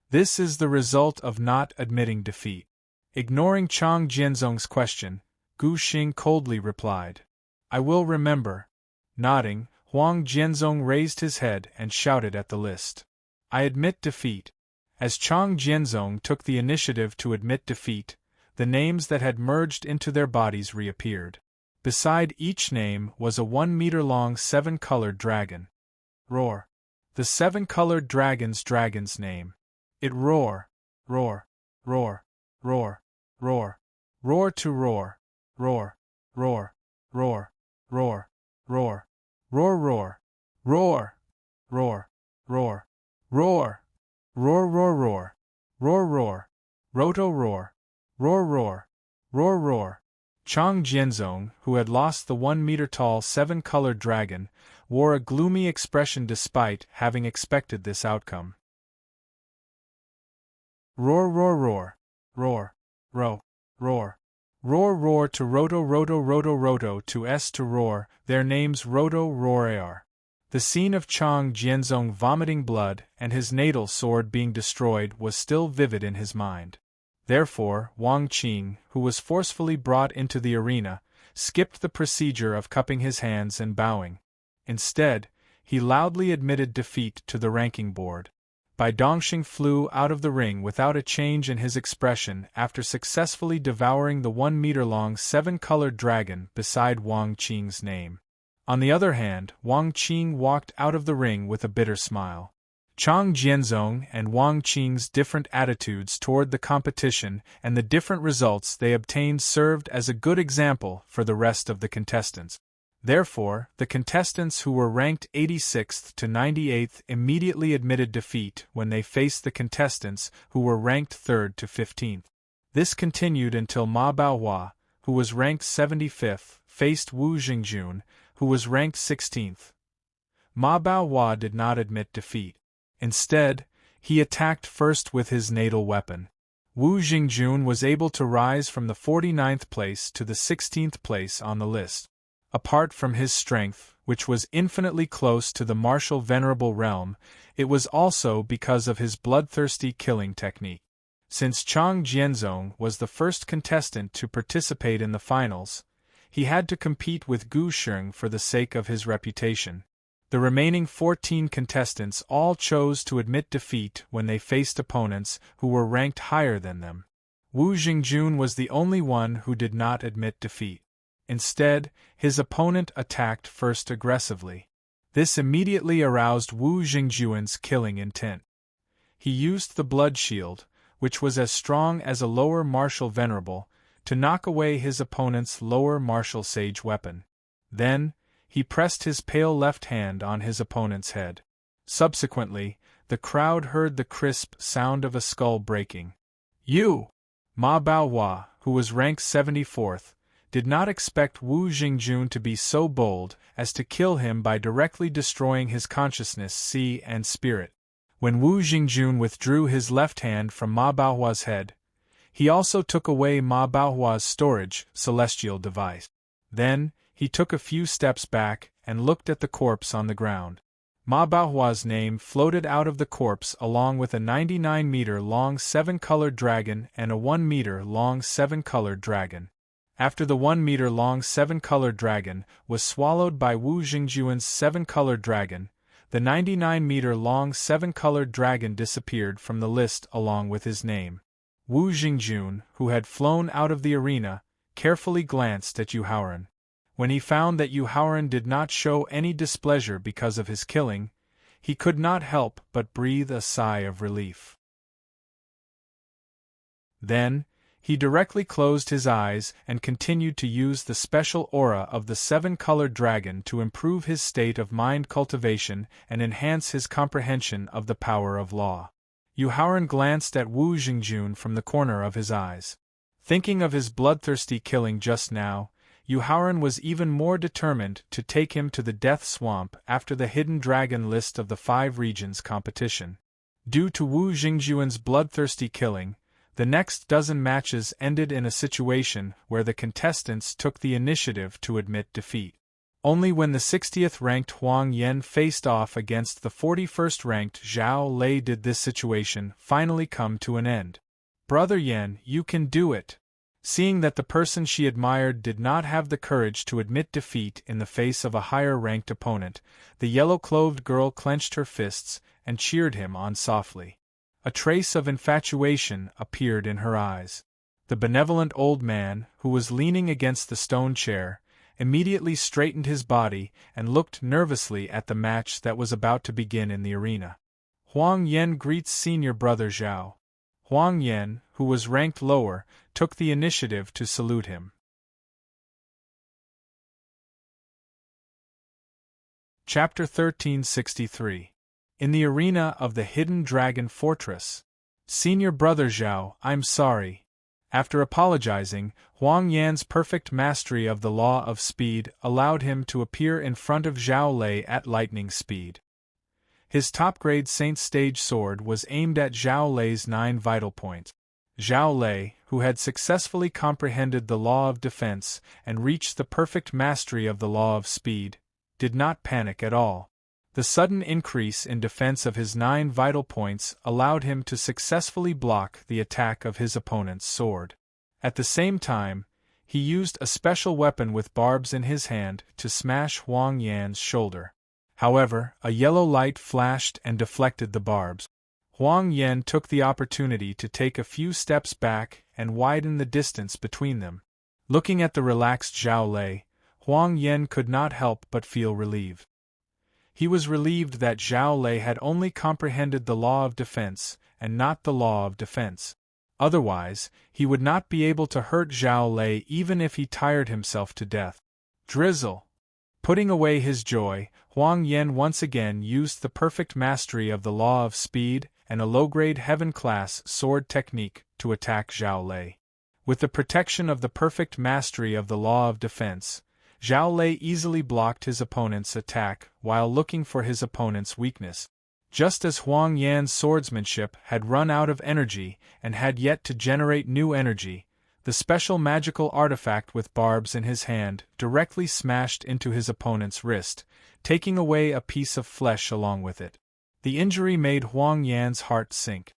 This is the result of not admitting defeat. Ignoring Chang Jianzong's question, Gu Sheng coldly replied, I will remember. Nodding, Huang Jianzong raised his head and shouted at the list. I admit defeat. As Chang Jianzong took the initiative to admit defeat, the names that had merged into their bodies reappeared. Beside each name was a 1-meter-long 7-colored dragon. Roar. The 7-colored dragon's name. It roar, roar, roar, roar, roar, roar to roar, roar, roar, roar, roar, roar. Roar, roar, roar, roar, roar, roar, roar, roar, roar, roar, roar, roto roar, roar, roar, roar, roar. Chang Jianzong, who had lost the 1-meter-tall 7-colored dragon, wore a gloomy expression despite having expected this outcome. Roar, roar, roar, roar, ro, roar. Roar, roar to roto, roto, roto, roto to s to roar, their names roto, roar. The scene of Chang Jianzong vomiting blood and his natal sword being destroyed was still vivid in his mind. Therefore, Wang Qing, who was forcefully brought into the arena, skipped the procedure of cupping his hands and bowing. Instead, he loudly admitted defeat to the ranking board. Bai Dongxing flew out of the ring without a change in his expression after successfully devouring the 1-meter-long 7-colored dragon beside Wang Qing's name. On the other hand, Wang Qing walked out of the ring with a bitter smile. Chang Jianzong and Wang Qing's different attitudes toward the competition and the different results they obtained served as a good example for the rest of the contestants. Therefore, the contestants who were ranked 86th to 98th immediately admitted defeat when they faced the contestants who were ranked 3rd to 15th. This continued until Ma Baohua, who was ranked 75th, faced Wu Jingjun, who was ranked 16th. Ma Baohua did not admit defeat. Instead, he attacked first with his natal weapon. Wu Jingjun was able to rise from the 49th place to the 16th place on the list. Apart from his strength, which was infinitely close to the martial venerable realm, it was also because of his bloodthirsty killing technique. Since Chang Jianzong was the first contestant to participate in the finals, he had to compete with Gu Sheng for the sake of his reputation. The remaining 14 contestants all chose to admit defeat when they faced opponents who were ranked higher than them. Wu Jingjun was the only one who did not admit defeat. Instead, his opponent attacked first aggressively. This immediately aroused Wu Jingjuan's killing intent. He used the blood shield, which was as strong as a lower martial venerable, to knock away his opponent's lower martial sage weapon. Then, he pressed his pale left hand on his opponent's head. Subsequently, the crowd heard the crisp sound of a skull breaking. Ma Baohua, who was ranked 74th, did not expect Wu Jingjun to be so bold as to kill him by directly destroying his consciousness and spirit. When Wu Jingjun withdrew his left hand from Ma Baohua's head, he also took away Ma Baohua's storage celestial device. Then, he took a few steps back and looked at the corpse on the ground. Ma Baohua's name floated out of the corpse along with a 99-meter-long 7-colored dragon and a 1-meter-long 7-colored dragon. After the 1-meter-long 7-colored dragon was swallowed by Wu Jingjuan's 7-colored dragon, the 99-meter-long 7-colored dragon disappeared from the list along with his name. Wu Jingjun, who had flown out of the arena, carefully glanced at Yu Haoran. When he found that Yu Haoran did not show any displeasure because of his killing, he could not help but breathe a sigh of relief. Then, he directly closed his eyes and continued to use the special aura of the 7-colored dragon to improve his state of mind cultivation and enhance his comprehension of the power of law. Yu Haoran glanced at Wu Jingjun from the corner of his eyes. Thinking of his bloodthirsty killing just now, Yu Haoran was even more determined to take him to the Death Swamp after the Hidden Dragon List of the 5 Regions competition. Due to Wu Jingjuan's bloodthirsty killing, the next dozen matches ended in a situation where the contestants took the initiative to admit defeat. Only when the 60th-ranked Huang Yan faced off against the 41st-ranked Zhao Lei did this situation finally come to an end. "Brother Yan, you can do it." Seeing that the person she admired did not have the courage to admit defeat in the face of a higher-ranked opponent, the yellow-clothed girl clenched her fists and cheered him on softly. A trace of infatuation appeared in her eyes. The benevolent old man, who was leaning against the stone chair, immediately straightened his body and looked nervously at the match that was about to begin in the arena. "Huang Yan greets senior brother Zhao." Huang Yan, who was ranked lower, took the initiative to salute him. Chapter 1363. In the arena of the Hidden Dragon Fortress. "Senior brother Zhao, I'm sorry." After apologizing, Huang Yan's perfect mastery of the law of speed allowed him to appear in front of Zhao Lei at lightning speed. His top-grade Saint Stage sword was aimed at Zhao Lei's 9 vital points. Zhao Lei, who had successfully comprehended the law of defense and reached the perfect mastery of the law of speed, did not panic at all. The sudden increase in defense of his 9 vital points allowed him to successfully block the attack of his opponent's sword. At the same time, he used a special weapon with barbs in his hand to smash Huang Yan's shoulder. However, a yellow light flashed and deflected the barbs. Huang Yan took the opportunity to take a few steps back and widen the distance between them. Looking at the relaxed Zhao Lei, Huang Yan could not help but feel relieved. He was relieved that Zhao Lei had only comprehended the law of defense, and not the law of defense. Otherwise, he would not be able to hurt Zhao Lei even if he tired himself to death. Drizzle! Putting away his joy, Huang Yan once again used the perfect mastery of the law of speed and a low-grade heaven-class sword technique to attack Zhao Lei. With the protection of the perfect mastery of the law of defense, Zhao Lei easily blocked his opponent's attack while looking for his opponent's weakness. Just as Huang Yan's swordsmanship had run out of energy and had yet to generate new energy, the special magical artifact with barbs in his hand directly smashed into his opponent's wrist, taking away a piece of flesh along with it. The injury made Huang Yan's heart sink.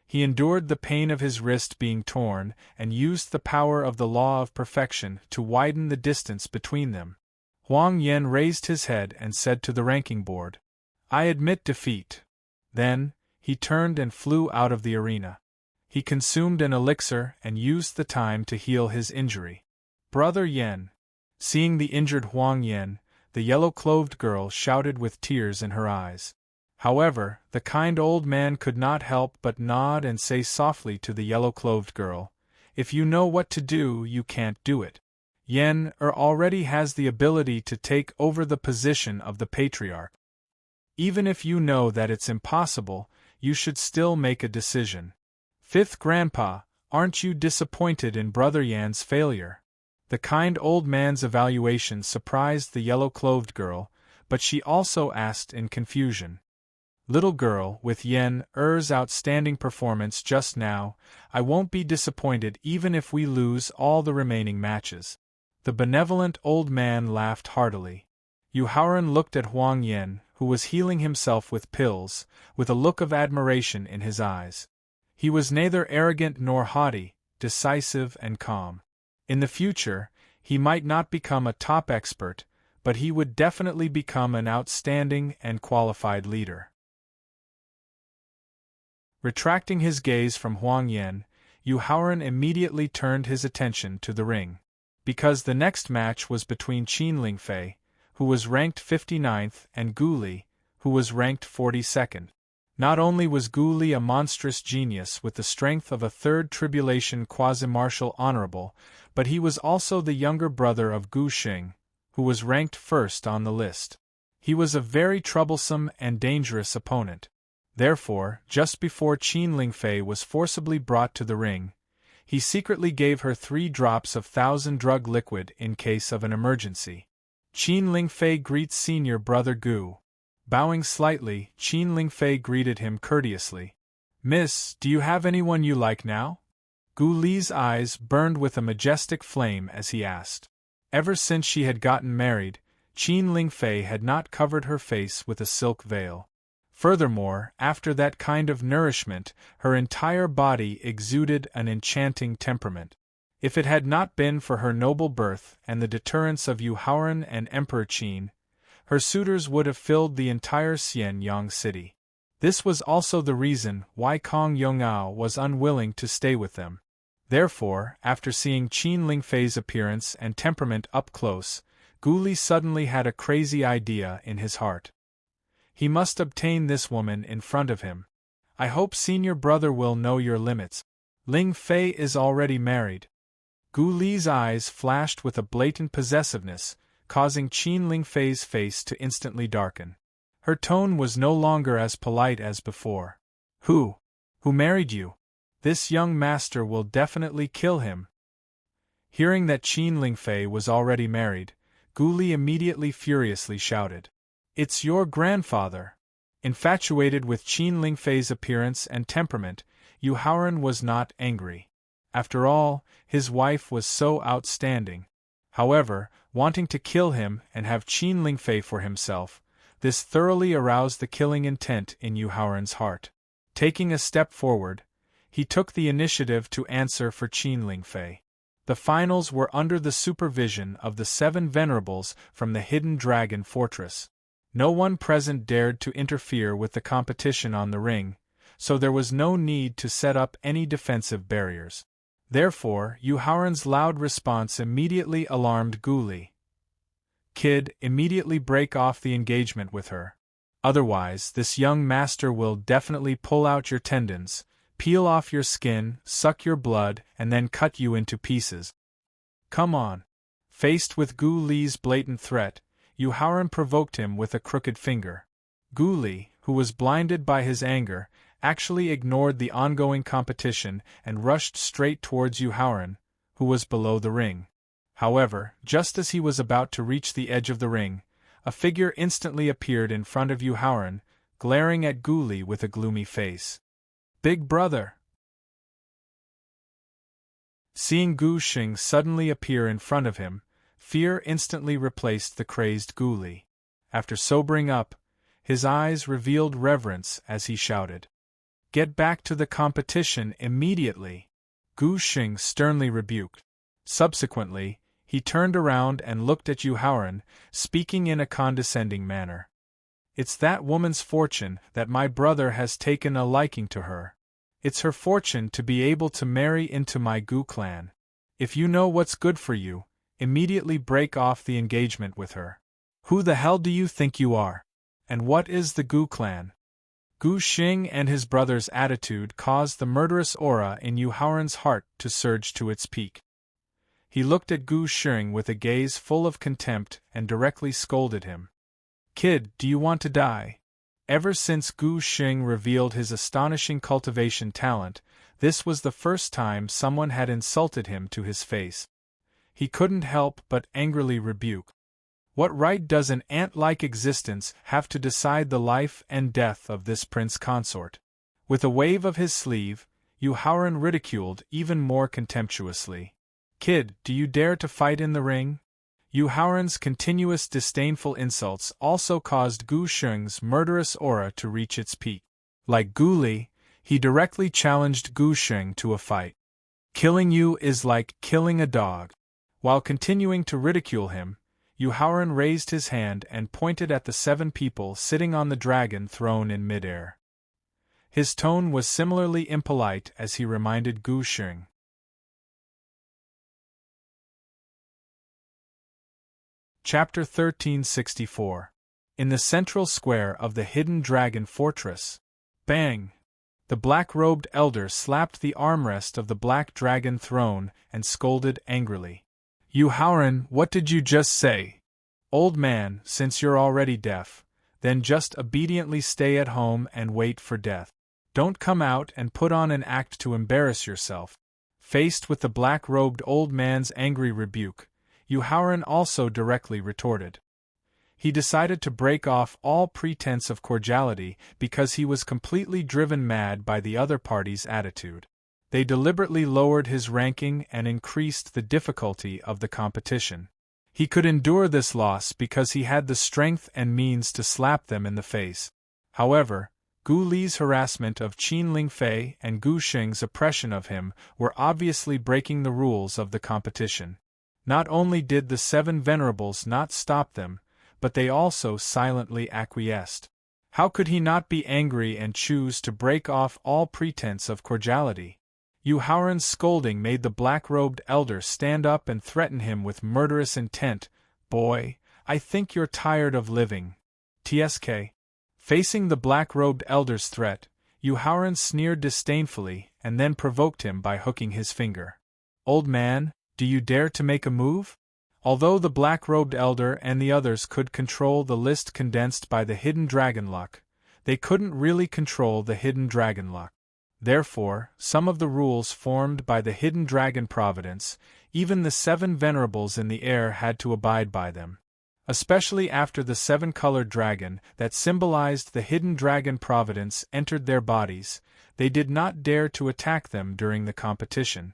He endured the pain of his wrist being torn and used the power of the law of perfection to widen the distance between them. Huang Yan raised his head and said to the ranking board, "I admit defeat." Then, he turned and flew out of the arena. He consumed an elixir and used the time to heal his injury. "Brother Yan." Seeing the injured Huang Yan, the yellow-clothed girl shouted with tears in her eyes. However, the kind old man could not help but nod and say softly to the yellow-clothed girl, "If you know what to do, you can't do it. Yan already has the ability to take over the position of the patriarch. Even if you know that it's impossible, you should still make a decision. Fifth Grandpa, aren't you disappointed in Brother Yan's failure?" The kind old man's evaluation surprised the yellow-clothed girl, but she also asked in confusion, "Little girl, with Yen's outstanding performance just now, I won't be disappointed even if we lose all the remaining matches." The benevolent old man laughed heartily. Yu Haoran looked at Huang Yan, who was healing himself with pills, with a look of admiration in his eyes. He was neither arrogant nor haughty, decisive and calm. In the future, he might not become a top expert, but he would definitely become an outstanding and qualified leader. Retracting his gaze from Huang Yan, Yu Haoran immediately turned his attention to the ring. Because the next match was between Qin Lingfei, who was ranked 59th, and Gu Li, who was ranked 42nd. Not only was Gu Li a monstrous genius with the strength of a third tribulation quasi-martial honorable, but he was also the younger brother of Gu Xing, who was ranked first on the list. He was a very troublesome and dangerous opponent. Therefore, just before Qin Lingfei was forcibly brought to the ring, he secretly gave her 3 drops of 1,000-drug liquid in case of an emergency. Qin Lingfei greets senior brother Gu. Bowing slightly, Qin Lingfei greeted him courteously. "Miss, do you have anyone you like now?" Gu Li's eyes burned with a majestic flame as he asked. Ever since she had gotten married, Qin Lingfei had not covered her face with a silk veil. Furthermore, after that kind of nourishment, her entire body exuded an enchanting temperament. If it had not been for her noble birth and the deterrence of Yu Haoran and Emperor Qin, her suitors would have filled the entire Xianyang city. This was also the reason why Kong Yongao was unwilling to stay with them. Therefore, after seeing Qin Lingfei's appearance and temperament up close, Gu Li suddenly had a crazy idea in his heart. He must obtain this woman in front of him. "I hope senior brother will know your limits. Ling Fei is already married." Gu Li's eyes flashed with a blatant possessiveness, causing Qin Lingfei's face to instantly darken. Her tone was no longer as polite as before. Who married you? This young master will definitely kill him." Hearing that Qin Lingfei was already married, Gu Li immediately furiously shouted, "It's your grandfather!" Infatuated with Qin Lingfei's appearance and temperament, Yu Haoran was not angry. After all, his wife was so outstanding. However, wanting to kill him and have Qin Lingfei for himself, this thoroughly aroused the killing intent in Yu Haoran's heart. Taking a step forward, he took the initiative to answer for Qin Lingfei. The finals were under the supervision of the 7 venerables from the Hidden Dragon Fortress. No one present dared to interfere with the competition on the ring, so there was no need to set up any defensive barriers. Therefore, Yu Haoran's loud response immediately alarmed Gu Li. Kid, immediately break off the engagement with her. Otherwise, this young master will definitely pull out your tendons, peel off your skin, suck your blood, and then cut you into pieces. Come on. Faced with Gu Li's blatant threat, Yu Haoran provoked him with a crooked finger. Gu Li, who was blinded by his anger, actually ignored the ongoing competition and rushed straight towards Yu Haoran, who was below the ring. However, just as he was about to reach the edge of the ring, a figure instantly appeared in front of Yu Haoran, glaring at Gu Li with a gloomy face. Big brother! Seeing Gu Xing suddenly appear in front of him, fear instantly replaced the crazed Gu Li. After sobering up, his eyes revealed reverence as he shouted, "Get back to the competition immediately!" Gu Xing sternly rebuked. Subsequently, he turned around and looked at Yu Haoran, speaking in a condescending manner. "It's that woman's fortune that my brother has taken a liking to her. It's her fortune to be able to marry into my Gu clan. If you know what's good for you, immediately break off the engagement with her. Who the hell do you think you are? And what is the Gu clan?" Gu Xing and his brother's attitude caused the murderous aura in Yu Haoran's heart to surge to its peak. He looked at Gu Xing with a gaze full of contempt and directly scolded him. "Kid, do you want to die?" Ever since Gu Xing revealed his astonishing cultivation talent, this was the first time someone had insulted him to his face. He couldn't help but angrily rebuke. What right does an ant-like existence have to decide the life and death of this prince consort? With a wave of his sleeve, Yu Haoran ridiculed even more contemptuously. "Kid, do you dare to fight in the ring?" Yu Haoran's continuous disdainful insults also caused Gu Xing's murderous aura to reach its peak. Like Gu Li, he directly challenged Gu Xing to a fight. "Killing you is like killing a dog." While continuing to ridicule him, Yu Haoran raised his hand and pointed at the 7 people sitting on the dragon throne in midair. His tone was similarly impolite as he reminded Gu Xing. Chapter 1364. In the central square of the hidden dragon fortress. Bang! The black-robed elder slapped the armrest of the black dragon throne and scolded angrily. "Yu Haoran, what did you just say?" "Old man, since you're already deaf, then just obediently stay at home and wait for death. Don't come out and put on an act to embarrass yourself." Faced with the black-robed old man's angry rebuke, Yu Haoran also directly retorted. He decided to break off all pretense of cordiality because he was completely driven mad by the other party's attitude. They deliberately lowered his ranking and increased the difficulty of the competition. He could endure this loss because he had the strength and means to slap them in the face. However, Gu Li's harassment of Qin Lingfei and Gu Xing's oppression of him were obviously breaking the rules of the competition. Not only did the 7 venerables not stop them, but they also silently acquiesced. How could he not be angry and choose to break off all pretense of cordiality? Yu Haoran's scolding made the black-robed elder stand up and threaten him with murderous intent. "Boy, I think you're tired of living. TSK." Facing the black-robed elder's threat, Yu Haoran sneered disdainfully and then provoked him by hooking his finger. "Old man, do you dare to make a move?" Although the black-robed elder and the others could control the list condensed by the hidden dragon luck, they couldn't really control the hidden dragon luck. Therefore, some of the rules formed by the hidden dragon providence, even the 7 venerables in the air had to abide by them. Especially after the 7-colored dragon that symbolized the hidden dragon providence entered their bodies, they did not dare to attack them during the competition.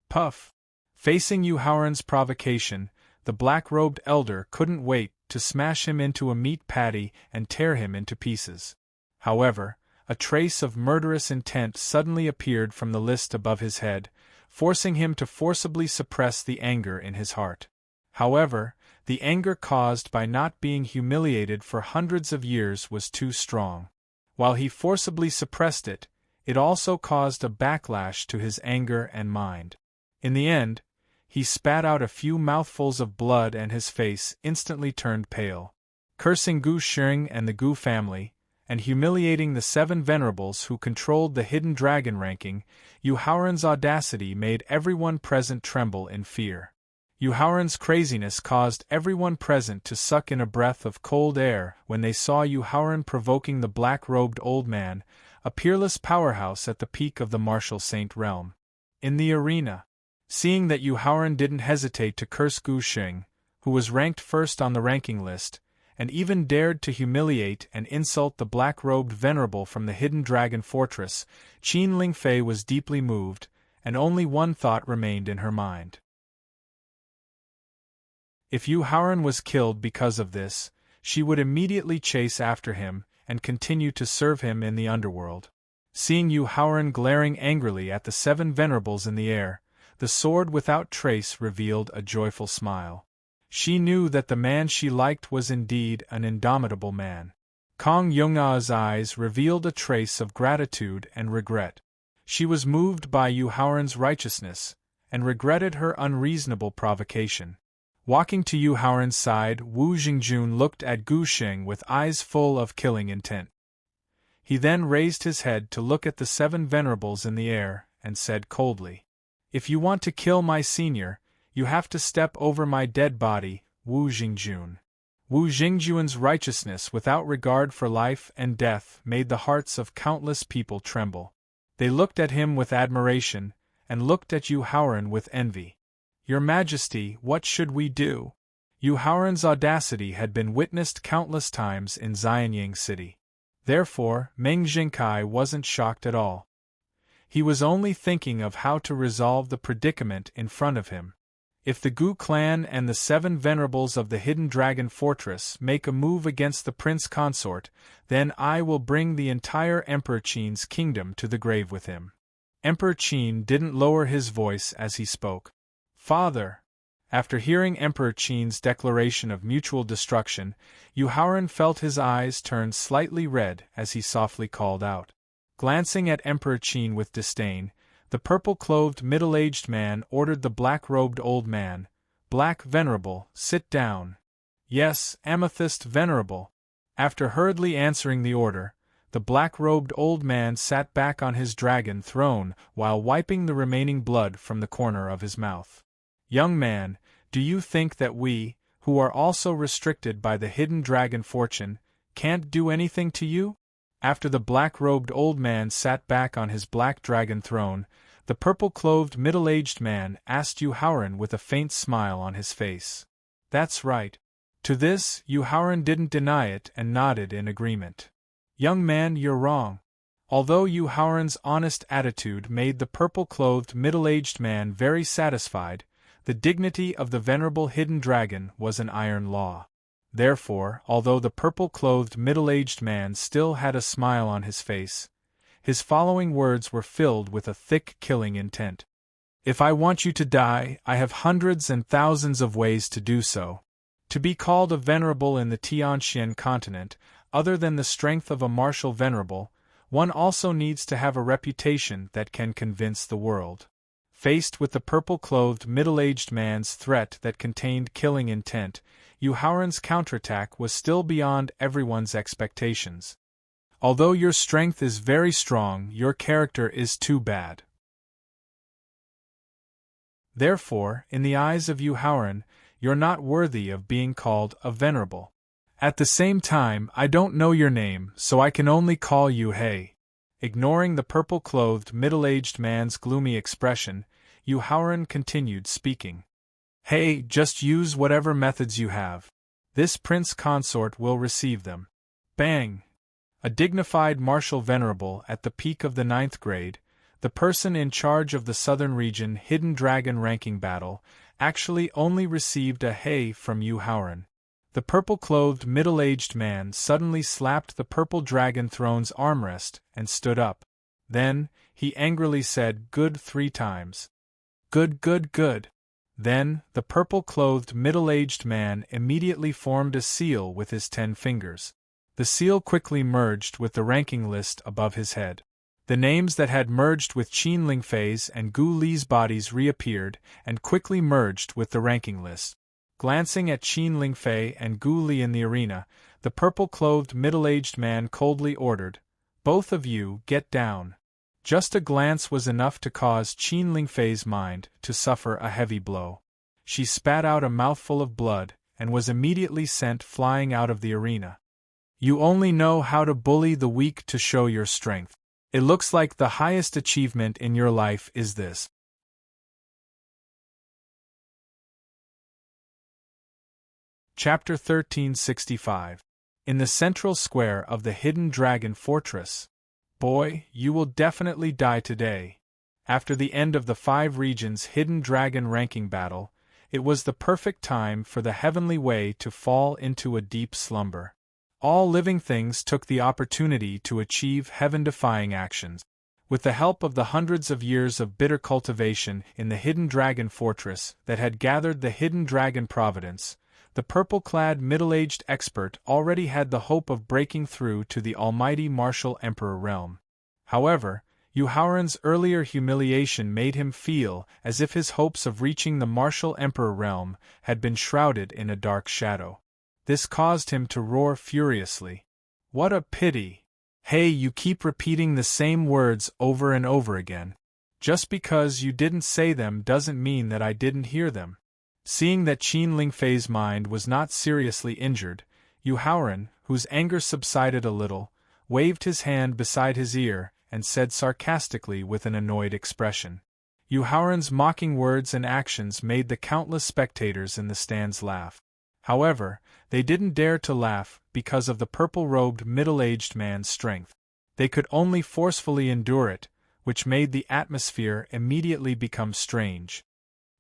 Puff! Facing Yu Haoran's provocation, the black-robed elder couldn't wait to smash him into a meat patty and tear him into pieces. However, a trace of murderous intent suddenly appeared from the list above his head, forcing him to forcibly suppress the anger in his heart. However, the anger caused by not being humiliated for hundreds of years was too strong. While he forcibly suppressed it, it also caused a backlash to his anger and mind. In the end, he spat out a few mouthfuls of blood and his face instantly turned pale. Cursing Gu Sheng and the Gu family, and humiliating the 7 venerables who controlled the hidden dragon ranking, Yu Haoran's audacity made everyone present tremble in fear. Yu Haoran's craziness caused everyone present to suck in a breath of cold air when they saw Yu Haoran provoking the black-robed old man, a peerless powerhouse at the peak of the martial saint realm. In the arena, seeing that Yu Haoran didn't hesitate to curse Gu Sheng, who was ranked first on the ranking list, and even dared to humiliate and insult the black-robed venerable from the hidden dragon fortress, Qin Lingfei was deeply moved, and only one thought remained in her mind. If Yu Haoran was killed because of this, she would immediately chase after him and continue to serve him in the underworld. Seeing Yu Haoran glaring angrily at the 7 venerables in the air, the sword without trace revealed a joyful smile. She knew that the man she liked was indeed an indomitable man. Kong Yongna's eyes revealed a trace of gratitude and regret. She was moved by Yu Haoran's righteousness, and regretted her unreasonable provocation. Walking to Yu Haoran's side, Wu Jingjun looked at Gu Sheng with eyes full of killing intent. He then raised his head to look at the 7 venerables in the air, and said coldly, "If you want to kill my senior, you have to step over my dead body, Wu Jingjun." Wu Jingjun's righteousness without regard for life and death made the hearts of countless people tremble. They looked at him with admiration, and looked at Yu Haoran with envy. "Your Majesty, what should we do?" Yu Haoran's audacity had been witnessed countless times in Xianyang City. Therefore, Meng Zhengkai wasn't shocked at all. He was only thinking of how to resolve the predicament in front of him. If the Gu clan and the 7 venerables of the Hidden Dragon Fortress make a move against the Prince Consort, then I will bring the entire Emperor Qin's kingdom to the grave with him. Emperor Qin didn't lower his voice as he spoke. "Father!" After hearing Emperor Qin's declaration of mutual destruction, Yu Haoran felt his eyes turn slightly red as he softly called out. Glancing at Emperor Qin with disdain, the purple-clothed middle-aged man ordered the black-robed old man, "Black Venerable, sit down." "Yes, Amethyst Venerable." After hurriedly answering the order, the black-robed old man sat back on his dragon throne while wiping the remaining blood from the corner of his mouth. "Young man, do you think that we, who are also restricted by the hidden dragon fortune, can't do anything to you?" After the black-robed old man sat back on his black dragon throne, the purple-clothed middle-aged man asked Yu Haoran with a faint smile on his face. "That's right." To this, Yu Haoran didn't deny it and nodded in agreement. "Young man, you're wrong." Although Yu Haoran's honest attitude made the purple-clothed middle-aged man very satisfied, the dignity of the venerable hidden dragon was an iron law. Therefore, although the purple-clothed middle-aged man still had a smile on his face, his following words were filled with a thick killing intent. "If I want you to die, I have hundreds and thousands of ways to do so. To be called a venerable in the Tianxian continent, other than the strength of a martial venerable, one also needs to have a reputation that can convince the world." Faced with the purple-clothed middle-aged man's threat that contained killing intent, Yu Haoran's counterattack was still beyond everyone's expectations. "Although your strength is very strong, your character is too bad. Therefore, in the eyes of Yu Haoran, you're not worthy of being called a venerable. At the same time, I don't know your name, so I can only call you He." Ignoring the purple-clothed middle-aged man's gloomy expression, Yu Haoran continued speaking. "Hey, just use whatever methods you have. This prince consort will receive them." Bang! A dignified martial venerable at the peak of the 9th grade, the person in charge of the southern region hidden dragon ranking battle, actually only received a "hey" from Yu Haoran. The purple-clothed middle-aged man suddenly slapped the purple dragon throne's armrest and stood up. Then, he angrily said "good" 3 times. "Good, good, good." Then, the purple-clothed middle-aged man immediately formed a seal with his 10 fingers. The seal quickly merged with the ranking list above his head. The names that had merged with Qin Lingfei's and Gu Li's bodies reappeared and quickly merged with the ranking list. Glancing at Qin Lingfei and Gu Li in the arena, the purple-clothed middle-aged man coldly ordered, "Both of you, get down." Just a glance was enough to cause Qin Lingfei's mind to suffer a heavy blow. She spat out a mouthful of blood and was immediately sent flying out of the arena. You only know how to bully the weak to show your strength. It looks like the highest achievement in your life is this. Chapter 1365. In the central square of the Hidden Dragon Fortress. Boy, you will definitely die today. After the end of the 5 regions Hidden Dragon ranking battle, it was the perfect time for the Heavenly Way to fall into a deep slumber. All living things took the opportunity to achieve heaven-defying actions. With the help of the hundreds of years of bitter cultivation in the Hidden Dragon Fortress that had gathered the Hidden Dragon Providence, the purple-clad middle-aged expert already had the hope of breaking through to the almighty martial emperor realm. However, Yu Haoran's earlier humiliation made him feel as if his hopes of reaching the martial emperor realm had been shrouded in a dark shadow. This caused him to roar furiously. What a pity! Hey, you keep repeating the same words over and over again. Just because you didn't say them doesn't mean that I didn't hear them. Seeing that Qin Lingfei's mind was not seriously injured, Yu Haoran, whose anger subsided a little, waved his hand beside his ear and said sarcastically with an annoyed expression. Yu Haoran's mocking words and actions made the countless spectators in the stands laugh. However, they didn't dare to laugh because of the purple-robed middle-aged man's strength. They could only forcefully endure it, which made the atmosphere immediately become strange.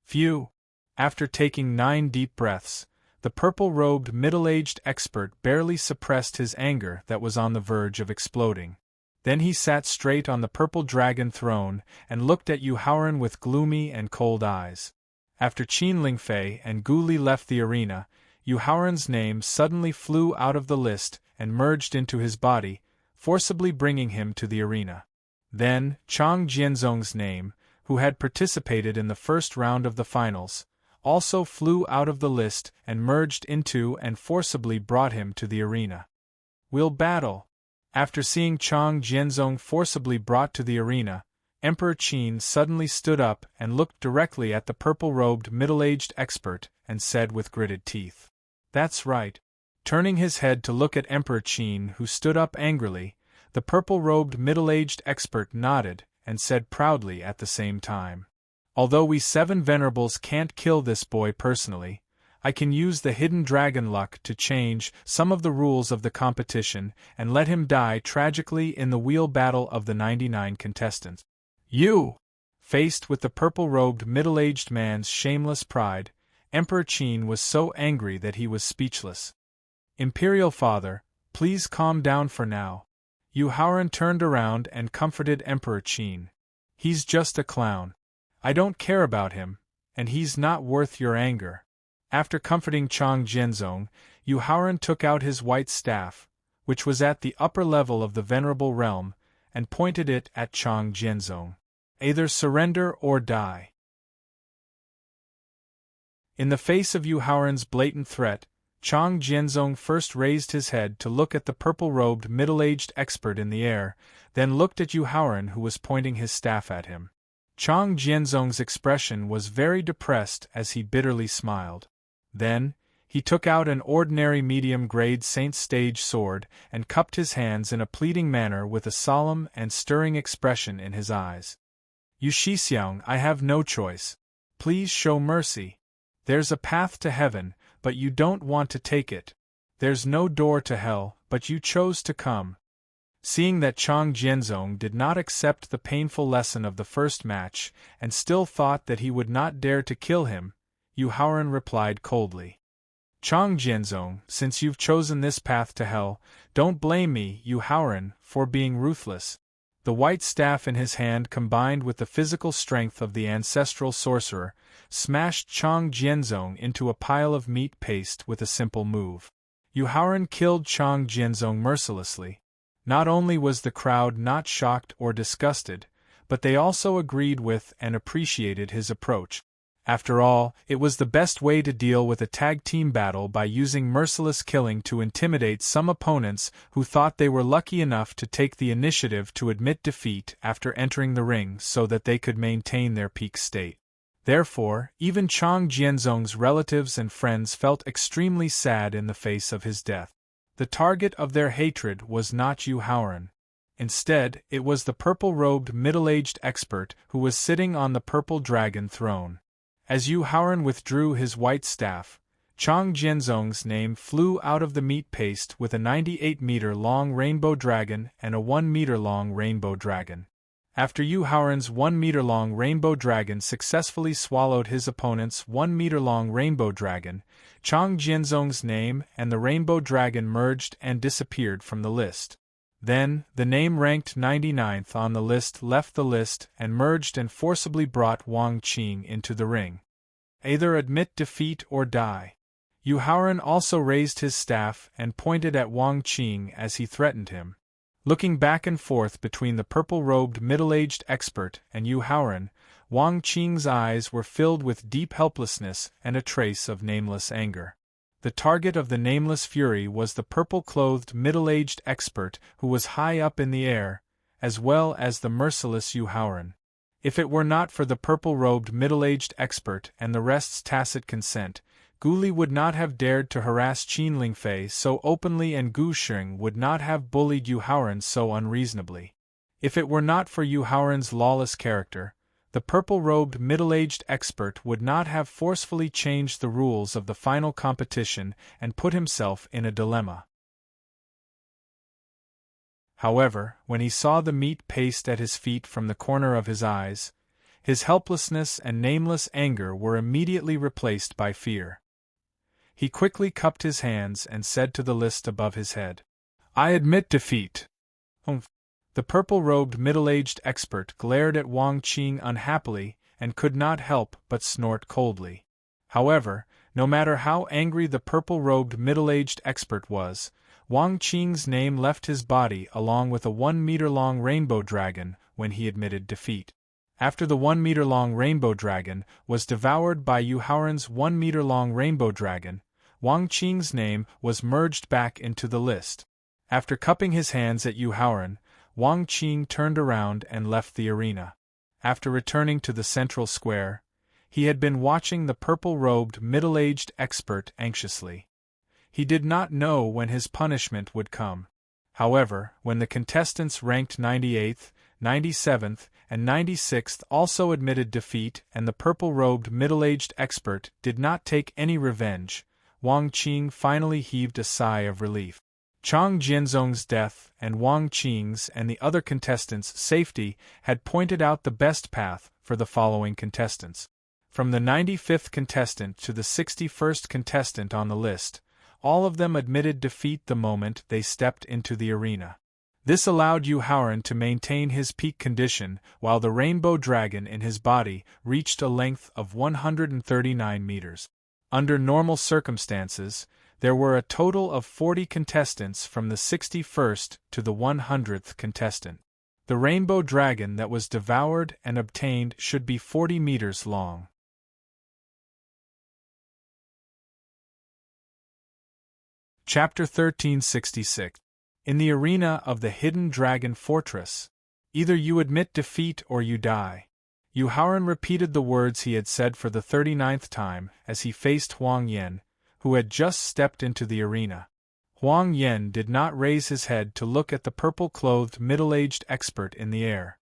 Phew! After taking 9 deep breaths, the purple-robed middle-aged expert barely suppressed his anger that was on the verge of exploding. Then he sat straight on the purple dragon throne and looked at Yu Haoran with gloomy and cold eyes. After Qin Lingfei and Gu Li left the arena, Yu Haoran's name suddenly flew out of the list and merged into his body, forcibly bringing him to the arena. Then, Chang Jianzong's name, who had participated in the first round of the finals, also flew out of the list and merged into and forcibly brought him to the arena. We'll battle. After seeing Chang Jianzong forcibly brought to the arena, Emperor Qin suddenly stood up and looked directly at the purple-robed middle-aged expert and said with gritted teeth, "That's right." Turning his head to look at Emperor Qin, who stood up angrily, the purple-robed middle-aged expert nodded and said proudly at the same time, "Although we 7 venerables can't kill this boy personally, I can use the hidden dragon luck to change some of the rules of the competition and let him die tragically in the wheel battle of the 99 contestants." You! Faced with the purple-robed middle-aged man's shameless pride, Emperor Qin was so angry that he was speechless. "Imperial Father, please calm down for now." Yu Haoran turned around and comforted Emperor Qin. "He's just a clown. I don't care about him, and he's not worth your anger." After comforting Chang Jianzong, Yu Haoran took out his white staff, which was at the upper level of the venerable realm, and pointed it at Chang Jianzong. "Either surrender or die." In the face of Yu Haoran's blatant threat, Chang Jianzong first raised his head to look at the purple-robed middle-aged expert in the air, then looked at Yu Haoran, who was pointing his staff at him. Chang Jianzong's expression was very depressed as he bitterly smiled. Then, he took out an ordinary medium-grade Saint Stage sword and cupped his hands in a pleading manner with a solemn and stirring expression in his eyes. "Yu Shixiang, I have no choice. Please show mercy. There's a path to heaven, but you don't want to take it. There's no door to hell, but you chose to come." Seeing that Chang Jianzong did not accept the painful lesson of the first match and still thought that he would not dare to kill him, Yu Haoran replied coldly, "Chang Jianzong, since you've chosen this path to hell, don't blame me, Yu Haoran, for being ruthless." The white staff in his hand, combined with the physical strength of the ancestral sorcerer, smashed Chang Jianzong into a pile of meat paste with a simple move. Yu Haoran killed Chang Jianzong mercilessly. Not only was the crowd not shocked or disgusted, but they also agreed with and appreciated his approach. After all, it was the best way to deal with a tag team battle by using merciless killing to intimidate some opponents who thought they were lucky enough to take the initiative to admit defeat after entering the ring so that they could maintain their peak state. Therefore, even Chang Jianzong's relatives and friends felt extremely sad in the face of his death. The target of their hatred was not Yu Haoran. Instead, it was the purple-robed middle-aged expert who was sitting on the purple dragon throne. As Yu Haoran withdrew his white staff, Chang Jianzong's name flew out of the meat paste with a 98-meter-long rainbow dragon and a 1-meter-long rainbow dragon. After Yu Haoran's 1-meter-long rainbow dragon successfully swallowed his opponent's 1-meter-long rainbow dragon, Chang Jianzong's name and the rainbow dragon merged and disappeared from the list. Then, the name ranked 99th on the list left the list and merged and forcibly brought Wang Qing into the ring. Either admit defeat or die. Yu Haoran also raised his staff and pointed at Wang Qing as he threatened him. Looking back and forth between the purple-robed middle-aged expert and Yu Haoran, Wang Qing's eyes were filled with deep helplessness and a trace of nameless anger. The target of the nameless fury was the purple-clothed middle-aged expert who was high up in the air, as well as the merciless Yu Haoran. If it were not for the purple-robed middle-aged expert and the rest's tacit consent, Gu Li would not have dared to harass Qin Lingfei so openly and Gu Sheng would not have bullied Yu Haoran so unreasonably. If it were not for Yu Haoran's lawless character, the purple-robed middle-aged expert would not have forcefully changed the rules of the final competition and put himself in a dilemma. However, when he saw the meat paste at his feet from the corner of his eyes, his helplessness and nameless anger were immediately replaced by fear. He quickly cupped his hands and said to the list above his head, "I admit defeat." The purple-robed middle-aged expert glared at Wang Qing unhappily and could not help but snort coldly. However, no matter how angry the purple-robed middle-aged expert was, Wang Qing's name left his body along with a 1-meter-long rainbow dragon when he admitted defeat. After the 1-meter-long rainbow dragon was devoured by Yu Haoran's 1-meter-long rainbow dragon, Wang Qing's name was merged back into the list. After cupping his hands at Yu Haoran, Wang Qing turned around and left the arena. After returning to the central square, he had been watching the purple-robed middle-aged expert anxiously. He did not know when his punishment would come. However, when the contestants ranked 98th, 97th, and 96th also admitted defeat and the purple-robed middle-aged expert did not take any revenge, Wang Qing finally heaved a sigh of relief. Chang Jianzong's death and Wang Qing's and the other contestants' safety had pointed out the best path for the following contestants. From the 95th contestant to the 61st contestant on the list, all of them admitted defeat the moment they stepped into the arena. This allowed Yu Haoran to maintain his peak condition while the rainbow dragon in his body reached a length of 139 meters. Under normal circumstances, there were a total of 40 contestants from the 61st to the 100th contestant. The rainbow dragon that was devoured and obtained should be 40 meters long. Chapter 1366. In the arena of the Hidden Dragon Fortress. Either you admit defeat or you die. Yu Haoran repeated the words he had said for the 39th time as he faced Huang Yan, who had just stepped into the arena. Huang Yan did not raise his head to look at the purple-clothed middle-aged expert in the air.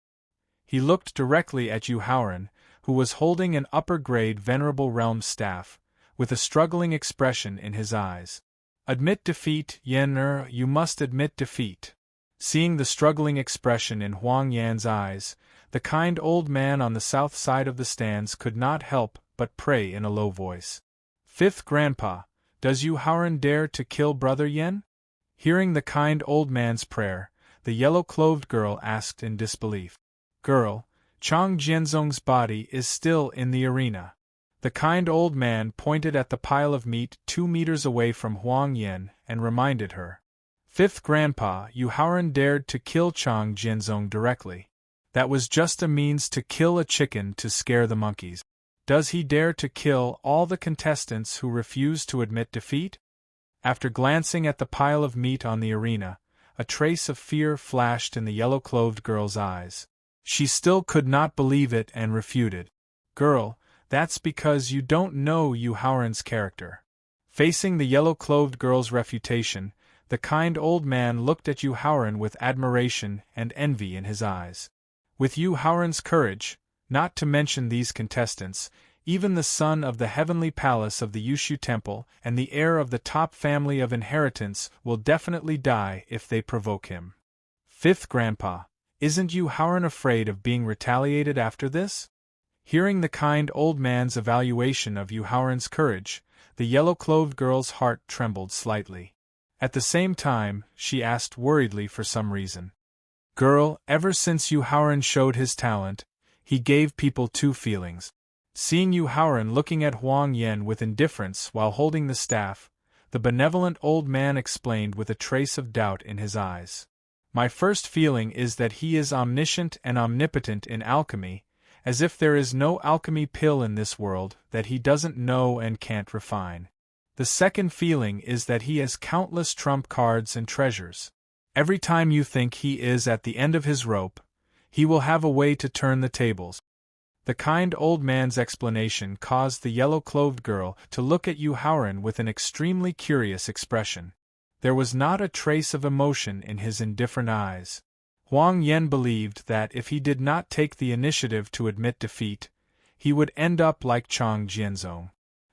He looked directly at Yu Haoran, who was holding an upper-grade Venerable Realm staff, with a struggling expression in his eyes. "Admit defeat, Yan you must admit defeat." Seeing the struggling expression in Huang Yan's eyes, the kind old man on the south side of the stands could not help but pray in a low voice. "Fifth Grandpa, does Yu Haoran dare to kill Brother Yan?" Hearing the kind old man's prayer, the yellow-clothed girl asked in disbelief. "Girl, Chang Jianzong's body is still in the arena." The kind old man pointed at the pile of meat 2 meters away from Huang Yan and reminded her. Fifth Grandpa, Yu Haoran dared to kill Chang Jianzong directly. That was just a means to kill a chicken to scare the monkeys. Does he dare to kill all the contestants who refuse to admit defeat? After glancing at the pile of meat on the arena, a trace of fear flashed in the yellow-clothed girl's eyes. She still could not believe it and refuted. Girl, that's because you don't know Yu Haoran's character. Facing the yellow-clothed girl's refutation, the kind old man looked at Yu Haoran with admiration and envy in his eyes. With Yu Haoran's courage, not to mention these contestants, even the son of the heavenly palace of the Yushu Temple and the heir of the top family of inheritance will definitely die if they provoke him. Fifth Grandpa, isn't Yu Haoran afraid of being retaliated after this? Hearing the kind old man's evaluation of Yu Haoran's courage, the yellow-clothed girl's heart trembled slightly. At the same time, she asked worriedly for some reason. Girl, ever since Yu Haoran showed his talent, he gave people two feelings. Seeing Yu Haoran looking at Huang Yan with indifference while holding the staff, the benevolent old man explained with a trace of doubt in his eyes. My first feeling is that he is omniscient and omnipotent in alchemy, as if there is no alchemy pill in this world that he doesn't know and can't refine. The second feeling is that he has countless trump cards and treasures. Every time you think he is at the end of his rope, he will have a way to turn the tables. The kind old man's explanation caused the yellow-clothed girl to look at Yu Haoran with an extremely curious expression. There was not a trace of emotion in his indifferent eyes. Huang Yan believed that if he did not take the initiative to admit defeat, he would end up like Chang Jianzong.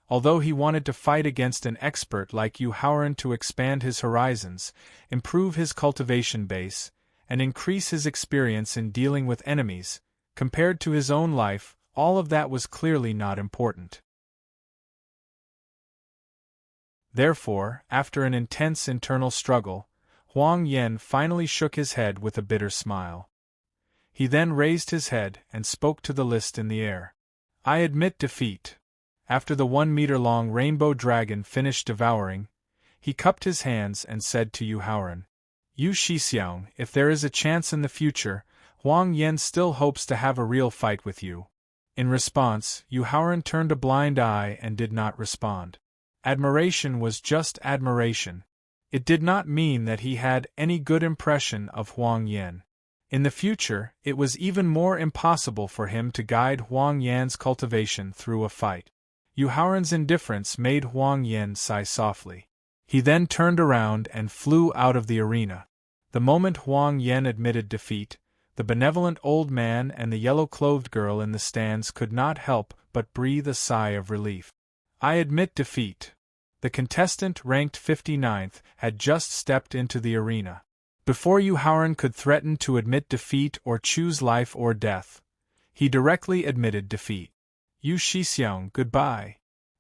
Although he wanted to fight against an expert like Yu Haoran to expand his horizons, improve his cultivation base, and increase his experience in dealing with enemies, compared to his own life, all of that was clearly not important. Therefore, after an intense internal struggle, Huang Yan finally shook his head with a bitter smile. He then raised his head and spoke to the list in the air. I admit defeat. After the 1-meter-long rainbow dragon finished devouring, he cupped his hands and said to Yu Haoran, Yu Shixiang, if there is a chance in the future, Huang Yan still hopes to have a real fight with you. In response, Yu Haoran turned a blind eye and did not respond. Admiration was just admiration. It did not mean that he had any good impression of Huang Yan. In the future, it was even more impossible for him to guide Huang Yan's cultivation through a fight. Yu Haoran's indifference made Huang Yan sigh softly. He then turned around and flew out of the arena. The moment Huang Yan admitted defeat, the benevolent old man and the yellow-clothed girl in the stands could not help but breathe a sigh of relief. I admit defeat. The contestant ranked 59th had just stepped into the arena. Before Yu Haoran could threaten to admit defeat or choose life or death, he directly admitted defeat. Yu Shixiang, goodbye.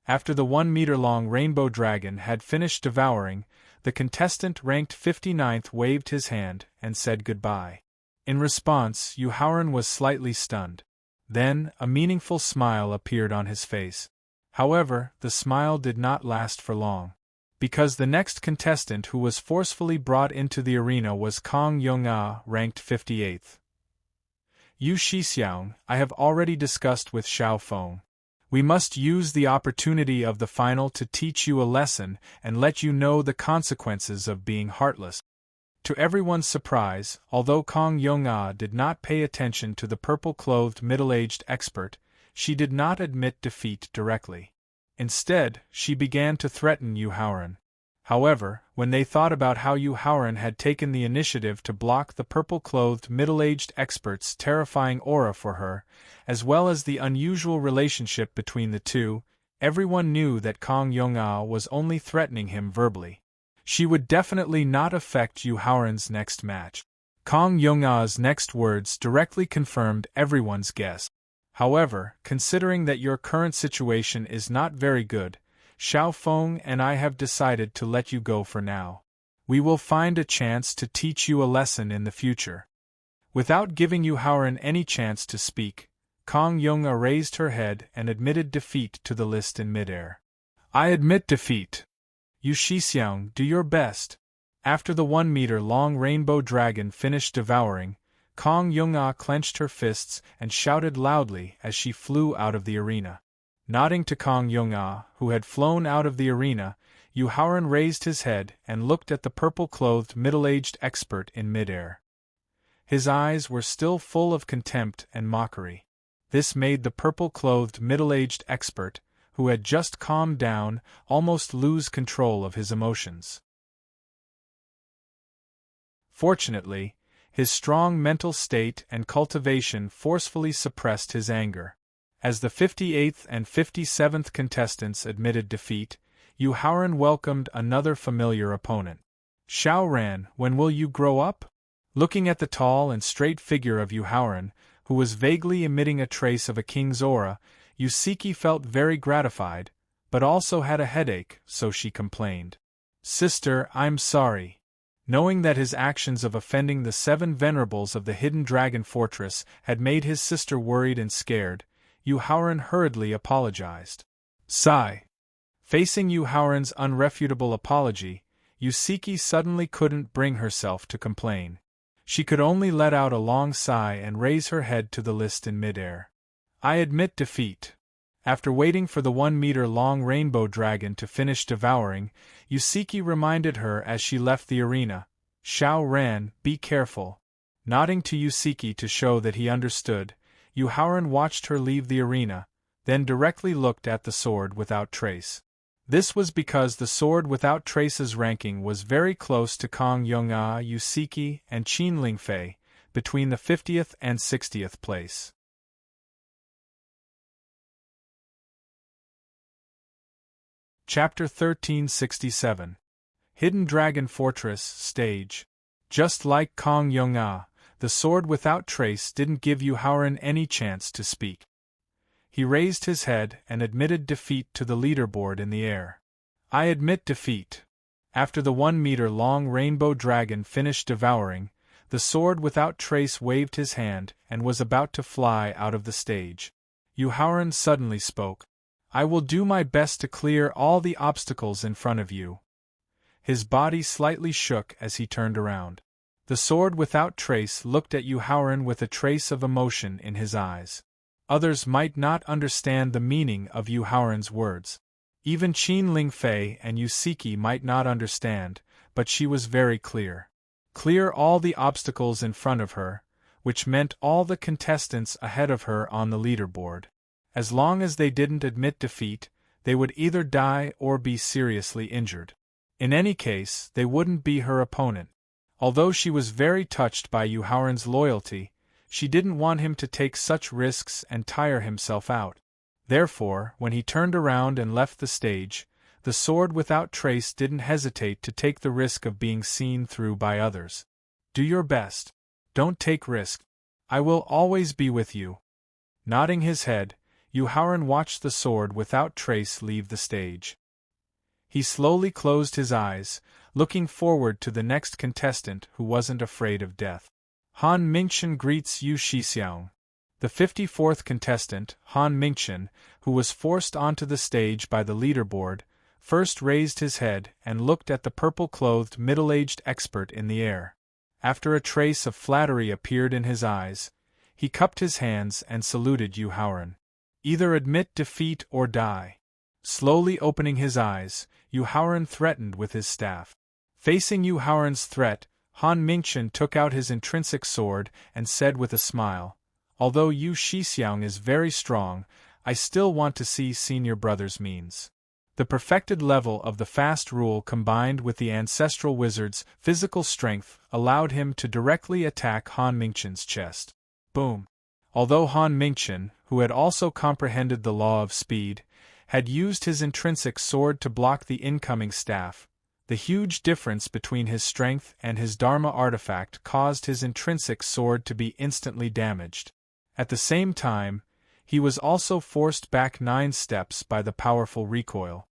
After the 1-meter-long rainbow dragon had finished devouring, the contestant ranked 59th waved his hand and said goodbye. In response, Yu Haoran was slightly stunned. Then, a meaningful smile appeared on his face. However, the smile did not last for long. Because the next contestant who was forcefully brought into the arena was Kong Yong-ah, ranked 58th. Yu Shixiang, I have already discussed with Xiao Feng. We must use the opportunity of the final to teach you a lesson and let you know the consequences of being heartless. To everyone's surprise, although Kong Yong-ah did not pay attention to the purple-clothed middle-aged expert, she did not admit defeat directly. Instead, she began to threaten Yu Haoran. However, when they thought about how Yu Haoran had taken the initiative to block the purple-clothed middle-aged expert's terrifying aura for her, as well as the unusual relationship between the two, everyone knew that Kong Yong-ah was only threatening him verbally. She would definitely not affect Yu Haoran's next match. Kong Yong-ah's next words directly confirmed everyone's guess. However, considering that your current situation is not very good, Xiao Feng and I have decided to let you go for now. We will find a chance to teach you a lesson in the future. Without giving Yu Haoran any chance to speak, Kong Yong-ah raised her head and admitted defeat to the list in midair. I admit defeat. Yu Shixiang, do your best. After the 1-meter-long rainbow dragon finished devouring, Kong Yung-ah clenched her fists and shouted loudly as she flew out of the arena. Nodding to Kong Yung-ah, who had flown out of the arena, Yu Haoran raised his head and looked at the purple-clothed middle-aged expert in midair. His eyes were still full of contempt and mockery. This made the purple-clothed middle-aged expert, who had just calmed down, almost lose control of his emotions. Fortunately, his strong mental state and cultivation forcefully suppressed his anger. As the 58th and 57th contestants admitted defeat, Yu Haoran welcomed another familiar opponent. "Xiao Ran, when will you grow up?" Looking at the tall and straight figure of Yu Haoran, who was vaguely emitting a trace of a king's aura, Yusiki felt very gratified, but also had a headache, so she complained. "Sister, I'm sorry." Knowing that his actions of offending the 7 venerables of the hidden dragon fortress had made his sister worried and scared, Yu Haoran hurriedly apologized. Sigh. Facing Yu Haoran's unrefutable apology, Yusiki suddenly couldn't bring herself to complain. She could only let out a long sigh and raise her head to the list in midair. "I admit defeat." After waiting for the 1-meter-long rainbow dragon to finish devouring, Yusiki reminded her as she left the arena, "Xiao Ran, be careful." Nodding to Yusiki to show that he understood, Yu Haoran watched her leave the arena, then directly looked at the sword without trace. This was because the sword without trace's ranking was very close to Kong Yung-ah, Yusiki, and Qin Lingfei, between the 50th and 60th place. Chapter 1367. Hidden Dragon Fortress Stage. Just like Kong Yung-ah, the sword without trace didn't give Yu Haoran any chance to speak. He raised his head and admitted defeat to the leaderboard in the air. "I admit defeat." After the 1-meter-long rainbow dragon finished devouring, the sword without trace waved his hand and was about to fly out of the stage. Yu Haoran suddenly spoke. "I will do my best to clear all the obstacles in front of you." His body slightly shook as he turned around. The sword without trace looked at Yu Haoran with a trace of emotion in his eyes. Others might not understand the meaning of Yu Haoran's words. Even Qin Lingfei and Yusiki might not understand, but she was very clear. Clear all the obstacles in front of her, which meant all the contestants ahead of her on the leaderboard. As long as they didn't admit defeat, they would either die or be seriously injured. In any case, they wouldn't be her opponent. Although she was very touched by Yu Haoran's loyalty, she didn't want him to take such risks and tire himself out. Therefore, when he turned around and left the stage, the sword without trace didn't hesitate to take the risk of being seen through by others. "Do your best. Don't take risk. I will always be with you." Nodding his head, Yu Haoran watched the sword without trace leave the stage. He slowly closed his eyes, looking forward to the next contestant who wasn't afraid of death. Han Mingchen greets Yu Shixiang. The 54th contestant, Han Mingchen, who was forced onto the stage by the leaderboard, first raised his head and looked at the purple-clothed middle-aged expert in the air. After a trace of flattery appeared in his eyes, he cupped his hands and saluted Yu Haoran. "Either admit defeat or die." Slowly opening his eyes, Yu Haoran threatened with his staff. Facing Yu Haoran's threat, Han Mingchen took out his intrinsic sword and said with a smile, "Although Yu Shixiang is very strong, I still want to see Senior Brother's means." The perfected level of the fast rule combined with the ancestral wizard's physical strength allowed him to directly attack Han Mingchen's chest. Boom! Although Han Mingchen, who had also comprehended the law of speed, had used his intrinsic sword to block the incoming staff, the huge difference between his strength and his Dharma artifact caused his intrinsic sword to be instantly damaged. At the same time, he was also forced back 9 steps by the powerful recoil.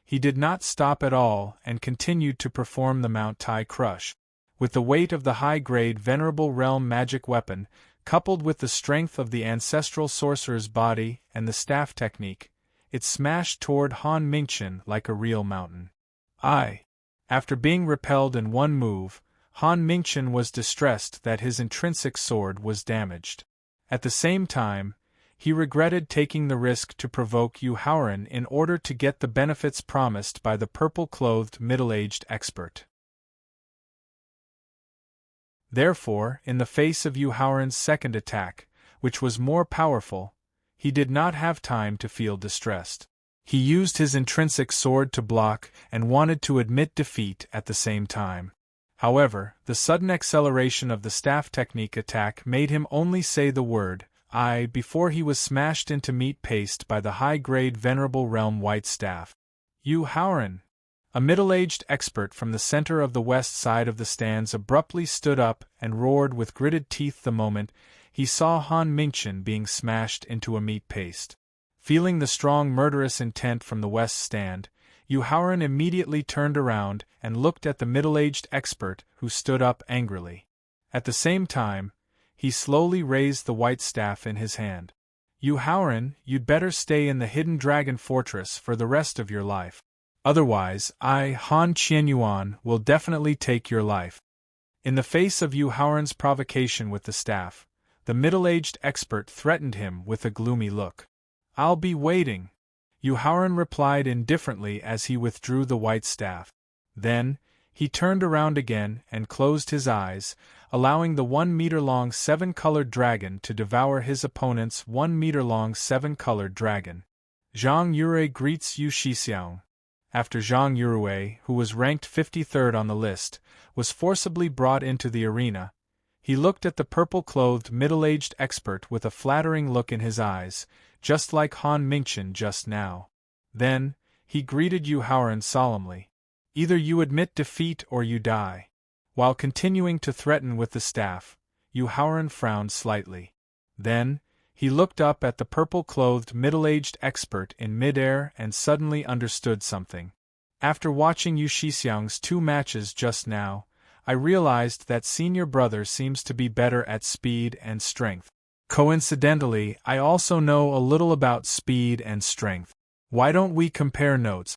He did not stop at all and continued to perform the Mount Tai Crush. With the weight of the high-grade Venerable Realm magic weapon, coupled with the strength of the ancestral sorcerer's body and the staff technique, it smashed toward Han Mingchen like a real mountain. "I After being repelled in one move, Han Mingchen was distressed that his intrinsic sword was damaged. At the same time, he regretted taking the risk to provoke Yu Haoran in order to get the benefits promised by the purple-clothed middle-aged expert. Therefore, in the face of Yu Haoran's second attack, which was more powerful, he did not have time to feel distressed. He used his intrinsic sword to block and wanted to admit defeat at the same time. However, the sudden acceleration of the staff technique attack made him only say the word "I" before he was smashed into meat paste by the high-grade Venerable Realm White Staff. Yu Haoran, a middle-aged expert from the center of the west side of the stands, abruptly stood up and roared with gritted teeth the moment he saw Han Mingchen being smashed into a meat paste. Feeling the strong murderous intent from the west stand, Yu Haoran immediately turned around and looked at the middle-aged expert who stood up angrily. At the same time, he slowly raised the white staff in his hand. Yu Haoran, you'd better stay in the Hidden Dragon Fortress for the rest of your life. Otherwise, I, Han Qianyuan, will definitely take your life. In the face of Yu Haoran's provocation with the staff, the middle-aged expert threatened him with a gloomy look. I'll be waiting, Yu Haoran replied indifferently as he withdrew the white staff. Then, he turned around again and closed his eyes, allowing the 1-meter-long 7-colored dragon to devour his opponent's 1-meter-long 7-colored dragon. Zhang Yurui greets Yu Shixiang. After Zhang Yurui, who was ranked 53rd on the list, was forcibly brought into the arena, he looked at the purple-clothed middle-aged expert with a flattering look in his eyes, just like Han Mingchen just now. Then, he greeted Yu Haoran solemnly. Either you admit defeat or you die. While continuing to threaten with the staff, Yu Haoran frowned slightly. Then, he looked up at the purple-clothed middle-aged expert in midair and suddenly understood something. After watching Yu Shixiang's 2 matches just now, I realized that senior brother seems to be better at speed and strength. Coincidentally, I also know a little about speed and strength. Why don't we compare notes?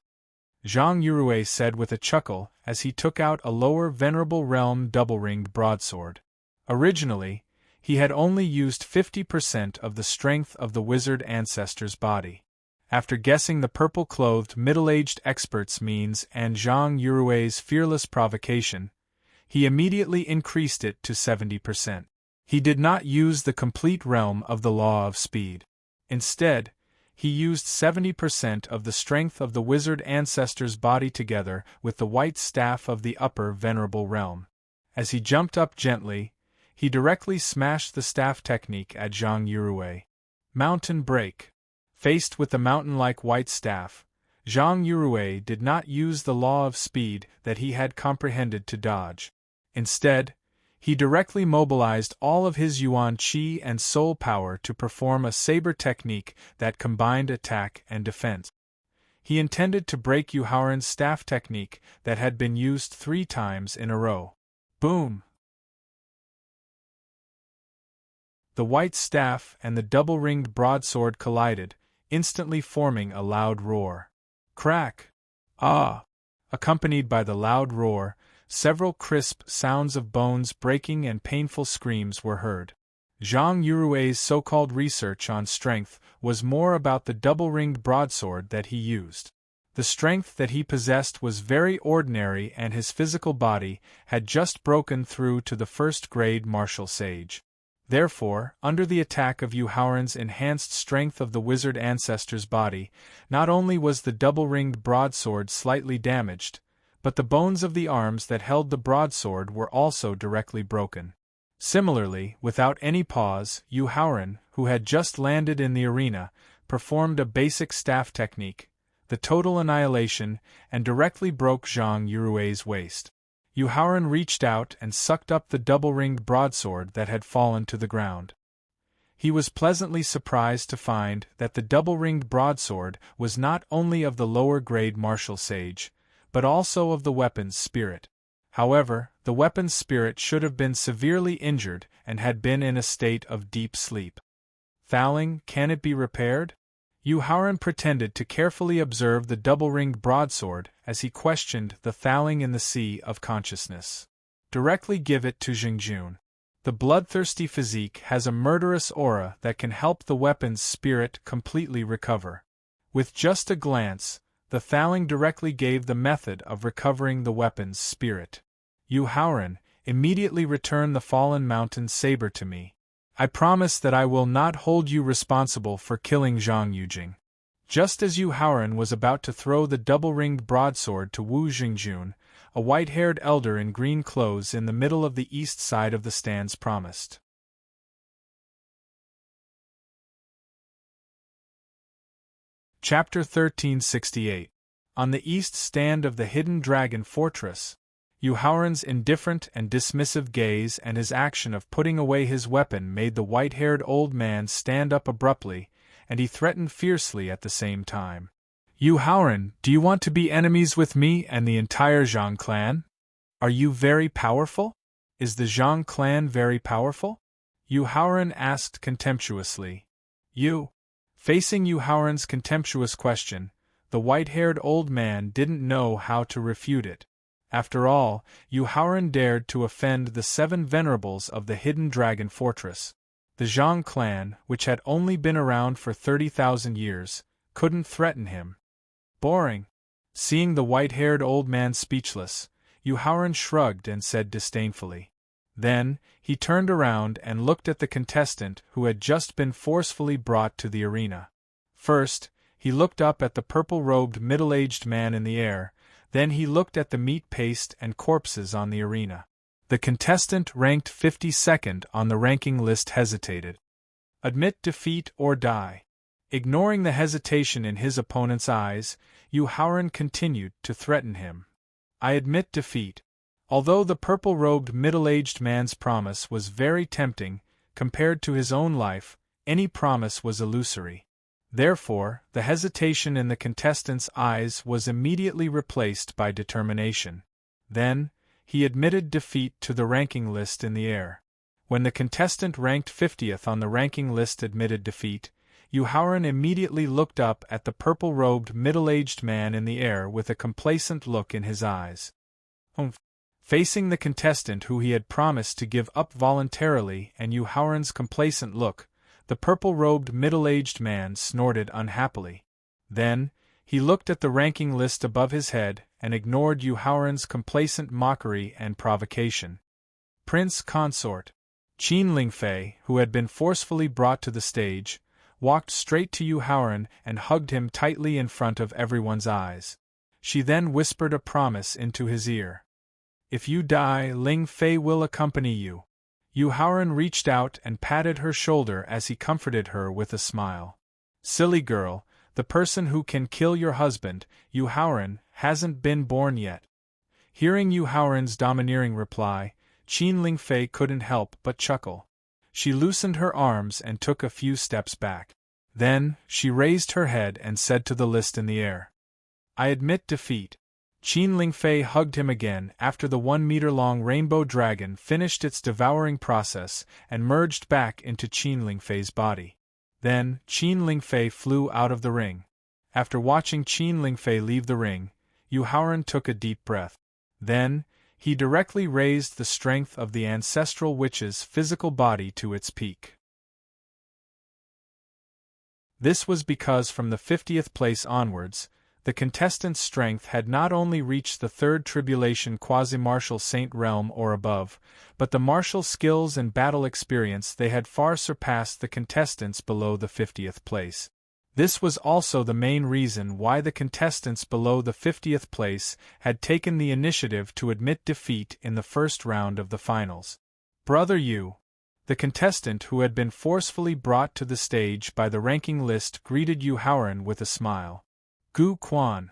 Zhang Yurui said with a chuckle as he took out a lower Venerable Realm double-ringed broadsword. Originally, he had only used 50% of the strength of the wizard ancestor's body. After guessing the purple-clothed middle-aged expert's means and Zhang Yurui's fearless provocation, he immediately increased it to 70%. He did not use the complete realm of the law of speed. Instead, he used 70% of the strength of the wizard ancestor's body together with the white staff of the upper Venerable Realm. As he jumped up gently, he directly smashed the staff technique at Zhang Yurui. Mountain Break. Faced with the mountain-like white staff, Zhang Yurui did not use the law of speed that he had comprehended to dodge. Instead, he directly mobilized all of his Yuan Qi and soul power to perform a saber technique that combined attack and defense. He intended to break Yu Haoran's staff technique that had been used 3 times in a row. Boom! The white staff and the double-ringed broadsword collided, instantly forming a loud roar. Crack! Ah! Accompanied by the loud roar, several crisp sounds of bones breaking and painful screams were heard. Zhang Yurui's so-called research on strength was more about the double-ringed broadsword that he used. The strength that he possessed was very ordinary and his physical body had just broken through to the first-grade martial sage. Therefore, under the attack of Yu Haoran's enhanced strength of the wizard ancestor's body, not only was the double-ringed broadsword slightly damaged, but the bones of the arms that held the broadsword were also directly broken. Similarly, without any pause, Yu Haoran, who had just landed in the arena, performed a basic staff technique, the total annihilation, and directly broke Zhang Yurui's waist. Yu Haoran reached out and sucked up the double-ringed broadsword that had fallen to the ground. He was pleasantly surprised to find that the double-ringed broadsword was not only of the lower-grade martial sage, but also of the weapon's spirit. However, the weapon's spirit should have been severely injured and had been in a state of deep sleep. Fouling, can it be repaired? Yu Haoran pretended to carefully observe the double-ringed broadsword as he questioned the thawing in the sea of consciousness. Directly give it to Xingjun. The bloodthirsty physique has a murderous aura that can help the weapon's spirit completely recover. With just a glance, the thawing directly gave the method of recovering the weapon's spirit. Yu Haoran, immediately return the fallen mountain saber to me. I promise that I will not hold you responsible for killing Zhang Yujing. Just as Yu Haoran was about to throw the double-ringed broadsword to Wu Xingjun, a white-haired elder in green clothes in the middle of the east side of the stands promised. Chapter 1368. On the east stand of the hidden dragon fortress, Yu Haoran's indifferent and dismissive gaze and his action of putting away his weapon made the white-haired old man stand up abruptly, and he threatened fiercely at the same time. Yu Haoran, do you want to be enemies with me and the entire Zhang clan? Are you very powerful? Is the Zhang clan very powerful? Yu Haoran asked contemptuously. Facing Yu Haoran's contemptuous question, the white-haired old man didn't know how to refute it. After all, Yu Haoran dared to offend the 7 venerables of the hidden dragon fortress. The Zhang clan, which had only been around for 30,000 years, couldn't threaten him. Boring. Seeing the white-haired old man speechless, Yu Haoran shrugged and said disdainfully. Then, he turned around and looked at the contestant who had just been forcefully brought to the arena. First, he looked up at the purple-robed middle-aged man in the air, then he looked at the meat paste and corpses on the arena. The contestant ranked 52nd on the ranking list hesitated. Admit defeat or die. Ignoring the hesitation in his opponent's eyes, Yu Haoran continued to threaten him. I admit defeat. Although the purple-robed middle-aged man's promise was very tempting, compared to his own life, any promise was illusory. Therefore, the hesitation in the contestant's eyes was immediately replaced by determination. Then, he admitted defeat to the ranking list in the air. When the contestant ranked 50th on the ranking list admitted defeat, Yu Haoran immediately looked up at the purple-robed middle-aged man in the air with a complacent look in his eyes. Facing the contestant who he had promised to give up voluntarily and Yu Haoran's complacent look, the purple-robed middle-aged man snorted unhappily. Then, he looked at the ranking list above his head and ignored Yu Haoran's complacent mockery and provocation. Prince Consort Qin Lingfei, who had been forcefully brought to the stage, walked straight to Yu Haoran and hugged him tightly in front of everyone's eyes. She then whispered a promise into his ear. If you die, Ling Fei will accompany you. Yu Haoran reached out and patted her shoulder as he comforted her with a smile. Silly girl, the person who can kill your husband, Yu Haoran, hasn't been born yet. Hearing Yu Haoran's domineering reply, Qin Lingfei couldn't help but chuckle. She loosened her arms and took a few steps back. Then, she raised her head and said to the list in the air, I admit defeat. Qin Lingfei hugged him again after the 1-meter-long rainbow dragon finished its devouring process and merged back into Qin Lingfei's body. Then, Qin Lingfei flew out of the ring. After watching Qin Lingfei leave the ring, Yu Haoran took a deep breath. Then, he directly raised the strength of the ancestral witch's physical body to its peak. This was because from the 50th place onwards, the contestant's strength had not only reached the 3rd tribulation quasi-martial saint realm or above, but the martial skills and battle experience they had far surpassed the contestants below the 50th place. This was also the main reason why the contestants below the 50th place had taken the initiative to admit defeat in the first round of the finals. Brother Yu, the contestant who had been forcefully brought to the stage by the ranking list, greeted Yu Haoran with a smile. Gu Quan.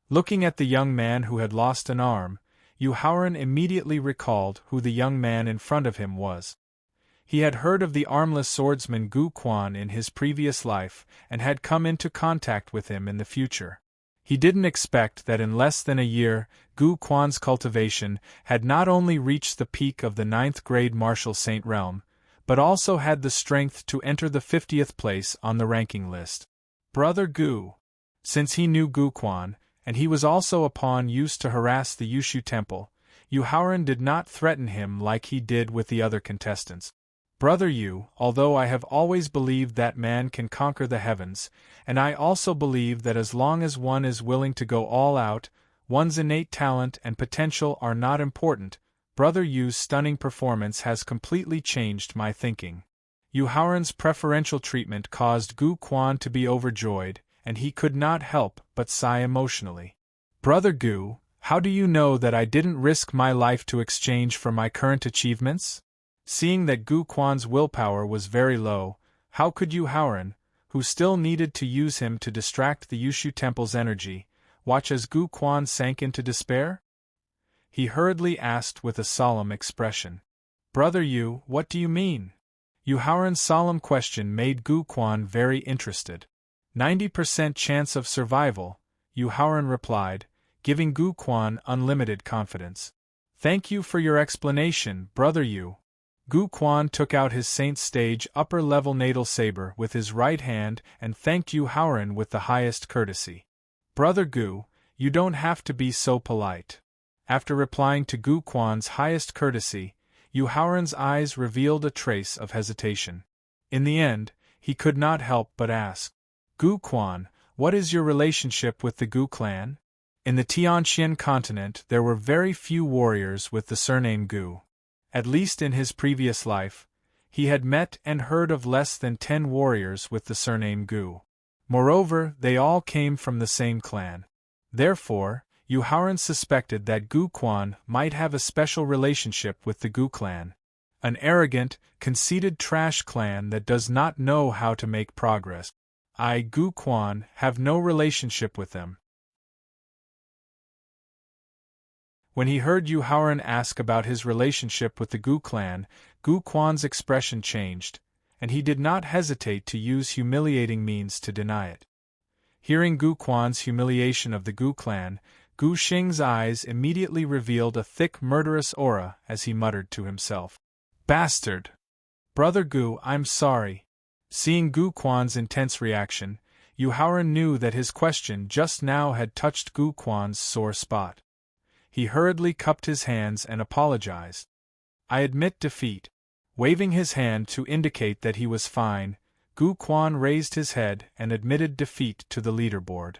Looking at the young man who had lost an arm, Yu Haoran immediately recalled who the young man in front of him was. He had heard of the armless swordsman Gu Quan in his previous life and had come into contact with him in the future. He didn't expect that in less than a year, Gu Quan's cultivation had not only reached the peak of the 9th grade martial saint realm, but also had the strength to enter the 50th place on the ranking list. Brother Gu. Since he knew Gu Quan, and he was also a pawn used to harass the Yushu temple. Yu Haoran did not threaten him like he did with the other contestants. Brother Yu, although I have always believed that man can conquer the heavens, and I also believe that as long as one is willing to go all out, one's innate talent and potential are not important. Brother Yu's stunning performance has completely changed my thinking. Yu Haoran's preferential treatment caused Gu Quan to be overjoyed, and he could not help but sigh emotionally. Brother Gu, how do you know that I didn't risk my life to exchange for my current achievements? Seeing that Gu Quan's willpower was very low, how could Yu Haoran, who still needed to use him to distract the Yushu temple's energy, watch as Gu Quan sank into despair? He hurriedly asked with a solemn expression. Brother Yu, what do you mean? Yu Haoran's solemn question made Gu Quan very interested. 90% chance of survival, Yu Haoran replied, giving Gu Quan unlimited confidence. Thank you for your explanation, Brother Yu. Gu Quan took out his Saint Stage upper-level natal saber with his right hand and thanked Yu Haoran with the highest courtesy. Brother Gu, you don't have to be so polite. After replying to Gu Quan's highest courtesy, Yu Haoran's eyes revealed a trace of hesitation. In the end, he could not help but ask, Gu Quan, what is your relationship with the Gu clan? In the Tianqian continent there were very few warriors with the surname Gu. At least in his previous life, he had met and heard of less than 10 warriors with the surname Gu. Moreover, they all came from the same clan. Therefore, Yu Haoran suspected that Gu Quan might have a special relationship with the Gu clan. An arrogant, conceited trash clan that does not know how to make progress. I, Gu Quan, have no relationship with them. When he heard Yu Haoran ask about his relationship with the Gu clan, Gu Quan's expression changed, and he did not hesitate to use humiliating means to deny it. Hearing Gu Quan's humiliation of the Gu clan, Gu Xing's eyes immediately revealed a thick murderous aura as he muttered to himself. Bastard! Brother Gu, I'm sorry. Seeing Gu Quan's intense reaction, Yu Haoran knew that his question just now had touched Gu Quan's sore spot. He hurriedly cupped his hands and apologized. I admit defeat. Waving his hand to indicate that he was fine, Gu Quan raised his head and admitted defeat to the leaderboard.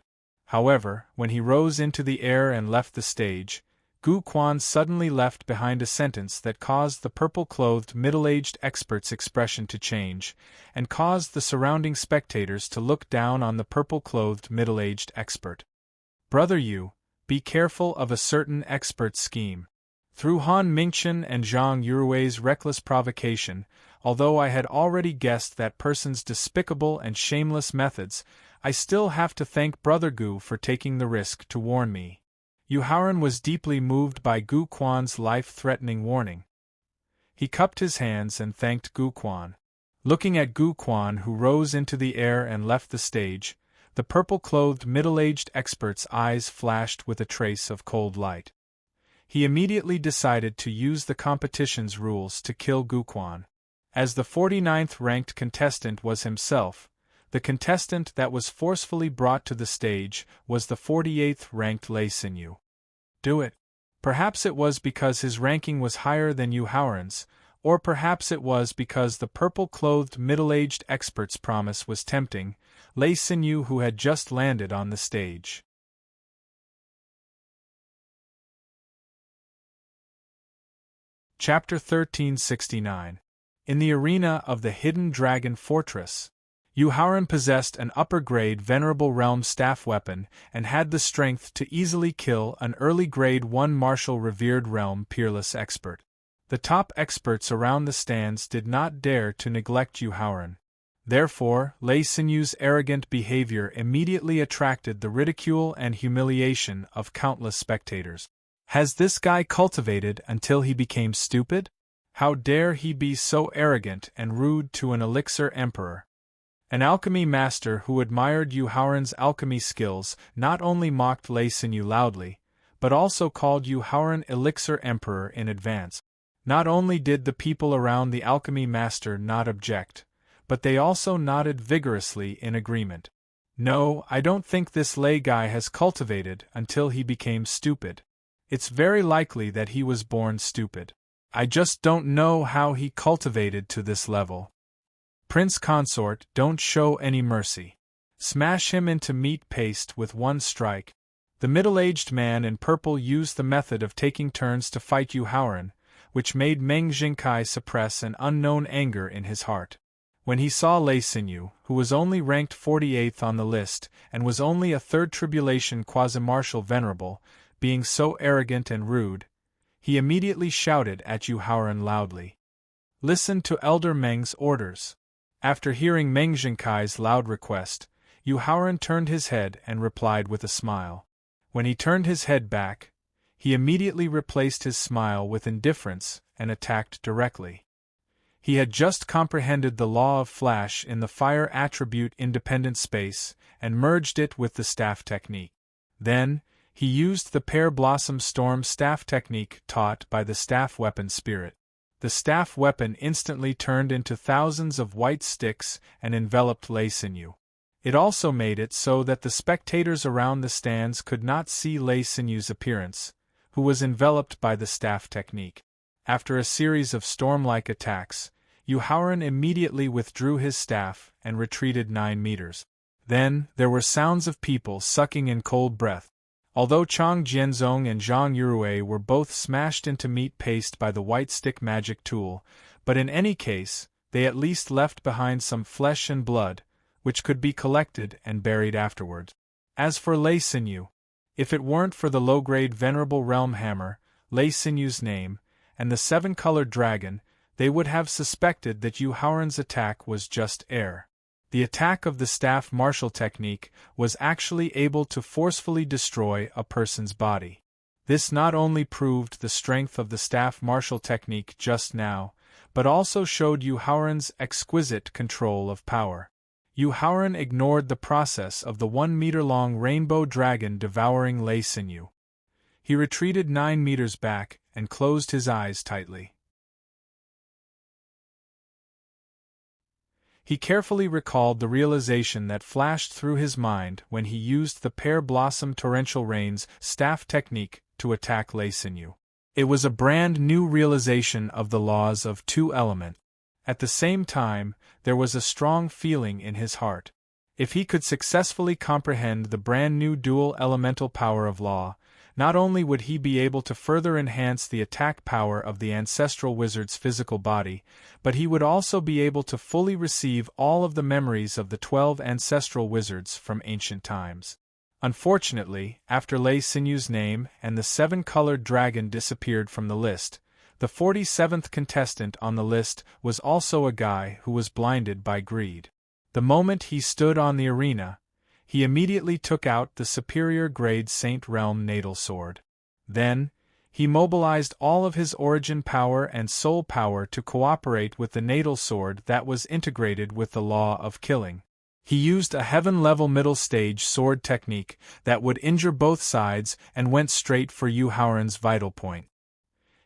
However, when he rose into the air and left the stage, Gu Quan suddenly left behind a sentence that caused the purple-clothed middle-aged expert's expression to change, and caused the surrounding spectators to look down on the purple-clothed middle-aged expert. Brother Yu, be careful of a certain expert's scheme. Through Han Mingchen and Zhang Yurui's reckless provocation, although I had already guessed that person's despicable and shameless methods, I still have to thank Brother Gu for taking the risk to warn me. Yu Haoran was deeply moved by Gu Quan's life-threatening warning. He cupped his hands and thanked Gu Quan. Looking at Gu Quan, who rose into the air and left the stage, the purple-clothed middle-aged expert's eyes flashed with a trace of cold light. He immediately decided to use the competition's rules to kill Gu Quan. As the 49th ranked contestant was himself, the contestant that was forcefully brought to the stage was the 48th ranked Lei Xinyu. Do it. Perhaps it was because his ranking was higher than Yu Haoran's, or perhaps it was because the purple-clothed middle-aged expert's promise was tempting, Lei Xinyu, who had just landed on the stage. Chapter 1369. In the arena of the Hidden Dragon Fortress, Yu Haoran possessed an upper-grade Venerable Realm staff weapon and had the strength to easily kill an early Grade 1 Martial Revered Realm Peerless expert. The top experts around the stands did not dare to neglect Yu Haoran. Therefore, Lei Xinyu's arrogant behavior immediately attracted the ridicule and humiliation of countless spectators. Has this guy cultivated until he became stupid? How dare he be so arrogant and rude to an elixir emperor? An alchemy master who admired Yu Haoran's alchemy skills not only mocked Lei Xinyu loudly, but also called Yu Haoran elixir emperor in advance. Not only did the people around the alchemy master not object, but they also nodded vigorously in agreement. No, I don't think this Lei guy has cultivated until he became stupid. It's very likely that he was born stupid. I just don't know how he cultivated to this level. Prince Consort, don't show any mercy. Smash him into meat paste with one strike. The middle-aged man in purple used the method of taking turns to fight Yu Haoran, which made Meng Jingkai suppress an unknown anger in his heart. When he saw Lei Sinyu, who was only ranked 48th on the list and was only a third tribulation quasi-martial venerable, being so arrogant and rude, he immediately shouted at Yu Haoran loudly. Listen to Elder Meng's orders. After hearing Meng Jinkai's loud request, Yu Haoran turned his head and replied with a smile. When he turned his head back, he immediately replaced his smile with indifference and attacked directly. He had just comprehended the law of flash in the fire attribute independent space and merged it with the staff technique. Then, he used the Pear Blossom Storm staff technique taught by the staff weapon spirit. The staff weapon instantly turned into thousands of white sticks and enveloped Lei Sinyu. It also made it so that the spectators around the stands could not see Lei Sinyu's appearance, who was enveloped by the staff technique. After a series of storm-like attacks, Yu Haoran immediately withdrew his staff and retreated 9 meters. Then, there were sounds of people sucking in cold breath. Although Chang Jianzong and Zhang Yurue were both smashed into meat paste by the white stick magic tool, but in any case, they at least left behind some flesh and blood, which could be collected and buried afterward. As for Lei Sinyu, if it weren't for the low-grade Venerable Realm Hammer, Lei Sinyu's name, and the 7-colored dragon, they would have suspected that Yu Haoran's attack was just air. The attack of the staff martial technique was actually able to forcefully destroy a person's body. This not only proved the strength of the staff martial technique just now, but also showed Yu Haoran's exquisite control of power. Yu Haoran ignored the process of the 1-meter-long rainbow dragon devouring Lei Sinyu. He retreated 9 meters back and closed his eyes tightly. He carefully recalled the realization that flashed through his mind when he used the Pear Blossom Torrential Rain's staff technique to attack Lei Sinyu. It was a brand new realization of the laws of two element. At the same time, there was a strong feeling in his heart. If he could successfully comprehend the brand new dual elemental power of law, not only would he be able to further enhance the attack power of the ancestral wizard's physical body, but he would also be able to fully receive all of the memories of the 12 ancestral wizards from ancient times. Unfortunately, after Lei Sinyu's name and the 7-colored dragon disappeared from the list, the 47th contestant on the list was also a guy who was blinded by greed. The moment he stood on the arena, he immediately took out the superior-grade Saint Realm Natal Sword. Then, he mobilized all of his origin power and soul power to cooperate with the Natal Sword that was integrated with the law of killing. He used a heaven-level middle-stage sword technique that would injure both sides and went straight for Yu Haoran's vital point.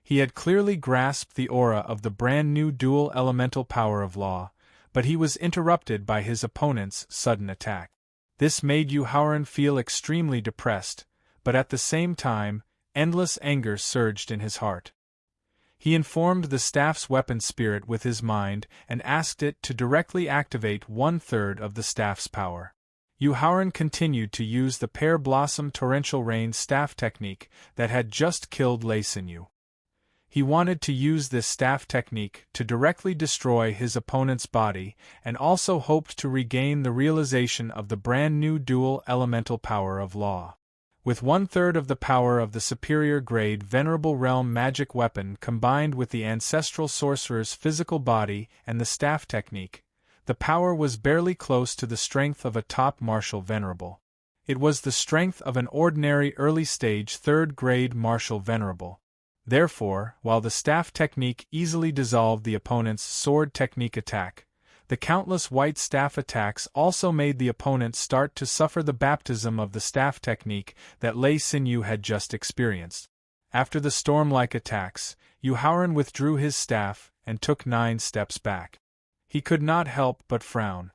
He had clearly grasped the aura of the brand-new dual elemental power of law, but he was interrupted by his opponent's sudden attack. This made Yu Haoran feel extremely depressed, but at the same time, endless anger surged in his heart. He informed the staff's weapon spirit with his mind and asked it to directly activate 1/3 of the staff's power. Yu Haoran continued to use the Pear Blossom Torrential Rain staff technique that had just killed Lei Sinyu. He wanted to use this staff technique to directly destroy his opponent's body and also hoped to regain the realization of the brand new dual elemental power of law. With 1/3 of the power of the superior grade Venerable Realm magic weapon combined with the ancestral sorcerer's physical body and the staff technique, the power was barely close to the strength of a top martial venerable. It was the strength of an ordinary early-stage 3rd grade martial venerable. Therefore, while the staff technique easily dissolved the opponent's sword technique attack, the countless white staff attacks also made the opponent start to suffer the baptism of the staff technique that Lei Sinyu had just experienced. After the storm-like attacks, Yu Haoran withdrew his staff and took 9 steps back. He could not help but frown.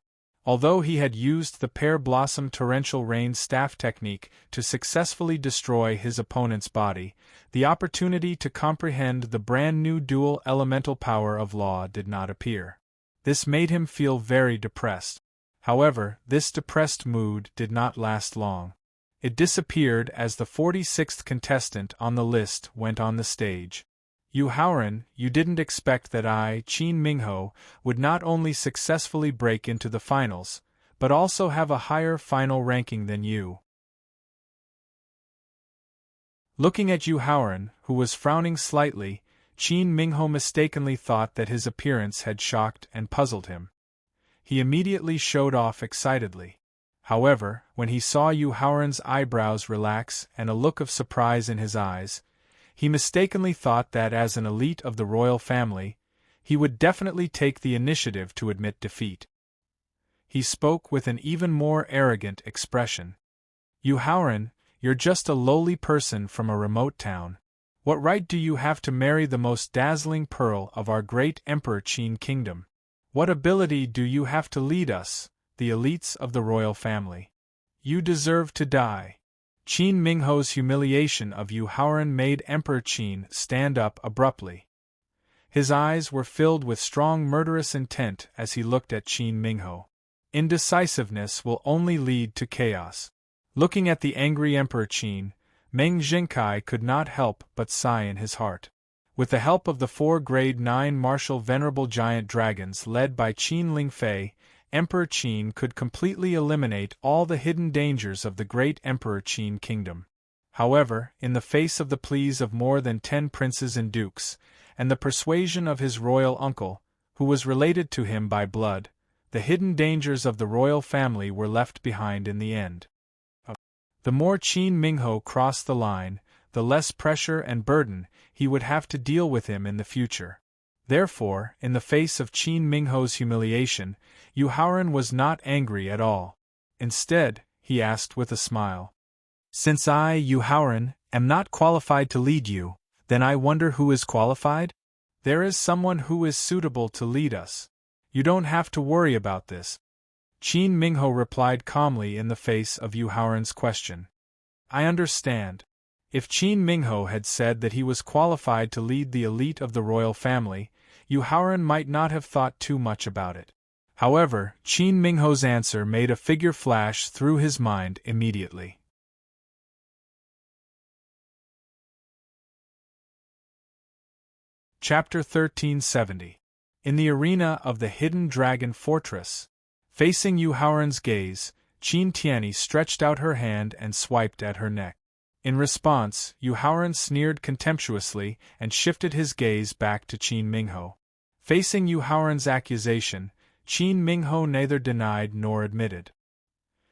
Although he had used the Pear Blossom Torrential Rain staff technique to successfully destroy his opponent's body, the opportunity to comprehend the brand new dual elemental power of law did not appear. This made him feel very depressed. However, this depressed mood did not last long. It disappeared as the 46th contestant on the list went on the stage. Yu Haoran, you didn't expect that I, Qin Mingho, would not only successfully break into the finals, but also have a higher final ranking than you. Looking at Yu Haoran, who was frowning slightly, Qin Mingho mistakenly thought that his appearance had shocked and puzzled him. He immediately showed off excitedly. However, when he saw Yu Haoran's eyebrows relax and a look of surprise in his eyes, he mistakenly thought that as an elite of the royal family, he would definitely take the initiative to admit defeat. He spoke with an even more arrogant expression. Yu Haoran, you're just a lowly person from a remote town. What right do you have to marry the most dazzling pearl of our great Emperor Qin Kingdom? What ability do you have to lead us, the elites of the royal family? You deserve to die. Qin Mingho's humiliation of Yu Haoran made Emperor Qin stand up abruptly. His eyes were filled with strong murderous intent as he looked at Qin Mingho. Indecisiveness will only lead to chaos. Looking at the angry Emperor Qin, Meng Zhenkai could not help but sigh in his heart. With the help of the 4 Grade 9 martial venerable giant dragons led by Qin Lingfei, Emperor Qin could completely eliminate all the hidden dangers of the great Emperor Qin Kingdom. However, in the face of the pleas of more than 10 princes and dukes, and the persuasion of his royal uncle, who was related to him by blood, the hidden dangers of the royal family were left behind in the end. The more Qin Mingho crossed the line, the less pressure and burden he would have to deal with him in the future. Therefore, in the face of Qin Mingho's humiliation, Yu Haoran was not angry at all. Instead, he asked with a smile. Since I, Yu Haoran, am not qualified to lead you, then I wonder who is qualified? There is someone who is suitable to lead us. You don't have to worry about this. Qin Mingho replied calmly in the face of Yu Haoran's question. I understand. If Qin Mingho had said that he was qualified to lead the elite of the royal family, Yu Haoran might not have thought too much about it. However, Qin Mingho's answer made a figure flash through his mind immediately. Chapter 1370. In the arena of the Hidden Dragon Fortress. Facing Yu Haoran's gaze, Qin Tianyi stretched out her hand and swiped at her neck. In response, Yu Haoran sneered contemptuously and shifted his gaze back to Qin Mingho. Facing Yu Haoran's accusation, Qin Mingho neither denied nor admitted.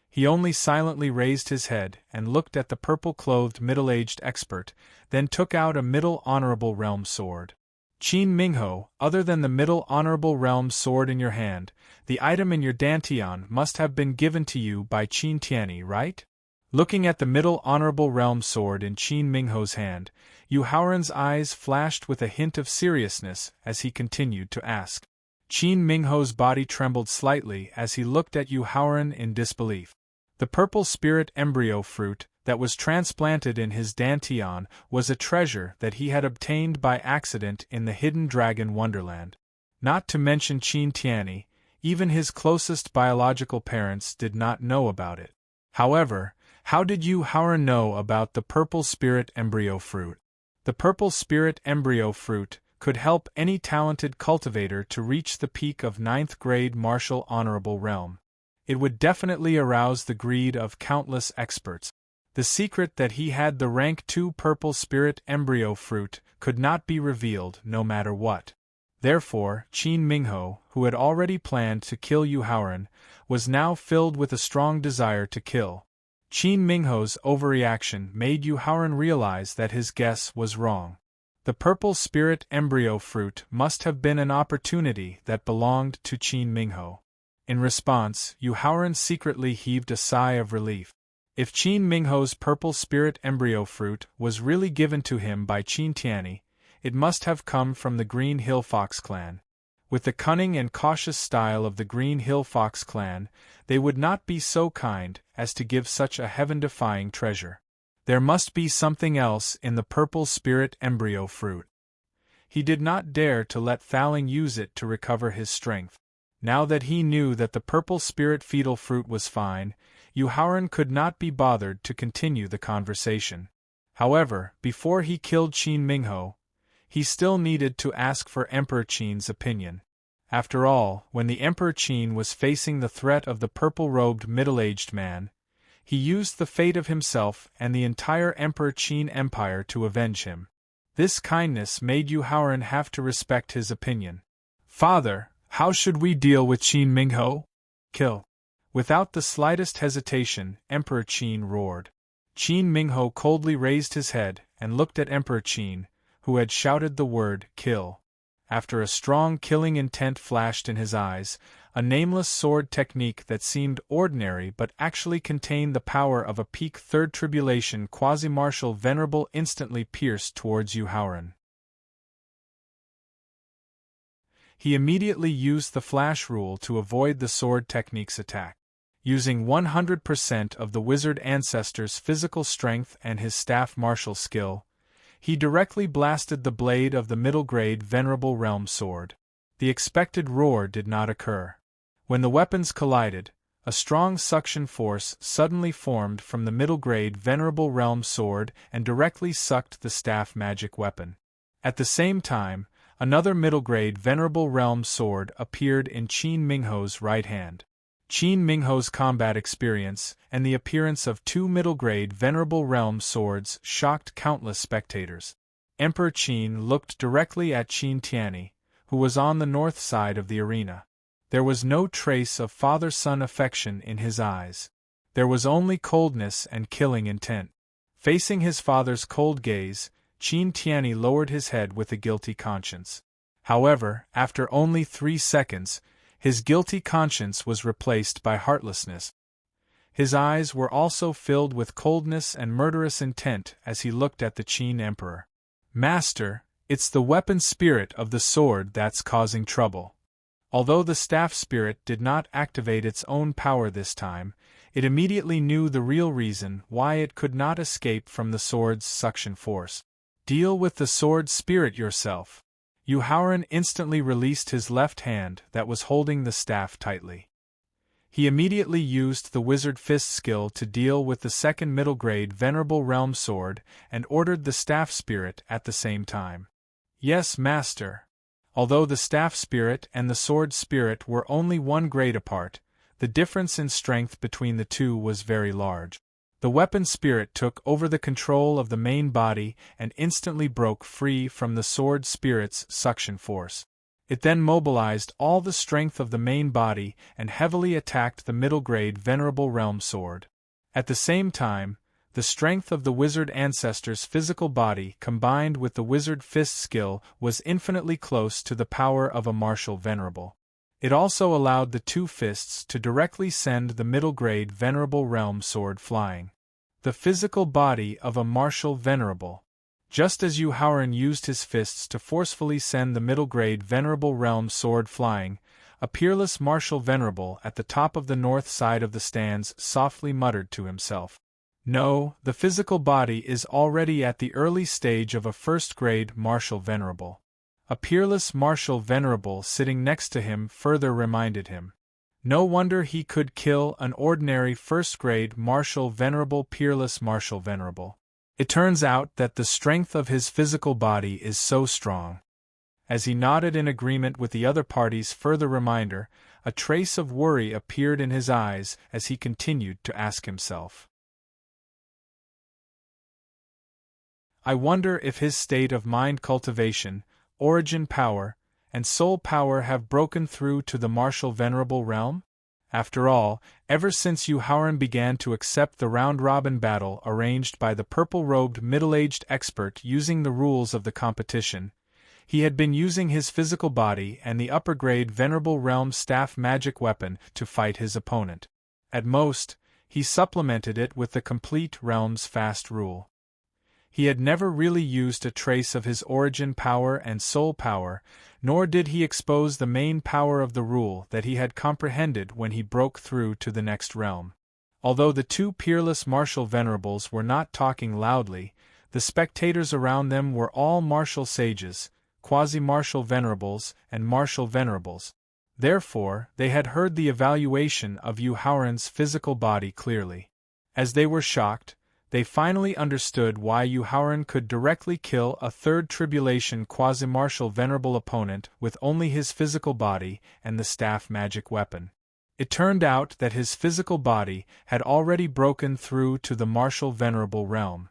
He only silently raised his head and looked at the purple-clothed middle-aged expert, then took out a Middle Honorable Realm sword. Qin Mingho, other than the Middle Honorable Realm sword in your hand, the item in your dantian must have been given to you by Qin Tianyi, right? Looking at the Middle Honorable Realm sword in Qin Mingho's hand, Yu Haoran's eyes flashed with a hint of seriousness as he continued to ask. Qin Mingho's body trembled slightly as he looked at Yu Haoran in disbelief. The purple spirit embryo fruit that was transplanted in his dantian was a treasure that he had obtained by accident in the Hidden Dragon Wonderland. Not to mention Qin Tianyi, even his closest biological parents did not know about it. However, how did Yu Haoran know about the purple spirit embryo fruit? The purple spirit embryo fruit could help any talented cultivator to reach the peak of 9th grade martial honorable realm. It would definitely arouse the greed of countless experts. The secret that he had the rank 2 purple spirit embryo fruit could not be revealed no matter what. Therefore, Qin Mingho, who had already planned to kill Yu Haoran, was now filled with a strong desire to kill. Qin Mingho's overreaction made Yu Haoran realize that his guess was wrong. The purple spirit embryo fruit must have been an opportunity that belonged to Qin Mingho. In response, Yu Haoran secretly heaved a sigh of relief. If Qin Mingho's purple spirit embryo fruit was really given to him by Qin Tianyi, it must have come from the Green Hill Fox clan. With the cunning and cautious style of the Green Hill Fox clan, they would not be so kind as to give such a heaven-defying treasure. There must be something else in the purple spirit embryo fruit. He did not dare to let Thaling use it to recover his strength. Now that he knew that the purple spirit fetal fruit was fine, Yuhauran could not be bothered to continue the conversation. However, before he killed Qin Mingho, he still needed to ask for Emperor Qin's opinion. After all, when the Emperor Qin was facing the threat of the purple-robed middle-aged man, he used the fate of himself and the entire Emperor Qin Empire to avenge him. This kindness made Yuhauran have to respect his opinion. "Father, how should we deal with Qin Mingho?" "Kill." Without the slightest hesitation, Emperor Qin roared. Qin Mingho coldly raised his head and looked at Emperor Qin, who had shouted the word "kill." After a strong killing intent flashed in his eyes, a nameless sword technique that seemed ordinary but actually contained the power of a peak third tribulation quasi-martial venerable instantly pierced towards Yuhauran. He immediately used the flash rule to avoid the sword technique's attack. Using 100% of the wizard ancestor's physical strength and his staff martial skill, he directly blasted the blade of the middle-grade Venerable Realm sword. The expected roar did not occur. When the weapons collided, a strong suction force suddenly formed from the middle-grade Venerable Realm sword and directly sucked the staff magic weapon. At the same time, another middle-grade Venerable Realm sword appeared in Qin Mingho's right hand. Qin Mingho's combat experience and the appearance of two middle-grade Venerable Realm swords shocked countless spectators. Emperor Qin looked directly at Qin Tianyi, who was on the north side of the arena. There was no trace of father-son affection in his eyes. There was only coldness and killing intent. Facing his father's cold gaze, Qin Tianyi lowered his head with a guilty conscience. However, after only 3 seconds, his guilty conscience was replaced by heartlessness. His eyes were also filled with coldness and murderous intent as he looked at the Qin Emperor. "Master, it's the weapon spirit of the sword that's causing trouble." Although the staff spirit did not activate its own power this time, it immediately knew the real reason why it could not escape from the sword's suction force. "Deal with the sword spirit yourself." Yuhauran instantly released his left hand that was holding the staff tightly. He immediately used the Wizard Fist skill to deal with the second middle-grade Venerable Realm sword and ordered the staff spirit at the same time. "Yes, Master." Although the staff spirit and the sword spirit were only 1 grade apart, the difference in strength between the two was very large. The weapon spirit took over the control of the main body and instantly broke free from the sword spirit's suction force. It then mobilized all the strength of the main body and heavily attacked the middle-grade Venerable Realm sword. At the same time, the strength of the wizard ancestor's physical body combined with the wizard fist skill was infinitely close to the power of a martial venerable. It also allowed the 2 fists to directly send the middle-grade Venerable Realm sword flying. The physical body of a martial venerable. Just as Yuhauran used his fists to forcefully send the middle-grade Venerable Realm sword flying, a peerless martial venerable at the top of the north side of the stands softly muttered to himself. No, the physical body is already at the early stage of a first-grade martial venerable. A peerless martial venerable sitting next to him further reminded him. No wonder he could kill an ordinary first-grade martial venerable peerless martial venerable. It turns out that the strength of his physical body is so strong. As he nodded in agreement with the other party's further reminder, a trace of worry appeared in his eyes as he continued to ask himself. I wonder if his state of mind cultivation, origin power, and soul power have broken through to the martial venerable realm? After all, ever since Yuhauran began to accept the round-robin battle arranged by the purple-robed middle-aged expert using the rules of the competition, he had been using his physical body and the upper-grade Venerable Realm staff magic weapon to fight his opponent. At most, he supplemented it with the complete Realm's fast rule. He had never really used a trace of his origin power and soul power, nor did he expose the main power of the rule that he had comprehended when he broke through to the next realm. Although the two peerless martial venerables were not talking loudly, the spectators around them were all martial sages, quasi-martial venerables, and martial venerables. Therefore, they had heard the evaluation of Yu Haoran's physical body clearly. As they were shocked, they finally understood why Yu Haoran could directly kill a third tribulation quasi-martial venerable opponent with only his physical body and the staff magic weapon. It turned out that his physical body had already broken through to the martial venerable realm.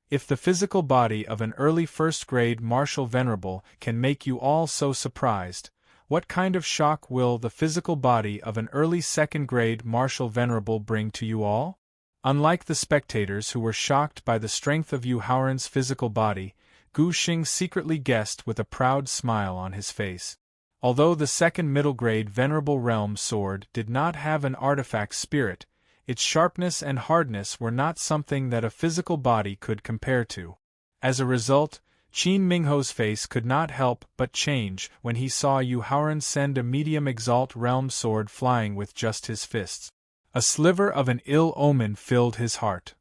If the physical body of an early first-grade martial venerable can make you all so surprised, what kind of shock will the physical body of an early second-grade martial venerable bring to you all? Unlike the spectators who were shocked by the strength of Yu Haoran's physical body, Gu Xing secretly guessed with a proud smile on his face. Although the second middle-grade venerable realm sword did not have an artifact spirit, its sharpness and hardness were not something that a physical body could compare to. As a result, Qin Mingho's face could not help but change when he saw Yu Haoran send a medium exalt realm sword flying with just his fists. A sliver of an ill omen filled his heart.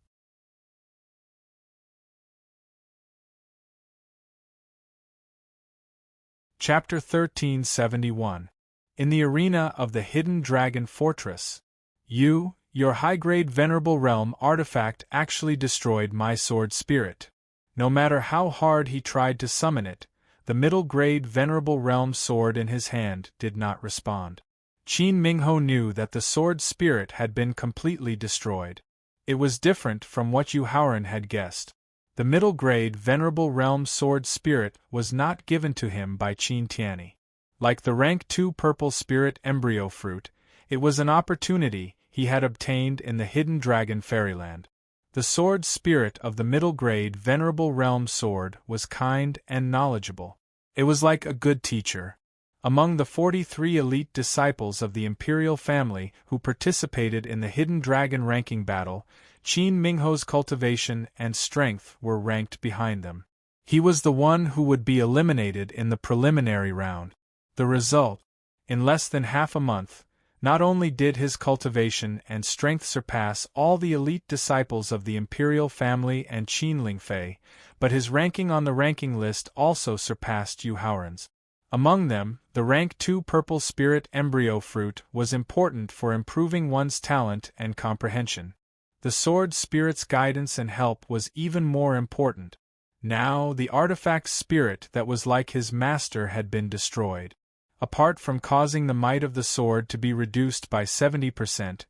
Chapter 1371. In the arena of the Hidden Dragon Fortress. Your high-grade venerable realm artifact actually destroyed my sword spirit. No matter how hard he tried to summon it, the middle-grade venerable realm sword in his hand did not respond. Qin Mingho knew that the sword spirit had been completely destroyed. It was different from what Yu Haoran had guessed. The middle-grade venerable realm sword spirit was not given to him by Qin Tianyi. Like the rank 2 purple spirit embryo fruit, it was an opportunity he had obtained in the hidden dragon fairyland. The sword spirit of the middle-grade venerable realm sword was kind and knowledgeable. It was like a good teacher. Among the 43 elite disciples of the imperial family who participated in the hidden dragon ranking battle, Qin Mingho's cultivation and strength were ranked behind them. He was the one who would be eliminated in the preliminary round. The result: in less than half a month, not only did his cultivation and strength surpass all the elite disciples of the imperial family and Qin Lingfei, but his ranking on the ranking list also surpassed Yu Haoran's. Among them, the rank 2 purple spirit embryo fruit was important for improving one's talent and comprehension. The sword spirit's guidance and help was even more important. Now, the artifact spirit that was like his master had been destroyed. Apart from causing the might of the sword to be reduced by 70%,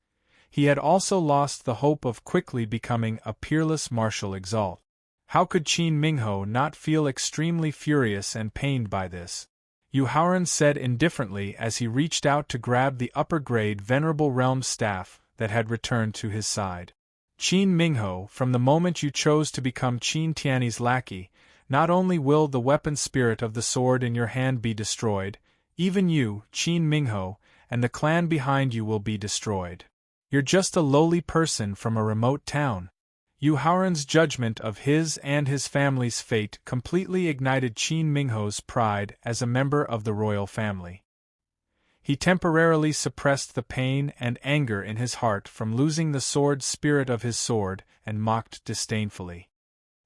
he had also lost the hope of quickly becoming a peerless martial exalt. How could Qin Mingho not feel extremely furious and pained by this? Yu Haoran said indifferently as he reached out to grab the upper-grade venerable realm staff that had returned to his side. Qin Mingho, from the moment you chose to become Qin Tianyi's lackey, not only will the weapon spirit of the sword in your hand be destroyed, even you, Qin Mingho, and the clan behind you will be destroyed. You're just a lowly person from a remote town. Yu Haoran's judgment of his and his family's fate completely ignited Qin Mingho's pride as a member of the royal family. He temporarily suppressed the pain and anger in his heart from losing the sword spirit of his sword and mocked disdainfully.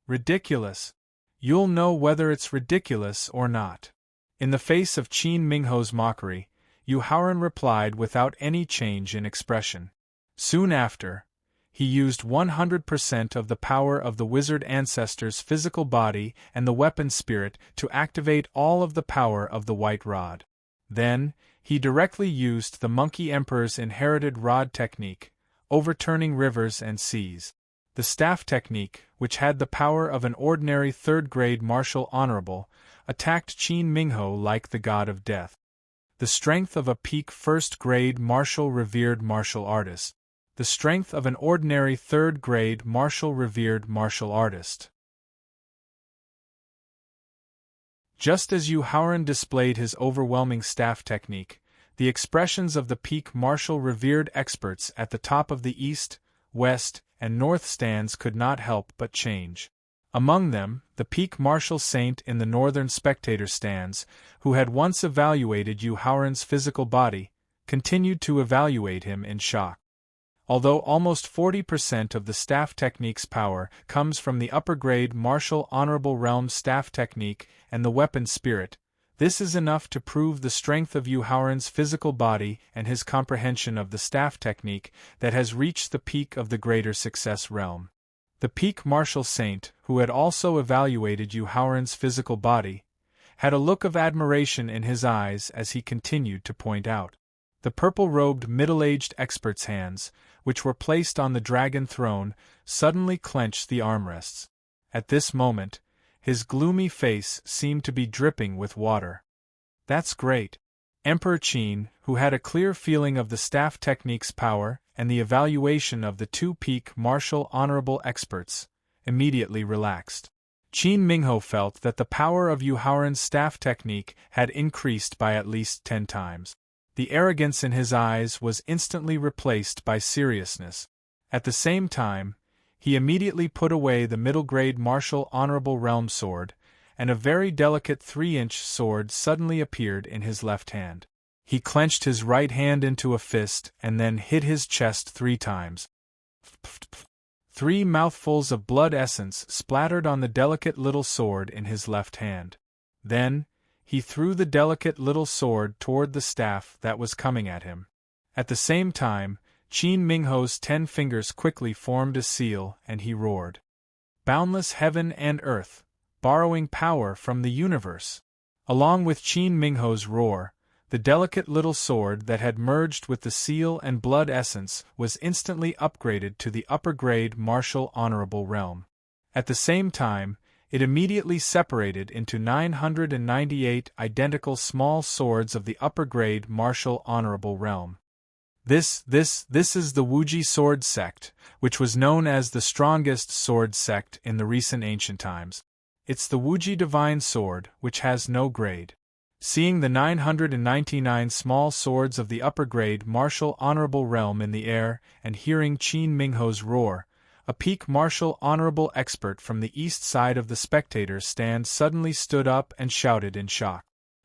Ridiculous. You'll know whether it's ridiculous or not. In the face of Qin Mingho's mockery, Yu Haoran replied without any change in expression. Soon after, he used 100% of the power of the wizard ancestor's physical body and the weapon spirit to activate all of the power of the white rod. Then, he directly used the Monkey Emperor's inherited rod technique, overturning rivers and seas. The staff technique, which had the power of an ordinary third-grade martial honorable, attacked Qin Mingho like the god of death. The strength of a peak first-grade martial revered martial artist. The strength of an ordinary third-grade martial revered martial artist. Just as Yu Haoran displayed his overwhelming staff technique, the expressions of the peak martial revered experts at the top of the east, west, and north stands could not help but change. Among them, the peak martial saint in the northern spectator stands, who had once evaluated Yu Haoran's physical body, continued to evaluate him in shock. Although almost 40% of the staff technique's power comes from the upper-grade martial honorable realm staff technique and the weapon spirit, this is enough to prove the strength of Yu Haoran's physical body and his comprehension of the staff technique that has reached the peak of the greater success realm. The peak martial saint, who had also evaluated Yu Haoran's physical body, had a look of admiration in his eyes as he continued to point out. The purple-robed middle-aged expert's hands, which were placed on the dragon throne, suddenly clenched the armrests. At this moment, his gloomy face seemed to be dripping with water. "That's great." Emperor Qin, who had a clear feeling of the staff technique's power and the evaluation of the two peak martial honorable experts, immediately relaxed. Qin Mingho felt that the power of Yu Haoran's staff technique had increased by at least 10 times. The arrogance in his eyes was instantly replaced by seriousness. At the same time, he immediately put away the middle-grade martial honorable realm sword, and a very delicate 3-inch sword suddenly appeared in his left hand. He clenched his right hand into a fist and then hit his chest 3 times. 3 mouthfuls of blood essence splattered on the delicate little sword in his left hand. Then, he threw the delicate little sword toward the staff that was coming at him. At the same time, Qin Mingho's 10 fingers quickly formed a seal and he roared. "Boundless heaven and earth, borrowing power from the universe." Along with Qin Mingho's roar, the delicate little sword that had merged with the seal and blood essence was instantly upgraded to the upper-grade martial honorable realm. At the same time, it immediately separated into 998 identical small swords of the upper-grade martial honorable realm. This is the Wuji sword sect, which was known as the strongest sword sect in the recent ancient times. It's the Wuji divine sword, which has no grade. Seeing the 999 small swords of the upper-grade martial honorable realm in the air and hearing Qin Mingho's roar, a peak martial honorable expert from the east side of the spectator stand suddenly stood up and shouted in shock.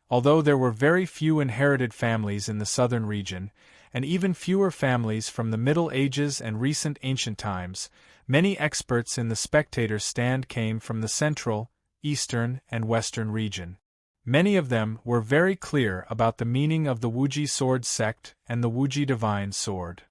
Although there were very few inherited families in the southern region, and even fewer families from the Middle Ages and recent ancient times, many experts in the spectator stand came from the central, eastern, and western region. Many of them were very clear about the meaning of the Wuji sword sect and the Wuji divine sword.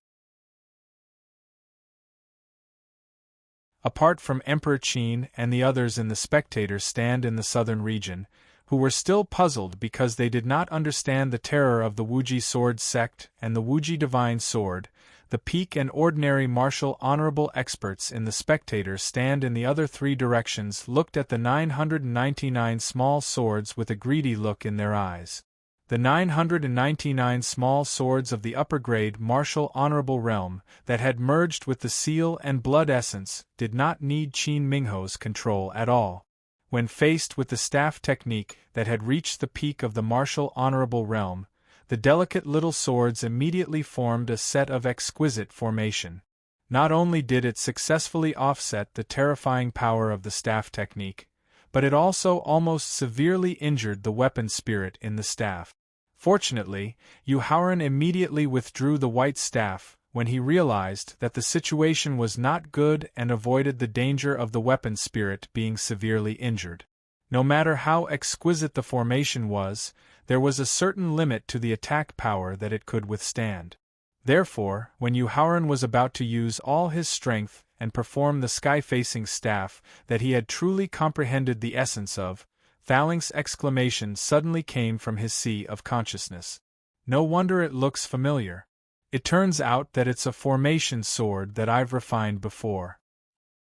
Apart from Emperor Qin and the others in the spectator stand in the southern region, who were still puzzled because they did not understand the terror of the Wuji sword sect and the Wuji divine sword, the peak and ordinary martial honorable experts in the spectator stand in the other 3 directions looked at the 999 small swords with a greedy look in their eyes. The 999 small swords of the upper-grade martial honorable realm that had merged with the seal and blood essence did not need Qin Mingho's control at all. When faced with the staff technique that had reached the peak of the martial honorable realm, the delicate little swords immediately formed a set of exquisite formation. Not only did it successfully offset the terrifying power of the staff technique, but it also almost severely injured the weapon spirit in the staff. Fortunately, Yu Haoran immediately withdrew the white staff when he realized that the situation was not good and avoided the danger of the weapon spirit being severely injured. No matter how exquisite the formation was, there was a certain limit to the attack power that it could withstand. Therefore, when Yu Haoran was about to use all his strength and perform the sky-facing staff that he had truly comprehended the essence of, Thaling's exclamation suddenly came from his sea of consciousness. "No wonder it looks familiar. It turns out that it's a formation sword that I've refined before."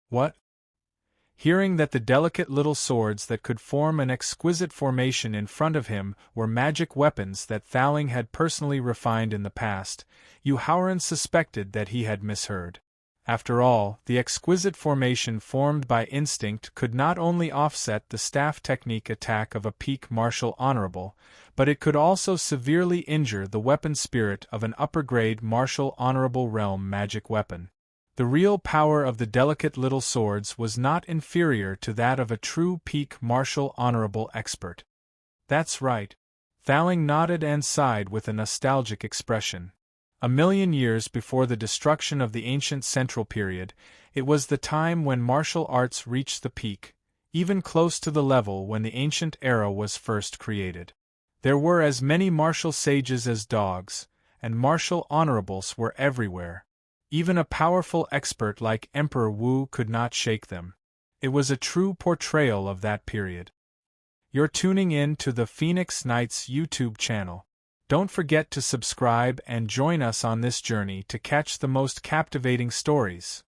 "What?" Hearing that the delicate little swords that could form an exquisite formation in front of him were magic weapons that Thaling had personally refined in the past, Yu Haoran suspected that he had misheard. After all, the exquisite formation formed by instinct could not only offset the staff technique attack of a peak martial honorable, but it could also severely injure the weapon spirit of an upper-grade martial honorable realm magic weapon. The real power of the delicate little swords was not inferior to that of a true peak martial honorable expert. That's right. Thowling nodded and sighed with a nostalgic expression. A million years before the destruction of the ancient Central Period, it was the time when martial arts reached the peak, even close to the level when the ancient era was first created. There were as many martial sages as dogs, and martial honorables were everywhere. Even a powerful expert like Emperor Wu could not shake them. It was a true portrayal of that period. You're tuning in to the Phoenix Knights YouTube channel. Don't forget to subscribe and join us on this journey to catch the most captivating stories.